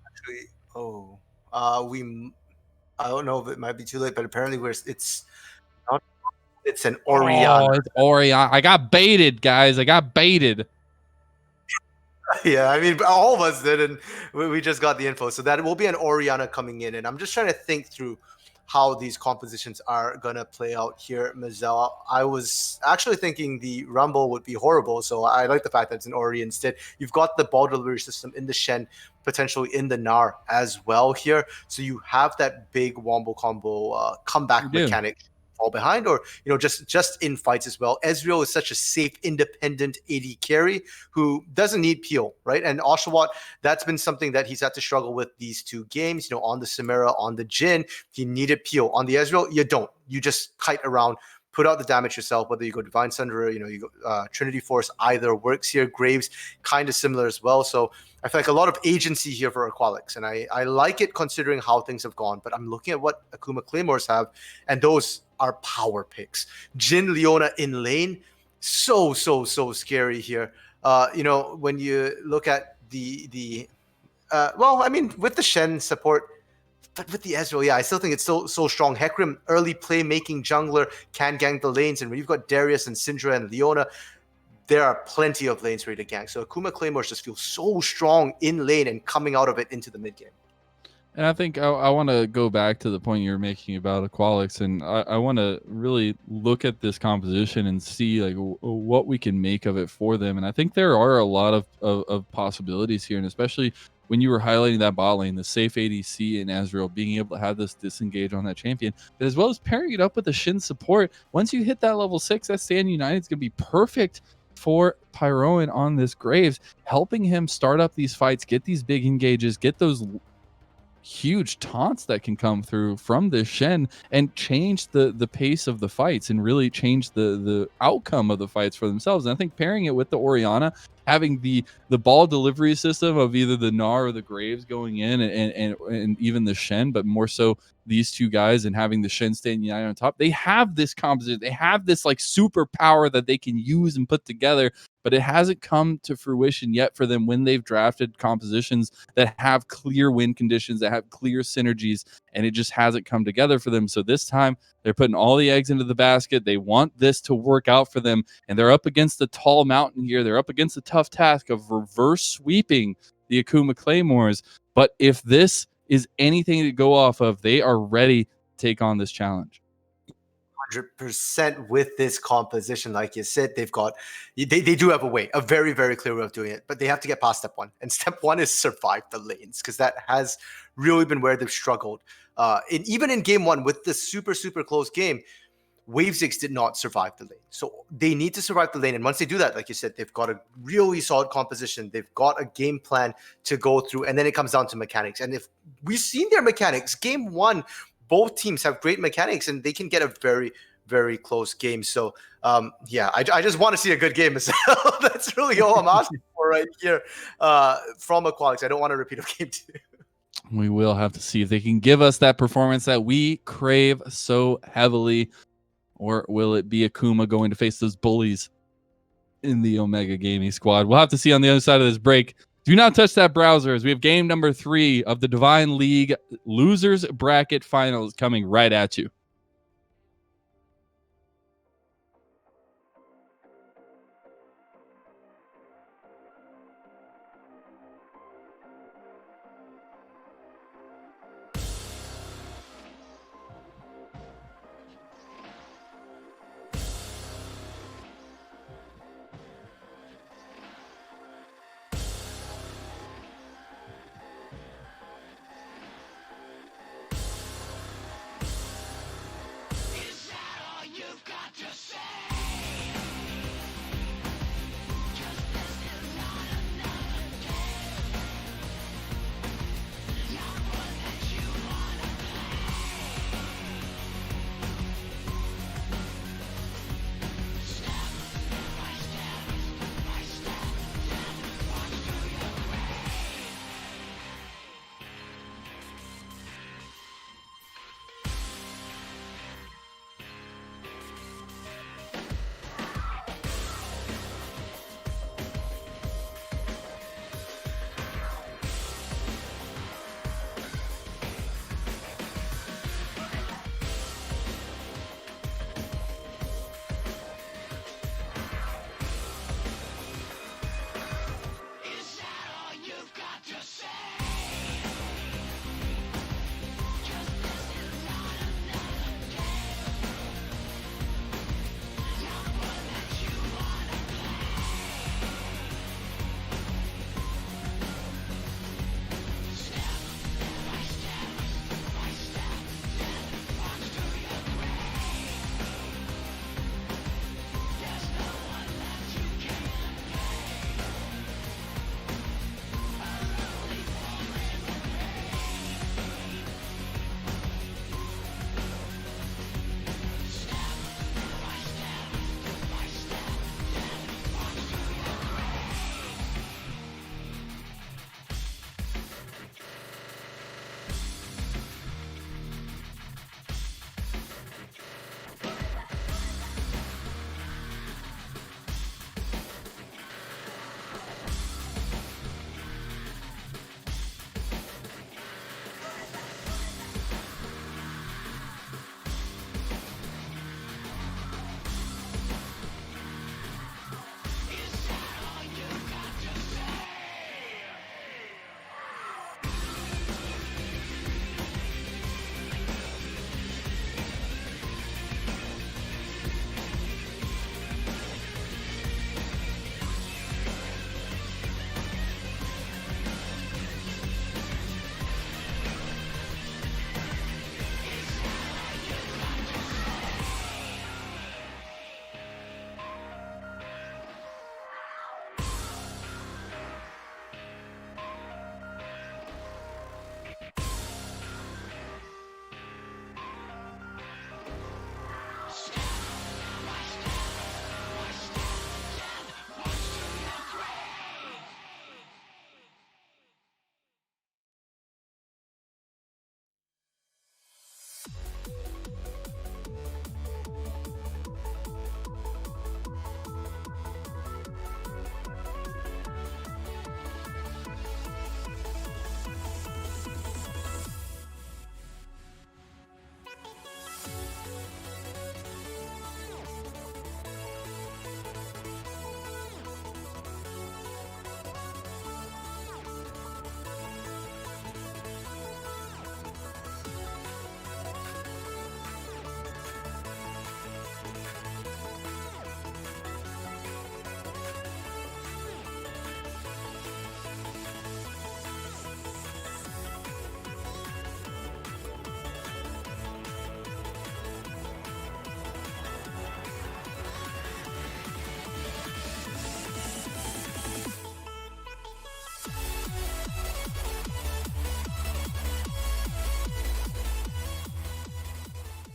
Actually, I don't know if it might be too late, but apparently it's not. It's an Oriana. Oh, it's Oriana. I got baited, guys. I got baited. Yeah, I mean, all of us did, and we just got the info. So that will be an Oriana coming in, and I'm just trying to think through how these compositions are gonna play out here, Mazel. I was actually thinking the Rumble would be horrible, so I like the fact that it's an Ori instead. You've got the ball delivery system in the Shen, potentially in the Nar as well here, so you have that big wombo combo comeback mechanic. Fall behind, or just in fights as well. Ezreal is such a safe, independent AD carry who doesn't need peel, right? And Oshawott, that's been something that he's had to struggle with these 2 games. On the Samira, on the Jin, he needed peel. On the Ezreal, you don't. You just kite around, put out the damage yourself. Whether you go Divine Sunder, you go Trinity Force, either works here. Graves, kind of similar as well. So I feel like a lot of agency here for Aqualix, and I like it considering how things have gone. But I'm looking at what Akuma Claymores have, and those are power picks. Jin, Leona in lane, so scary here. When you look at the well, I mean, with the Shen support, but with the Ezreal, yeah, I still think it's so strong. Hecarim, early playmaking jungler, can gank the lanes, and when you've got Darius and Syndra and Leona, there are plenty of lanes for you to gank. So Akuma Claymores just feels so strong in lane and coming out of it into the mid game. And I think I want to go back to the point you're making about Aqualix, and I want to really look at this composition and see like what we can make of it for them. And I think there are a lot of possibilities here, and especially when you were highlighting that bot lane, the safe ADC in Ezreal, being able to have this disengage on that champion, but as well as pairing it up with the Shin support. Once you hit that level 6, that Stand United is going to be perfect for Pyroan on this Graves, helping him start up these fights, get these big engages, get those huge taunts that can come through from this Shen, and change the pace of the fights and really change the outcome of the fights for themselves. And I think pairing it with the Oriana, having the ball delivery system of either the Gnar or the Graves going in, and even the Shen, but more so these 2 guys, and having the Shen staying united on top, they have this composition, they have this like superpower that they can use and put together, but it hasn't come to fruition yet for them when they've drafted compositions that have clear win conditions, that have clear synergies, and it just hasn't come together for them. So this time they're putting all the eggs into the basket. They want this to work out for them, and they're up against a tall mountain here. They're up against the tough task of reverse sweeping the Akuma Claymores. But if this is anything to go off of, they are ready to take on this challenge. 100% with this composition. Like you said, they do have a very, very clear way of doing it, but they have to get past step 1. And step 1 is survive the lanes, because that has really been where they've struggled. Even in game 1 with the super close game, Wave 6 did not survive the lane. So they need to survive the lane. And once they do that, like you said, they've got a really solid composition. They've got a game plan to go through. And then it comes down to mechanics. And if we've seen their mechanics, game 1, both teams have great mechanics, and they can get a very, very close game. So, yeah, I just want to see a good game as well. That's really all I'm asking for right here from Aqualix. I don't want to repeat of game 2. We will have to see if they can give us that performance that we crave so heavily, or will it be Akuma going to face those bullies in the Omega Gaming squad? We'll have to see on the other side of this break. Do not touch that browser, as we have game number 3 of the Divine League Losers Bracket Finals coming right at you.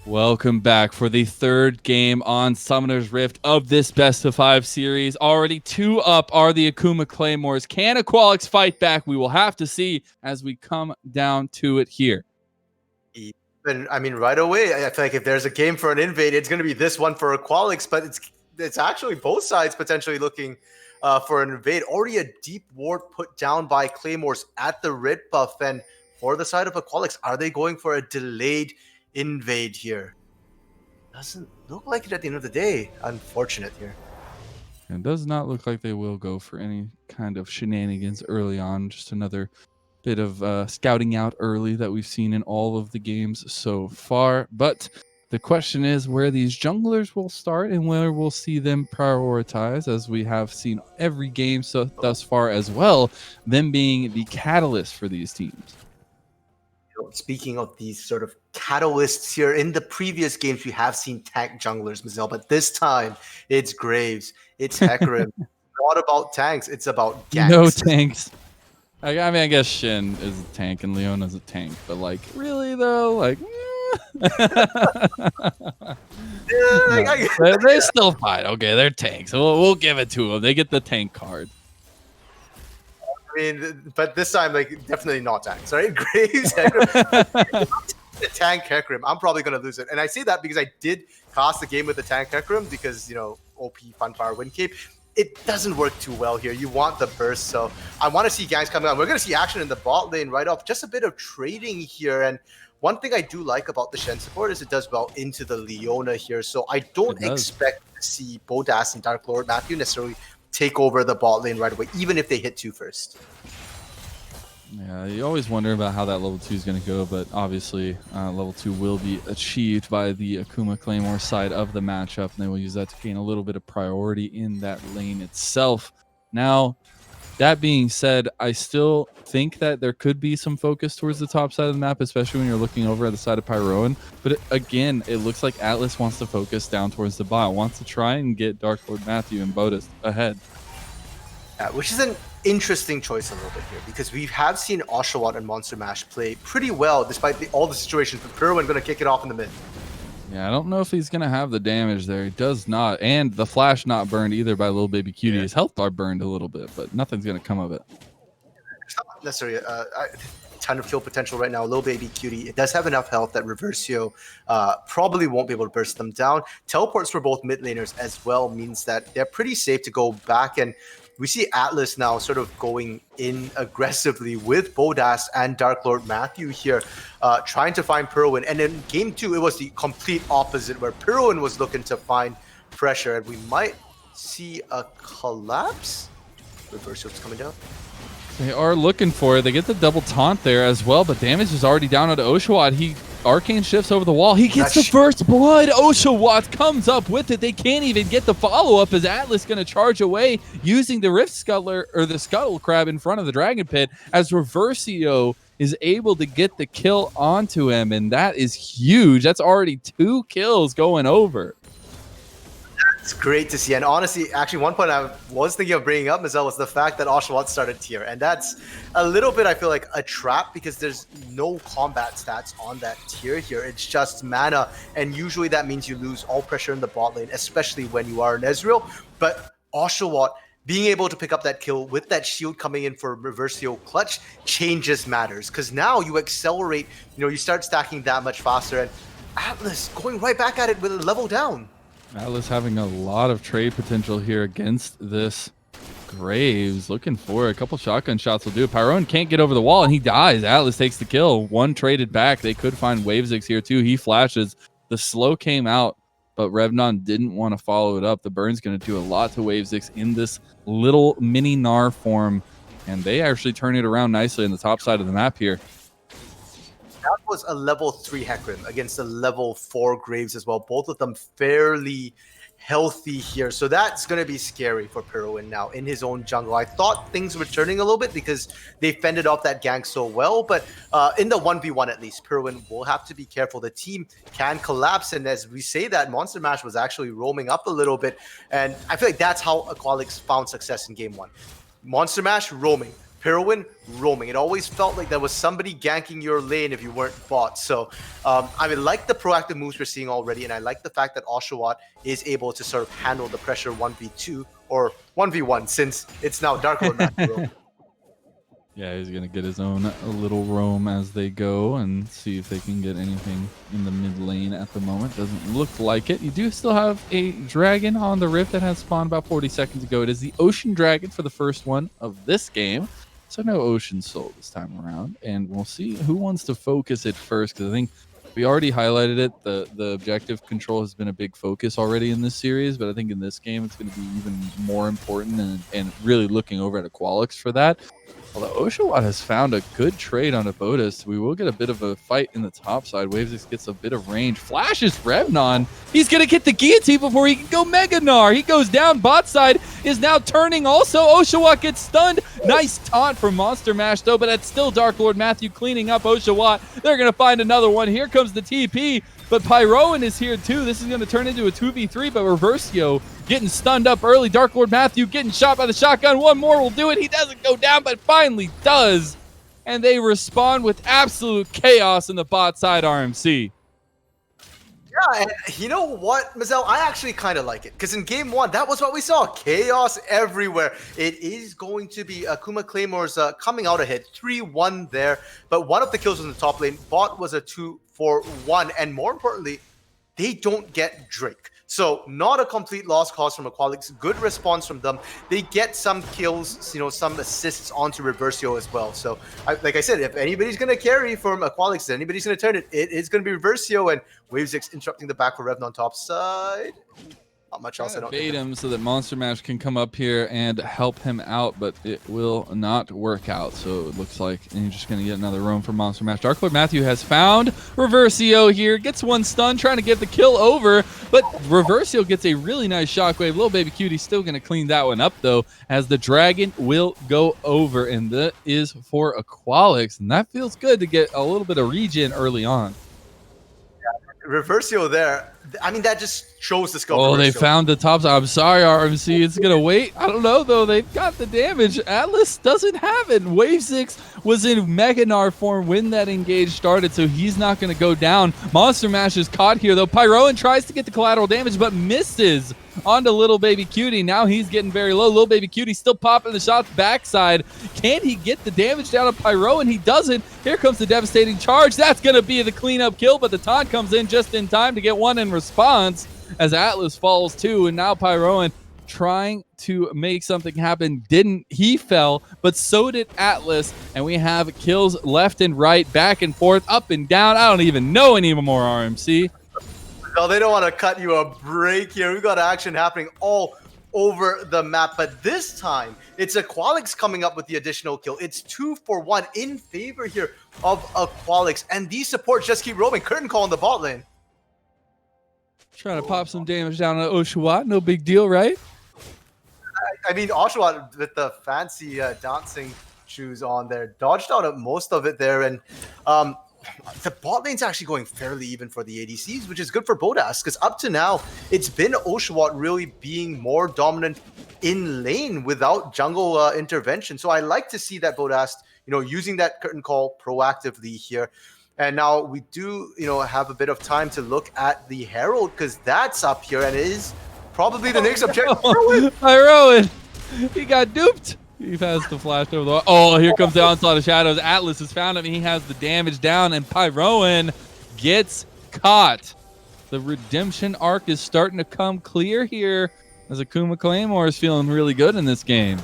Welcome back for the third game on Summoner's Rift of this best of 5 series. Already 2 up are the Akuma Claymores. Can Aqualix fight back? We will have to see as we come down to it here. And I mean, right away, I feel like if there's a game for an invade, it's going to be this one for Aqualix, but it's actually both sides potentially looking for an invade. Already a deep ward put down by Claymores at the red buff, and for the side of Aqualix, are they going for a delayed invade here? Doesn't look like it at the end of the day. Unfortunate here. It does not look like they will go for any kind of shenanigans early on. Just another bit of scouting out early that we've seen in all of the games so far. But the question is where these junglers will start and where we'll see them prioritize, as we have seen every game thus far as well, them being the catalyst for these teams. Speaking of these sort of catalysts here, in the previous games we have seen tank junglers, Mazel, but this time it's Graves, it's Hecarim. Not about tanks, it's about ganks. No tanks. I mean, I guess Shin is a tank and Leona's a tank, but like, really though, like, no, they're still fine. Okay, they're tanks. We'll give it to them. They get the tank card. I mean, but this time, like, definitely not tanks, right? Graves, Hecarim. The tank Hecarim, I'm probably going to lose it. And I say that because I did cast the game with the tank Hecarim because, you know, OP, Funfire, Wind Cape. It doesn't work too well here. You want the burst, so I want to see ganks coming on. We're going to see action in the bot lane right off. Just a bit of trading here. And one thing I do like about the Shen support is it does well into the Leona here. So I don't expect to see Bodas and Dark Lord Matthew necessarily take over the bot lane right away, even if they hit 2 first. Yeah, you always wonder about how that level 2 is going to go, but obviously level 2 will be achieved by the Akuma Claymore side of the matchup, and they will use that to gain a little bit of priority in that lane itself. Now, that being said, I still think that there could be some focus towards the top side of the map, especially when you're looking over at the side of Pyroan. But again, it looks like Atlas wants to focus down towards the bot, wants to try and get Dark Lord Matthew and Bodas ahead. Yeah, which is an interesting choice a little bit here, because we have seen Oshawott and Monster Mash play pretty well despite all the situations, but Pyroan going to kick it off in the mid. Yeah, I don't know if he's going to have the damage there. He does not. And the flash not burned either by Little Baby Cutie. Yeah. His health bar burned a little bit, but nothing's going to come of it. It's not necessarily a ton of kill potential right now. Little Baby Cutie, it does have enough health that Reversio probably won't be able to burst them down. Teleports for both mid laners as well means that they're pretty safe to go back, and we see Atlas now sort of going in aggressively with Bodas and Dark Lord Matthew here, trying to find Pyroan. And in game 2, it was the complete opposite, where Pyroan was looking to find pressure, and we might see a collapse. Reversio's coming down. They are looking for it. They get the double taunt there as well, but damage is already down onto Oshawott. He arcane shifts over the wall. He gets the first blood. Oshawott comes up with it. They can't even get the follow-up as Atlas going to charge away using the Rift Scuttler, or the Scuttle Crab in front of the Dragon Pit, as Reversio is able to get the kill onto him, and that is huge. That's already 2 kills going over. It's great to see. And honestly, actually, one point I was thinking of bringing up, Mazel, was the fact that Oshawott started tier. And that's a little bit, I feel like, a trap, because there's no combat stats on that tier here. It's just mana. And usually that means you lose all pressure in the bot lane, especially when you are an Ezreal. But Oshawott being able to pick up that kill with that shield coming in for Reversio clutch changes matters. Because now you accelerate, you start stacking that much faster. And Atlas going right back at it with a level down. Atlas having a lot of trade potential here against this Graves. Looking for a couple shotgun shots will do. Pyroan can't get over the wall and he dies. Atlas takes the kill. 1 traded back. They could find Wavesix here too. He flashes. The slow came out, but Revnon didn't want to follow it up. The burn's going to do a lot to Wavesix in this little mini Gnar form, and they actually turn it around nicely on the top side of the map here. That was a level 3 Hecarim against a level 4 Graves as well. Both of them fairly healthy here. So that's going to be scary for Pyroan now in his own jungle. I thought things were turning a little bit because they fended off that gank so well. But in the 1v1 at least, Pyroan will have to be careful. The team can collapse. And as we say that, Monster Mash was actually roaming up a little bit. And I feel like that's how Aqualix found success in game 1. Monster Mash roaming. Pirwin roaming. It always felt like there was somebody ganking your lane if you weren't bot. So I mean, like the proactive moves we're seeing already, and I like the fact that Oshawott is able to sort of handle the pressure 1v2 or 1v1 since it's now Dark Lord Matthew. Yeah, he's going to get his own little roam as they go and see if they can get anything in the mid lane at the moment. Doesn't look like it. You do still have a dragon on the Rift that has spawned about 40 seconds ago. It is the Ocean Dragon for the first one of this game. So no Ocean Soul this time around. And we'll see who wants to focus it first, because I think we already highlighted it. The objective control has been a big focus already in this series, but I think in this game it's going to be even more important and really looking over at Aqualix for that. Although Oshawott has found a good trade on Abodas, we will get a bit of a fight in the top side. Wavesix gets a bit of range. Flashes Revnon. He's going to get the guillotine before he can go Mega Gnar. He goes down. Bot side is now turning also. Oshawott gets stunned. Nice taunt from Monster Mash, though, but that's still Dark Lord Matthew cleaning up Oshawott. They're going to find another one. Here comes the TP, but Pyroan is here too. This is going to turn into a 2v3, but Reversio getting stunned up early. Dark Lord Matthew getting shot by the shotgun. One more will do it. He doesn't go down, but finally does. And they respond with absolute chaos in the bot side RMC. Yeah, and you know what, Mazel? I actually kind of like it, because in game one, that was what we saw. Chaos everywhere. It is going to be Akuma Claymores coming out ahead. 3-1 there, but one of the kills was in the top lane. Bot was a 2-4-1, and more importantly, they don't get Drake. So not a complete lost cause from Aqualix. Good response from them. They get some kills, you know, some assists onto Reversio as well. So like I said, if anybody's going to carry from Aqualix, anybody's going to turn it, it is going to be Reversio, and Wavesix interrupting the back for Revnon top side. Not much else. I don't bait him so that Monster Mash can come up here and help him out, but it will not work out. So it looks like you're just going to get another roam from Monster Mash. Dark Lord Matthew has found Reversio here, gets one stun, trying to get the kill over, but Reversio gets a really nice shockwave. Little Baby Cutie still going to clean that one up, though, as the dragon will go over, and that is for Aqualix, and that feels good to get a little bit of regen early on. Reversio there. I mean, that just shows the scope. Oh, they found the top side. I'm sorry, RMC. It's going to wait. I don't know, though. They've got the damage. Atlas doesn't have it. Wavesix was in Mega Gnar form when that engage started, so he's not going to go down. Monster Mash is caught here, though. Pyroan tries to get the collateral damage, but misses onto Little Baby Cutie. Now he's getting very low. Little Baby Cutie still popping the shots backside. Can he get the damage down on Pyroan? He doesn't. Here comes the devastating charge. That's going to be the cleanup kill, but the taunt comes in just in time to get one in response as Atlas falls too, and now Pyroan trying to make something happen. Didn't. He fell, but so did Atlas, and we have kills left and right, back and forth, up and down. I don't even know anymore, RMC. No, they don't want to cut you a break here. We've got action happening all over the map, but this time it's Aqualix coming up with the additional kill. It's 2-for-1 in favor here of Aqualix, and these supports just keep roaming. Curtain call in the bot lane. Trying to pop some damage down on Oshawott. No big deal, right? I mean, Oshawott with the fancy dancing shoes on there dodged out of most of it there, and the bot lane's actually going fairly even for the ADCs, which is good for Bodas, because up to now, it's been Oshawott really being more dominant in lane without jungle intervention. So I like to see that Bodas, you know, using that curtain call proactively here. And now we do, you know, have a bit of time to look at the Herald, because that's up here, and it is probably the next objective. Pyroan, he got duped. He has the flash over the... Oh, here comes the onslaught of shadows. Atlas has found him. He has the damage down, and Pyroan gets caught. The redemption arc is starting to come clear here as Akuma Claymore is feeling really good in this game.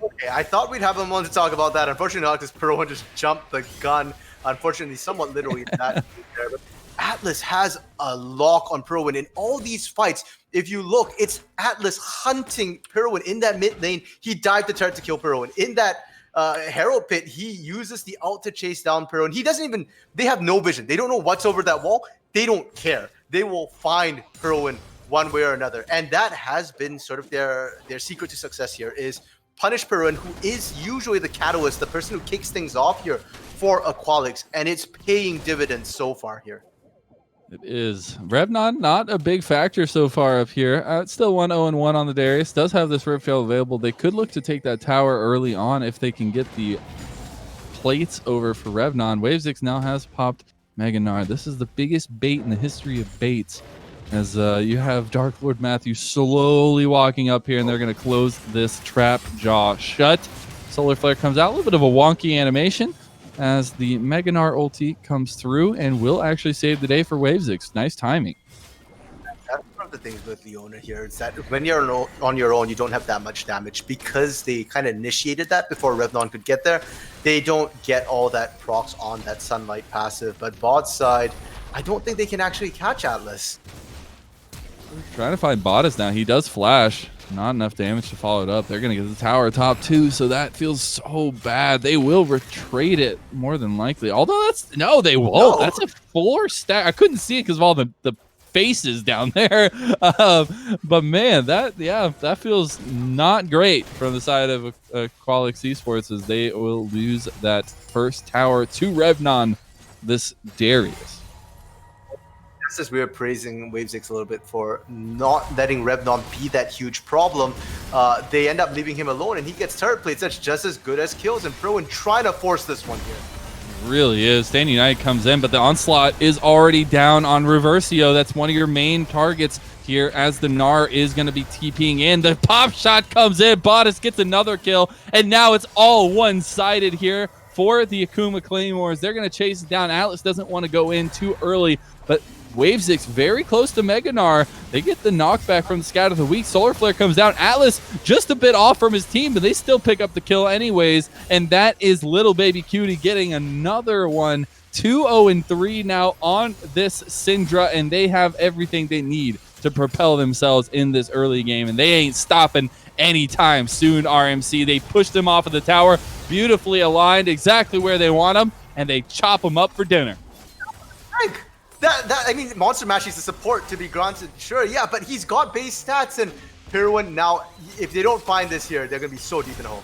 Okay, I thought we'd have him on to talk about that. Unfortunately not, because Pyroan just jumped the gun. Unfortunately, somewhat literally that there. But Atlas has a lock on Pyroan in all these fights. If you look, it's Atlas hunting Pyroan in that mid lane. He dived the turret to kill Pyroan. In that Herald pit, he uses the ult to chase down Pyroan. He doesn't even, they have no vision. They don't know what's over that wall. They don't care. They will find Pyroan one way or another. And that has been sort of their secret to success here, is punish Pyroan, who is usually the catalyst, the person who kicks things off here for Aqualix, and it's paying dividends so far here. It is. Revnon, not a big factor so far up here. It's still 1-0-1 on the Darius. Does have this Rip Fail available. They could look to take that tower early on if they can get the plates over for Revnon. Wavesix now has popped Mega Gnar. This is the biggest bait in the history of baits, as you have Dark Lord Matthew slowly walking up here, and they're going to close this trap jaw shut. Solar Flare comes out. A little bit of a wonky animation as the Mega Gnar ulti comes through and will actually save the day for Wavesix. Nice timing. That's one of the things with Leona here is that when you're on your own, you don't have that much damage because they kind of initiated that before Revnon could get there. They don't get all that procs on that Sunlight passive, but bot side, I don't think they can actually catch Atlas. Trying to find Bottas now. He does flash. Not enough damage to follow it up. They're going to get the tower top 2, so that feels so bad. They will retreat it more than likely. Although that's... No, they won't. No. That's a 4 stack. I couldn't see it because of all the faces down there. But man, that feels not great from the side of Aqualix Esports, as they will lose that first tower to Revnon this Darius. As we were praising Wavesix a little bit for not letting Revnon be that huge problem, they end up leaving him alone, and he gets turret plates. That's just as good as kills. And Pro trying to force this one here. It really is. Standing United comes in, but the onslaught is already down on Reversio. That's one of your main targets here, as the Gnar is going to be TPing in. The pop shot comes in. Bottas gets another kill, and now it's all one-sided here for the Akuma Claymores. They're going to chase it down. Atlas doesn't want to go in too early, but Wavesix very close to Mega Gnar. They get the knockback from the Scout of the Week. Solar Flare comes down. Atlas just a bit off from his team, but they still pick up the kill anyways. And that is Little Baby Cutie getting another one. 2-0-3 now on this Syndra, and they have everything they need to propel themselves in this early game. And they ain't stopping anytime soon, RMC. They push them off of the tower, beautifully aligned, exactly where they want them, and they chop them up for dinner. I mean, Monster Mash is a support, to be granted, sure, yeah, but he's got base stats, and Pirwin now, if they don't find this here, they're going to be so deep in the hole.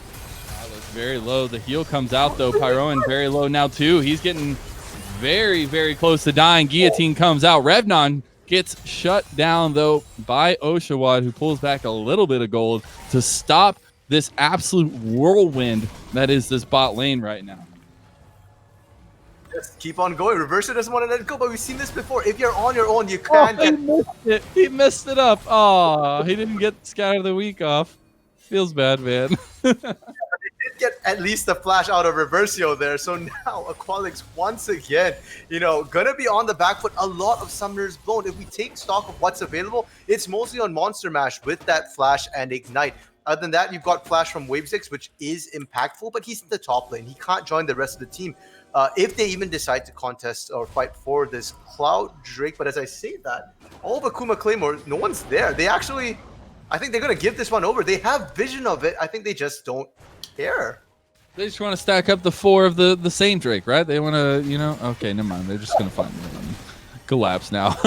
Atlas very low. The heal comes out, though. Pyroan very low now, too. He's getting very, very close to dying. Guillotine comes out. Revnon gets shut down, though, by Oshawott, who pulls back a little bit of gold to stop this absolute whirlwind that is this bot lane right now. Just keep on going. Reverser doesn't want to let it go, but we've seen this before. If you're on your own, you can't get... He messed it up. Oh, he didn't get Scout of the Week off. Feels bad, man. Yeah, but they did get at least a flash out of Reversio there. So now Aqualix once again, gonna be on the back foot. A lot of summoners blown. If we take stock of what's available, it's mostly on Monster Mash with that flash and ignite. Other than that, you've got flash from Wavesix, which is impactful, but he's in the top lane. He can't join the rest of the team. If they even decide to contest or fight for this Cloud Drake. But as I say that, all of Akuma Claymore, no one's there. They actually, I think they're going to give this one over. They have vision of it. I think they just don't care. They just want to stack up the 4 of the same Drake, right? They want to, okay, never mind. They're just going to find one. Collapse now.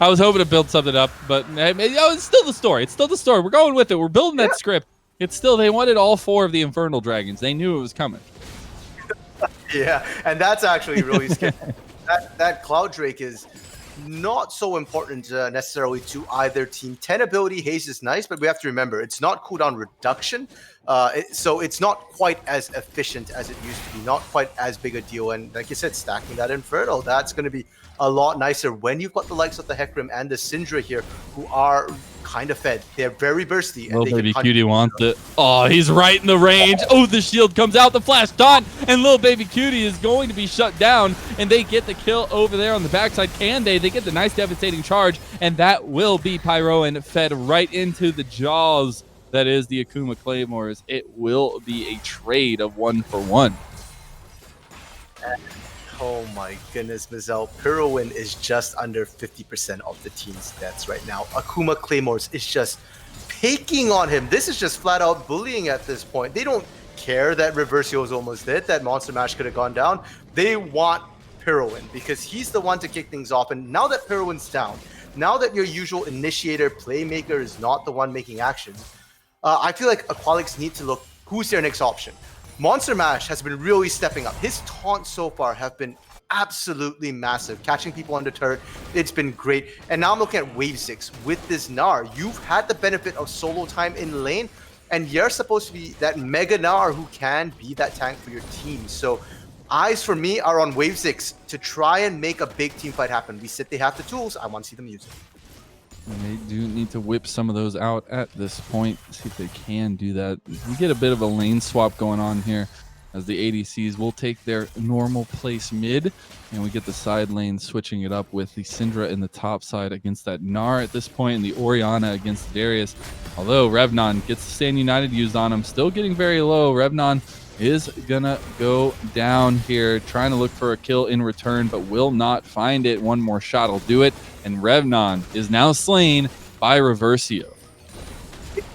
I was hoping to build something up, but it's still the story. It's still the story. We're going with it. We're building that script. It's still, they wanted all 4 of the Infernal Dragons. They knew it was coming. Yeah, and that's actually really scary. that Cloud Drake is not so important necessarily to either team. 10 ability haste is nice, but we have to remember it's not cooldown reduction, so it's not quite as efficient as it used to be. Not quite as big a deal. And like you said, stacking that Inferno, that's going to be a lot nicer when you've got the likes of the Hecarim and the Syndra here, who are kind of fed. They're very bursty. Little Baby Cutie wants it. Oh, he's right in the range. Oh, the shield comes out, the flash dot, and Little Baby Cutie is going to be shut down, and they get the kill over there on the backside. Can they? They get the nice devastating charge, and that will be Pyroan fed right into the jaws. That is the Akuma Claymores. It will be a trade of 1-for-1. Oh my goodness, Mizel. Pirwin is just under 50% of the team's deaths right now. Akuma Claymores is just picking on him. This is just flat out bullying at this point. They don't care that Reversio is almost dead, that Monster Mash could have gone down. They want Pirwin because he's the one to kick things off. And now that Pirwin's down, now that your usual initiator, playmaker is not the one making actions, I feel like Aqualix need to look who's their next option. Monster Mash has been really stepping up. His taunts so far have been absolutely massive. Catching people on the turret, it's been great. And now I'm looking at Wave 6 with this Gnar. You've had the benefit of solo time in lane, and you're supposed to be that mega Gnar who can be that tank for your team. So eyes for me are on Wave 6 to try and make a big team fight happen. We said they have the tools. I want to see them use it. They do need to whip some of those out at this point. See if they can do that. We get a bit of a lane swap going on here as the ADCs will take their normal place mid, and we get the side lane switching it up with the Syndra in the top side against that Gnar at this point, and the Orianna against Darius. Although Revnon gets the Stand United used on him, still getting very low. Revnon is gonna go down here, trying to look for a kill in return, but will not find it. One more shot will do it, and Revnon is now slain by Reversio.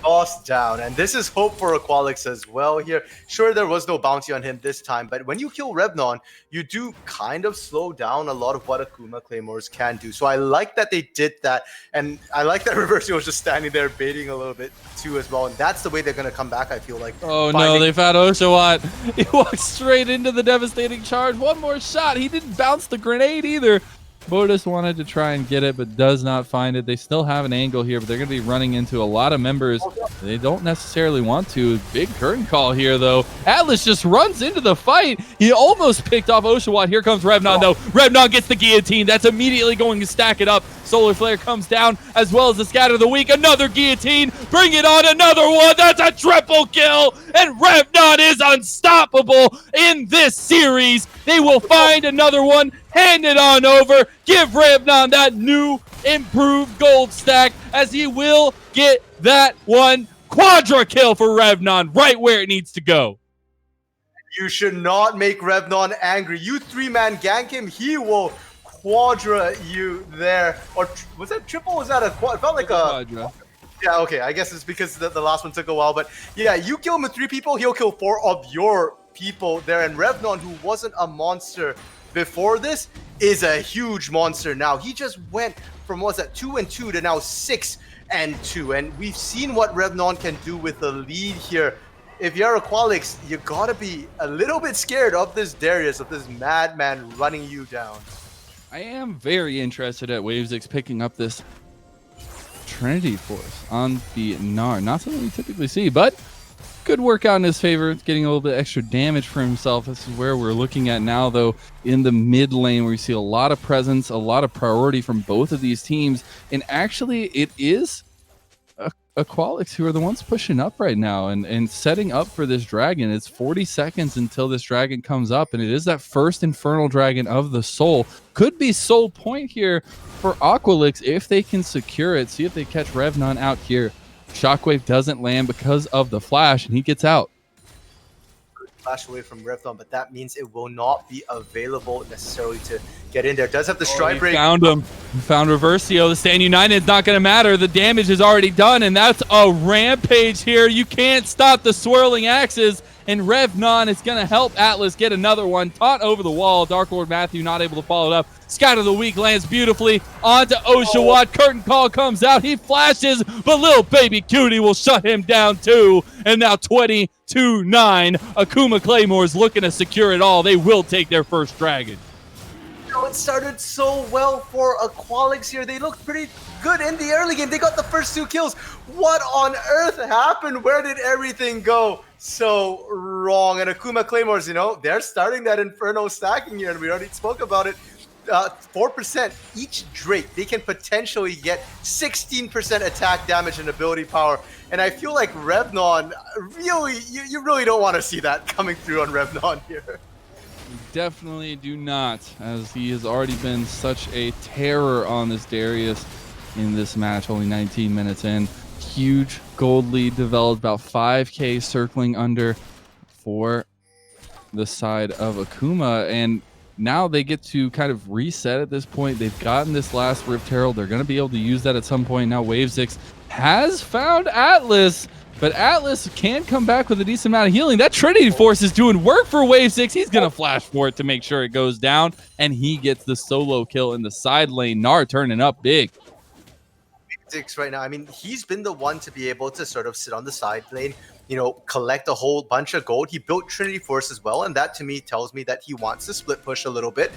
Lost down, and this is hope for Aqualix as well here. Sure, there was no bounty on him this time, but when you kill Revnon, you do kind of slow down a lot of what Akuma Claymores can do. So I like that they did that, and I like that Reversio was just standing there baiting a little bit too as well, and that's the way they're going to come back, I feel like. Oh no, they found Oshawott. He walked straight into the devastating charge. One more shot. He didn't bounce the grenade either. Bodus wanted to try and get it, but does not find it. They still have an angle here, but they're going to be running into a lot of members. They don't necessarily want to. Big curtain call here, though. Atlas just runs into the fight. He almost picked off Oshawott. Here comes Revnon, though. Revnon gets the guillotine. That's immediately going to stack it up. Solar Flare comes down, as well as the Scatter of the Week. Another guillotine. Bring it on. Another one. That's a triple kill. And Revnon is unstoppable in this series. They will find another one. Hand it on over. Give Revnon that new improved gold stack, as he will get that one. Quadra kill for Revnon, right where it needs to go. You should not make Revnon angry. You three-man gank him, he will quadra you there. Or was that triple? Was that a quad? It felt like a quadra. Yeah, okay. I guess it's because the last one took a while. But yeah, you kill him with 3 people, he'll kill 4 of your people there. And Revnon, who wasn't a monster before this, is a huge monster now. He just went from, what's that, 2-2 to now 6-2. And we've seen what Revnon can do with the lead here. If you're Aqualix, you gotta be a little bit scared of this Darius, of this madman running you down. I am very interested at Wavesix picking up this Trinity Force on the Gnar. Not something we typically see, but good work out in his favor. It's getting a little bit extra damage for himself. This is where we're looking at now, though, in the mid lane, where you see a lot of presence, a lot of priority from both of these teams. And actually, it is Aqualix who are the ones pushing up right now and setting up for this dragon. It's 40 seconds until this dragon comes up, and it is that first Infernal Dragon of the Soul. Could be soul point here for Aqualix if they can secure it. See if they catch Revnon out here. Shockwave doesn't land because of the flash, and he gets out. Flash away from Revnon, but that means it will not be available necessarily to get in there. Does have the stride break. Found him. He found Reversio. The Stand United is not going to matter. The damage is already done, and that's a rampage here. You can't stop the swirling axes, and Revnon is going to help Atlas get another one. Taunt over the wall. Dark Lord Matthew not able to follow it up. Scout of the Week lands beautifully onto Oshawott. Curtain call comes out. He flashes, but little baby cutie will shut him down too. And now 22-9. Akuma Claymores looking to secure it all. They will take their first dragon. It started so well for Aqualix here. They looked pretty good in the early game. They got the first 2 kills. What on earth happened? Where did everything go so wrong? And Akuma Claymores, you know, they're starting that Inferno stacking here, and we already spoke about it. 4% each Drake. They can potentially get 16% attack damage and ability power. And I feel like Revnon, really, you really don't want to see that coming through on Revnon here. Definitely do not, as he has already been such a terror on this Darius in this match, only 19 minutes in. Huge gold lead developed, about 5k circling under for the side of Akuma, and now they get to kind of reset at this point. They've gotten this last Rift Herald. They're going to be able to use that at some point. Now Wavesix has found Atlas, but Atlas can come back with a decent amount of healing. That Trinity Force is doing work for Wavesix. He's going to flash for it to make sure it goes down, and he gets the solo kill in the side lane. Gnar turning up big. Right now, I mean, he's been the one to be able to sort of sit on the side lane collect a whole bunch of gold. He built Trinity Force as well, and that to me tells me that he wants to split push a little bit,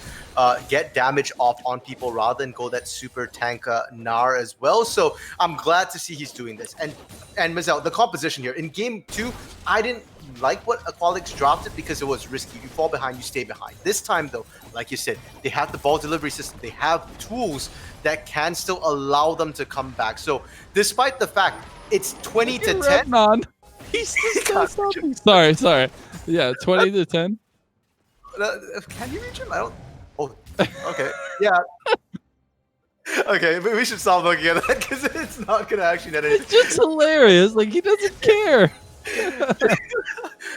get damage off on people rather than go that super tank Gnar as well. So I'm glad to see he's doing this. And Mazel, the composition here in game 2, I didn't like what Aqualix dropped it because it was risky. You fall behind, you stay behind. This time though, like you said, they have the ball delivery system. They have tools that can still allow them to come back. So despite the fact it's 20 to 10. He's sorry. Yeah, 20 to 10. Can you reach him? I don't. Oh, okay. Yeah. Okay, we should stop looking at that because it's not going to actually net anything. It's just hilarious. Like, he doesn't care.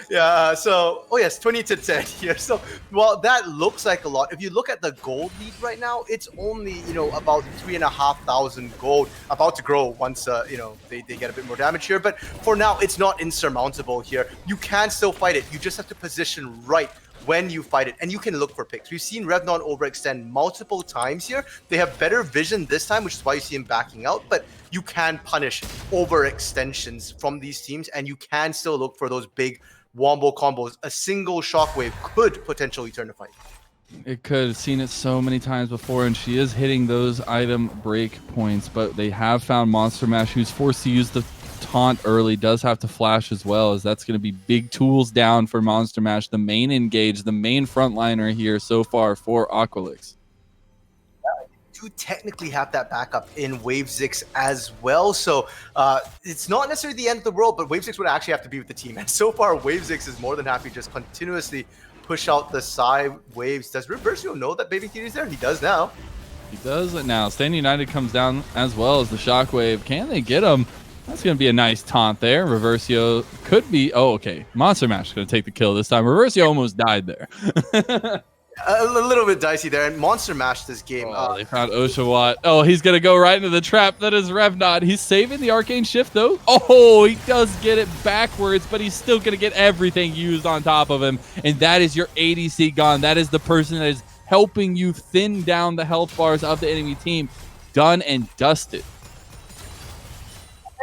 Yeah, so, oh yes, 20 to 10 here. So, while that looks like a lot, if you look at the gold lead right now, it's only, about 3,500 gold, about to grow once, they get a bit more damage here. But for now, it's not insurmountable here. You can still fight it. You just have to position right when you fight it, and you can look for picks. We've seen Revnon overextend multiple times here. They have better vision this time, which is why you see him backing out, but you can punish overextensions from these teams, and you can still look for those big wombo combos. A single shockwave could potentially turn a fight. It could. Have seen it so many times before, and she is hitting those item break points, but they have found Monster Mash, who's forced to use the taunt early, does have to flash as well, as that's going to be big tools down for Monster Mash, the main engage, the main frontliner here so far for Aqualix. Do technically have that backup in Wave 6 as well, so it's not necessarily the end of the world, but Wave 6 would actually have to be with the team, and so far Wave 6 is more than happy to just continuously push out the side waves. Does Reversio know that Baby Kitty's there? He does now. He does it now. Stand United comes down as well as the shockwave. Can they get him? That's going to be a nice taunt there. Reversio could be... Oh, okay. Monster Mash is going to take the kill this time. Reversio almost died there. A little bit dicey there, and Monster Mash this game. Oh, they found Oshawott. Oh, he's going to go right into the trap. That is Revnod. He's saving the Arcane Shift, though. Oh, he does get it backwards, but he's still going to get everything used on top of him. And that is your ADC gone. That is the person that is helping you thin down the health bars of the enemy team. Done and dusted.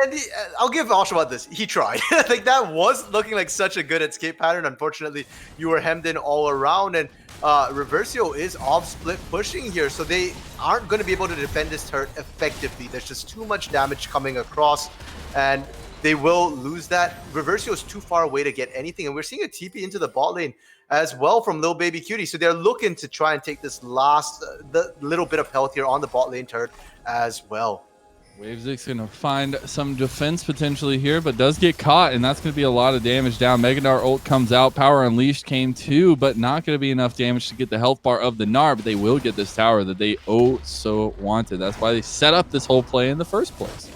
And I'll give Oshawott this. He tried. Like, that was looking like such a good escape pattern. Unfortunately, you were hemmed in all around, and Reversio is off split pushing here, so they aren't going to be able to defend this turret effectively. There's just too much damage coming across, and they will lose that. Reversio is too far away to get anything, and we're seeing a TP into the bot lane as well from Lil Baby Cutie, so they're looking to try and take this last the little bit of health here on the bot lane turret as well. Wave 6 going to find some defense potentially here, but does get caught, and that's going to be a lot of damage down. Megadar ult comes out. Power Unleashed came too, but not going to be enough damage to get the health bar of the Gnar, but they will get this tower that they oh so wanted. That's why they set up this whole play in the first place.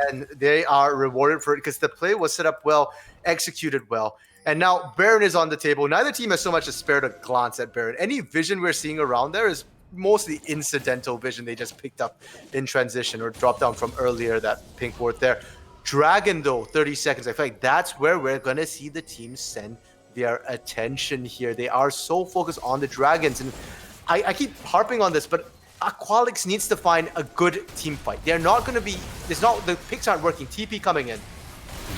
And they are rewarded for it because the play was set up well, executed well. And now Baron is on the table. Neither team has so much as spared a glance at Baron. Any vision we're seeing around there is mostly incidental vision they just picked up in transition or dropped down from earlier, that pink ward there. Dragon though, 30 seconds. I feel like that's where we're going to see the team send their attention here. They are so focused on the dragons, and I keep harping on this, but Aqualix needs to find a good team fight. They're not going to be, the picks aren't working. TP coming in.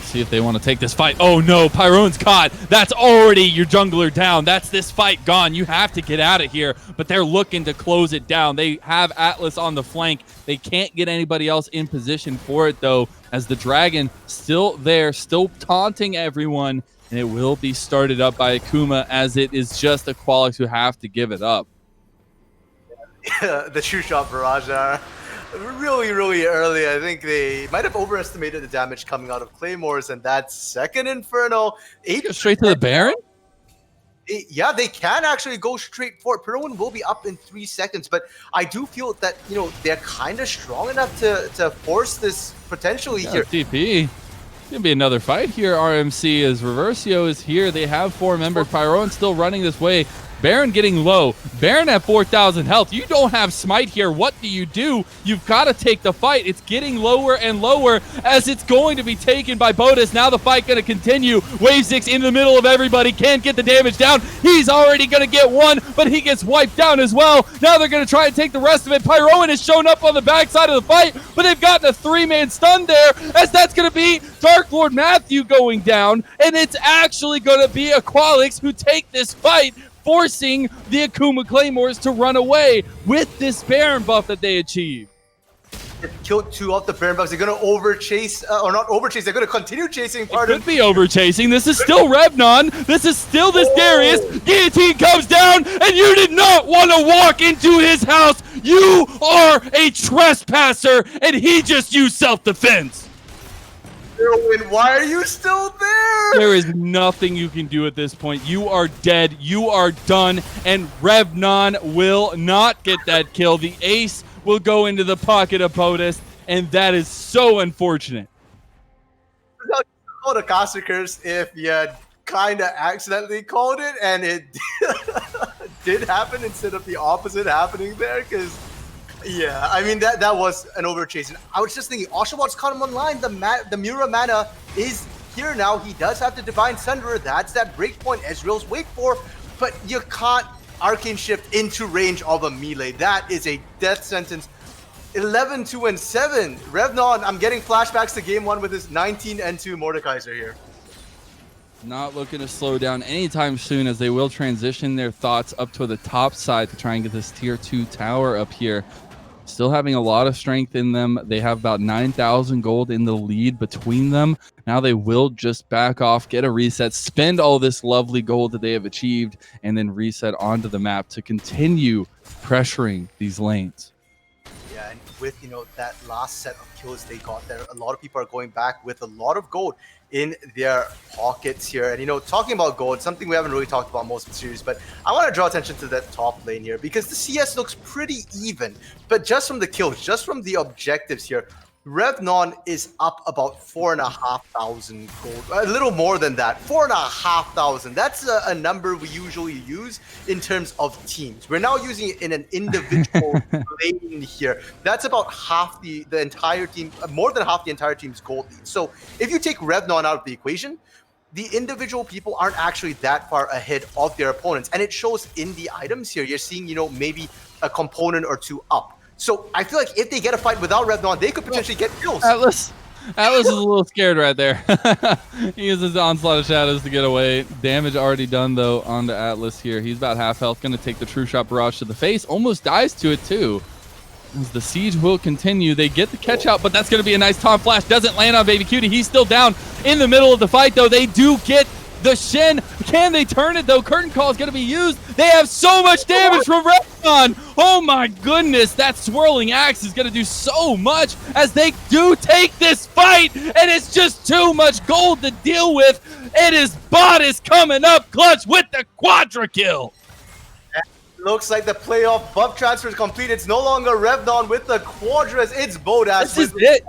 See if they want to take this fight. Oh no, Pyrone's caught. That's already your jungler down. That's this fight gone. You have to get out of here, but they're looking to close it down. They have Atlas on the flank. They can't get anybody else in position for it though, as the dragon still there, still taunting everyone, and it will be started up by Akuma, as it is just Aqualix who have to give it up. The true shot barrage are really early. I think they might have overestimated the damage coming out of Claymores, and that second Inferno. Go straight to the Baron? Yeah, they can actually go straight for it. Perone will be up in 3 seconds, but I do feel that, they're kind of strong enough to force this potentially here. TP. It's going to be another fight here, RMC, as Reversio is here. They have 4 members. Pyron still running this way. Baron getting low. Baron at 4,000 health. You don't have smite here. What do? You've got to take the fight. It's getting lower and lower as it's going to be taken by Bodas. Now the fight going to continue. Wave 6 in the middle of everybody. Can't get the damage down. He's already going to get one, but he gets wiped down as well. Now they're going to try and take the rest of it. Pyroan has shown up on the backside of the fight, but they've gotten a 3-man stun there, as that's going to be Dark Lord Matthew going down, and it's actually going to be Aqualix who take this fight, forcing the Akuma Claymores to run away with this Baron buff that they achieved. They've killed 2 of the Baron buffs. They're going to overchase, or not overchase, they're going to continue chasing. Pardon. It could be overchasing. This is still Revnon. This is still this Darius. Guillotine comes down, and you did not want to walk into his house. You are a trespasser, and he just used self-defense. Why are you still there? There is nothing you can do at this point. You are dead. You are done. And Revnon will not get that kill. The ace will go into the pocket of Bodas, and that is so unfortunate. Called a caster curse if you kind of accidentally called it, and it did happen instead of the opposite happening there, because yeah, I mean, that was an overchase. And I was just thinking, Oshawott caught him online. The Mira mana is here now. He does have the Divine Sunderer. That's that breakpoint Ezreal's wait for, but you can't Arcane Shift into range of a melee. That is a death sentence. 11-2-7. Revnon, I'm getting flashbacks to game 1 with his 19-2 Mordekaiser here. Not looking to slow down anytime soon, as they will transition their thoughts up to the top side to try and get this tier 2 tower up here. Still having a lot of strength in them. They have about 9,000 gold in the lead between them. Now they will just back off, get a reset, spend all this lovely gold that they have achieved, and then reset onto the map to continue pressuring these lanes. Yeah, and with, that last set of kills they got there, a lot of people are going back with a lot of gold in their pockets here. And talking about gold, something we haven't really talked about most of the series, but I want to draw attention to that top lane here, because the CS looks pretty even, but just from the kills, just from the objectives here, Revnon is up about 4,500 gold, a little more than that, 4,500. That's a number we usually use in terms of teams. We're now using it in an individual lane here. That's about half the entire team, more than half the entire team's gold lead. So if you take Revnon out of the equation, the individual people aren't actually that far ahead of their opponents, and it shows in the items here. You're seeing, maybe a component or 2 up. So I feel like if they get a fight without Revnon, they could potentially get kills. Atlas is a little scared right there. He uses Onslaught of Shadows to get away. Damage already done, though, onto Atlas here. He's about half health. Going to take the True Shot Barrage to the face. Almost dies to it, too. As the siege will continue. They get the catch out, but that's going to be a nice Tom Flash. Doesn't land on Baby Cutie. He's still down in the middle of the fight, though. They do get the Shen. Can they turn it, though? Curtain Call is going to be used. They have so much damage from Revnon. Oh my goodness, that swirling axe is going to do so much as they do take this fight, and it's just too much gold to deal with. It is Bodas coming up clutch with the quadra kill. Looks like the playoff buff transfer is complete. It's no longer Revnon with the quadras. It's Bodas. This is it.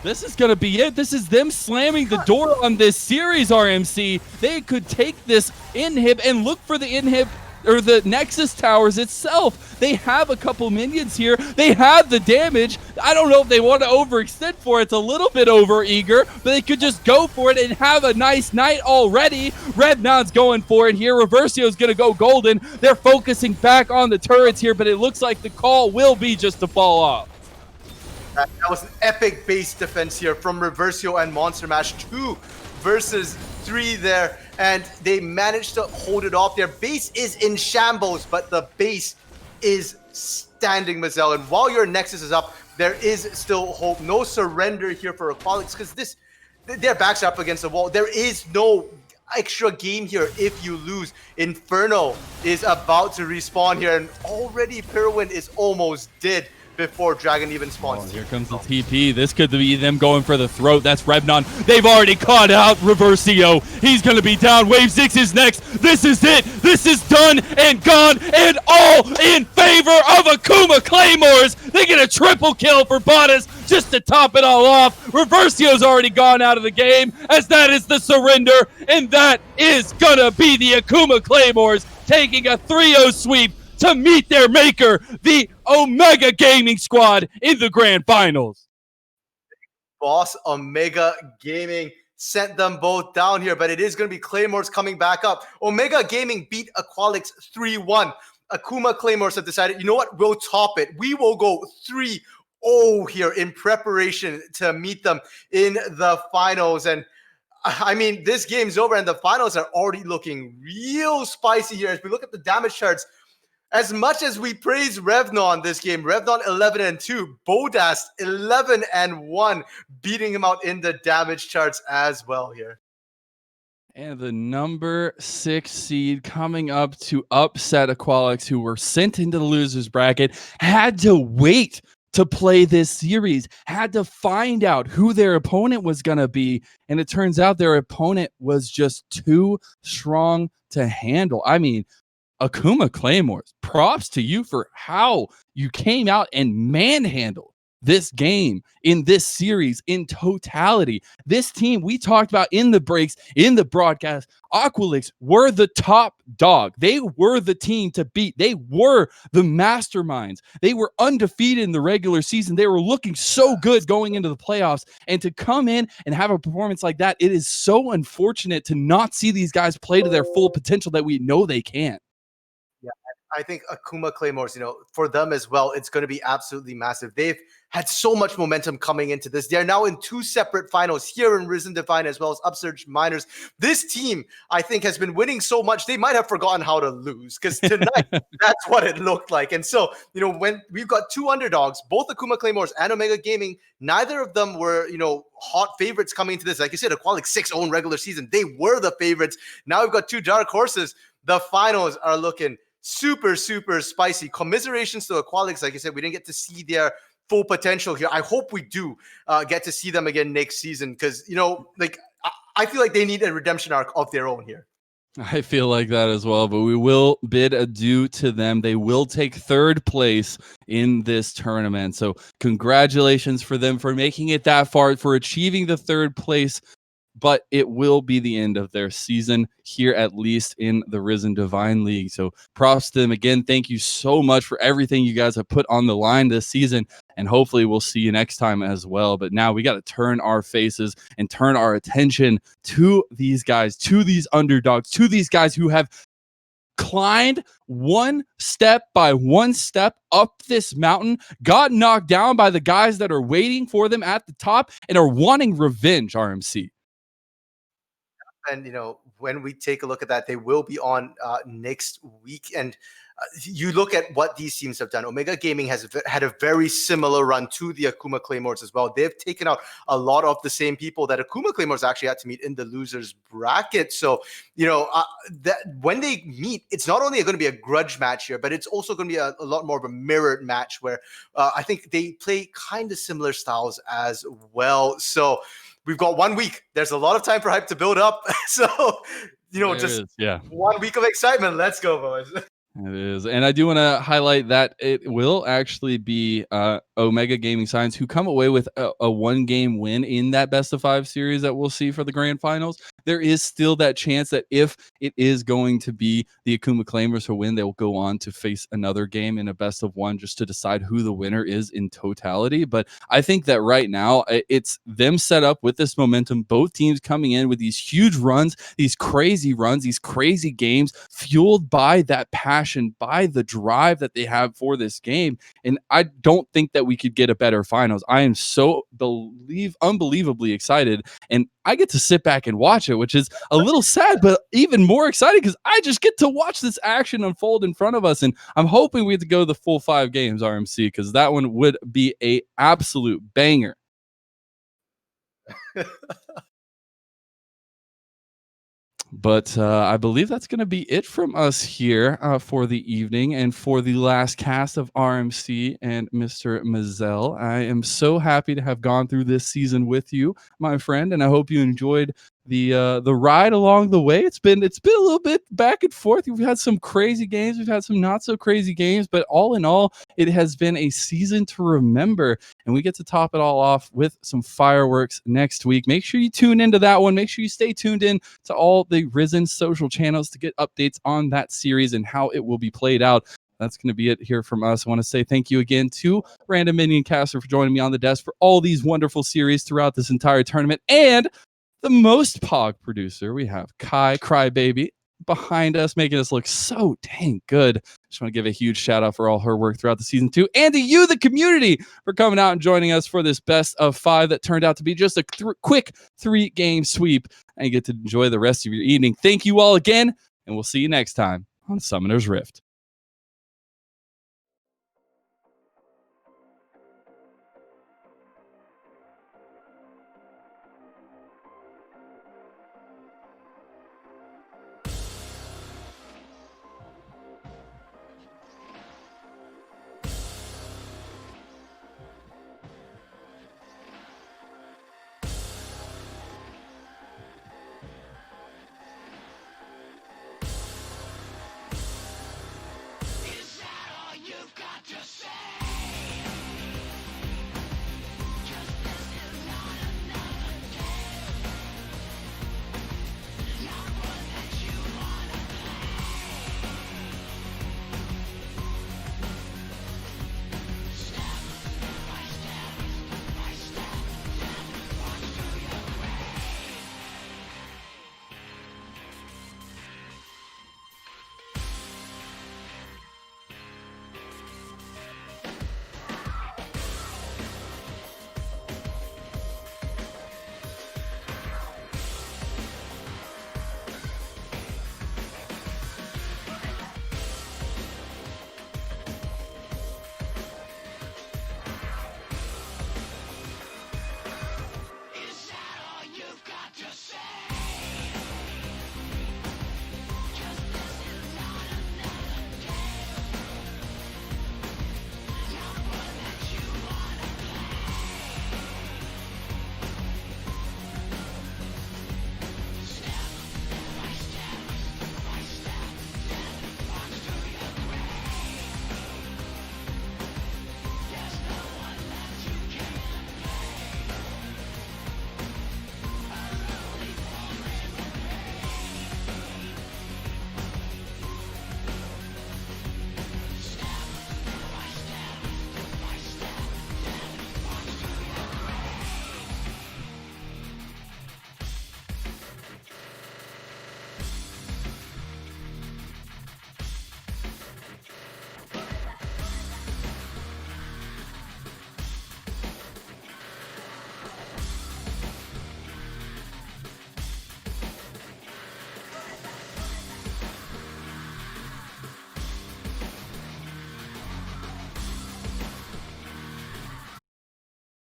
This is going to be it. This is them slamming the door on this series, RMC. They could take this inhib and look for the inhib or the Nexus Towers itself. They have a couple minions here. They have the damage. I don't know if they want to overextend for it. It's a little bit over-eager, but they could just go for it and have a nice night already. Revnon's going for it here. Reversio's going to go golden. They're focusing back on the turrets here, but it looks like the call will be just to fall off. That was an epic base defense here from Reversio and Monster Mash. 2 versus 3 there, and they managed to hold it off. Their base is in shambles, but the base is standing, Mazel. And while your Nexus is up, there is still hope. No surrender here for Aqualix, because their backs are up against the wall. There is no extra game here if you lose. Inferno is about to respawn here, and already Pirwin is almost dead before Dragon even spawns. Here comes the TP. This could be them going for the throat. That's Revnon. They've already caught out Reversio. He's going to be down. Wave 6 is next. This is it. This is done and gone, and all in favor of Akuma Claymores. They get a triple kill for Bodas just to top it all off. Reversio's already gone out of the game, as that is the surrender, and that is going to be the Akuma Claymores taking a 3-0 sweep to meet their maker, the Omega Gaming Squad, in the grand finals. Boss Omega Gaming sent them both down here, but it is going to be Claymores coming back up. Omega Gaming beat Aqualix 3-1. Akuma Claymores have decided, you know what, we'll top it. We will go 3-0 here in preparation to meet them in the finals. And I mean, this game's over and the finals are already looking real spicy here. As we look at the damage charts, as much as we praise Revnon this game, Revnon 11-2, Bodast 11-1, beating him out in the damage charts as well here. And the number 6 seed coming up to upset Aqualix, who were sent into the losers bracket, had to wait to play this series, had to find out who their opponent was going to be. And it turns out their opponent was just too strong to handle. I mean, Akuma Claymores, props to you for how you came out and manhandled this game in this series in totality. This team we talked about in the breaks, in the broadcast, Aqualix were the top dog. They were the team to beat. They were the masterminds. They were undefeated in the regular season. They were looking so good going into the playoffs. And to come in and have a performance like that, it is so unfortunate to not see these guys play to their full potential that we know they can. Yeah, I think Akuma Claymores, for them as well, it's going to be absolutely massive. They've had so much momentum coming into this. They're now in 2 separate finals here in Risen Divine as well as Upsurge Miners. This team, I think, has been winning so much, they might have forgotten how to lose, because tonight, that's what it looked like. And so, when we've got 2 underdogs, both Akuma Claymores and Omega Gaming, neither of them were, hot favorites coming into this. Like you said, Aqualix 6-0 regular season. They were the favorites. Now we've got 2 dark horses. The finals are looking super, super spicy. Commiserations to Aqualix. Like I said, we didn't get to see their full potential here. I hope we do get to see them again next season, because, I feel like they need a redemption arc of their own here. I feel like that as well, but we will bid adieu to them. They will take 3rd place in this tournament. So congratulations for them for making it that far, for achieving the 3rd place. But it will be the end of their season here, at least in the Risen Divine League. So props to them again. Thank you so much for everything you guys have put on the line this season. And hopefully we'll see you next time as well. But now we got to turn our faces and turn our attention to these guys, to these underdogs, to these guys who have climbed one step by one step up this mountain, got knocked down by the guys that are waiting for them at the top and are wanting revenge, RMC. And, when we take a look at that, they will be on next week. And you look at what these teams have done. Omega Gaming has had a very similar run to the Akuma Claymores as well. They've taken out a lot of the same people that Akuma Claymores actually had to meet in the losers bracket. So, that when they meet, it's not only going to be a grudge match here, but it's also going to be a lot more of a mirrored match where I think they play kind of similar styles as well. So, we've got 1 week. There's a lot of time for hype to build up. So, just 1 week of excitement. Let's go, boys. It is. And I do want to highlight that it will actually be Omega Gaming Science who come away with a 1-game win in that best of 5 series that we'll see for the grand finals. There is still that chance that if it is going to be the Akuma Claymores who win, they will go on to face another game in a best of 1 just to decide who the winner is in totality. But I think that right now it's them set up with this momentum, both teams coming in with these huge runs, these crazy games fueled by that passion, by the drive that they have for this game. And I don't think that we could get a better finals. I am so unbelievably excited, and I get to sit back and watch it, which is a little sad, but even more exciting because I just get to watch this action unfold in front of us. And I'm hoping we get to go the full 5 games, RMC, because that one would be a absolute banger. But I believe that's going to be it from us here for the evening and for the last cast of RMC and Mr. Mazel. I am so happy to have gone through this season with you, my friend, and I hope you enjoyed the ride along the way. It's been a little bit back and forth. We've had some crazy games, we've had some not so crazy games, but all in all, it has been a season to remember, and we get to top it all off with some fireworks next week. Make sure you tune into that one. Make sure you stay tuned in to all the Risen social channels to get updates on that series and how it will be played out. That's going to be it here from us. I want to say thank you again to Random Minion Caster for joining me on the desk for all these wonderful series throughout this entire tournament, and the most pog producer, we have Kai Crybaby behind us, making us look so dang good. Just want to give a huge shout out for all her work throughout the season 2, and to you, the community, for coming out and joining us for this best of 5 that turned out to be just a quick 3-game sweep, and you get to enjoy the rest of your evening. Thank you all again, and we'll see you next time on Summoner's Rift.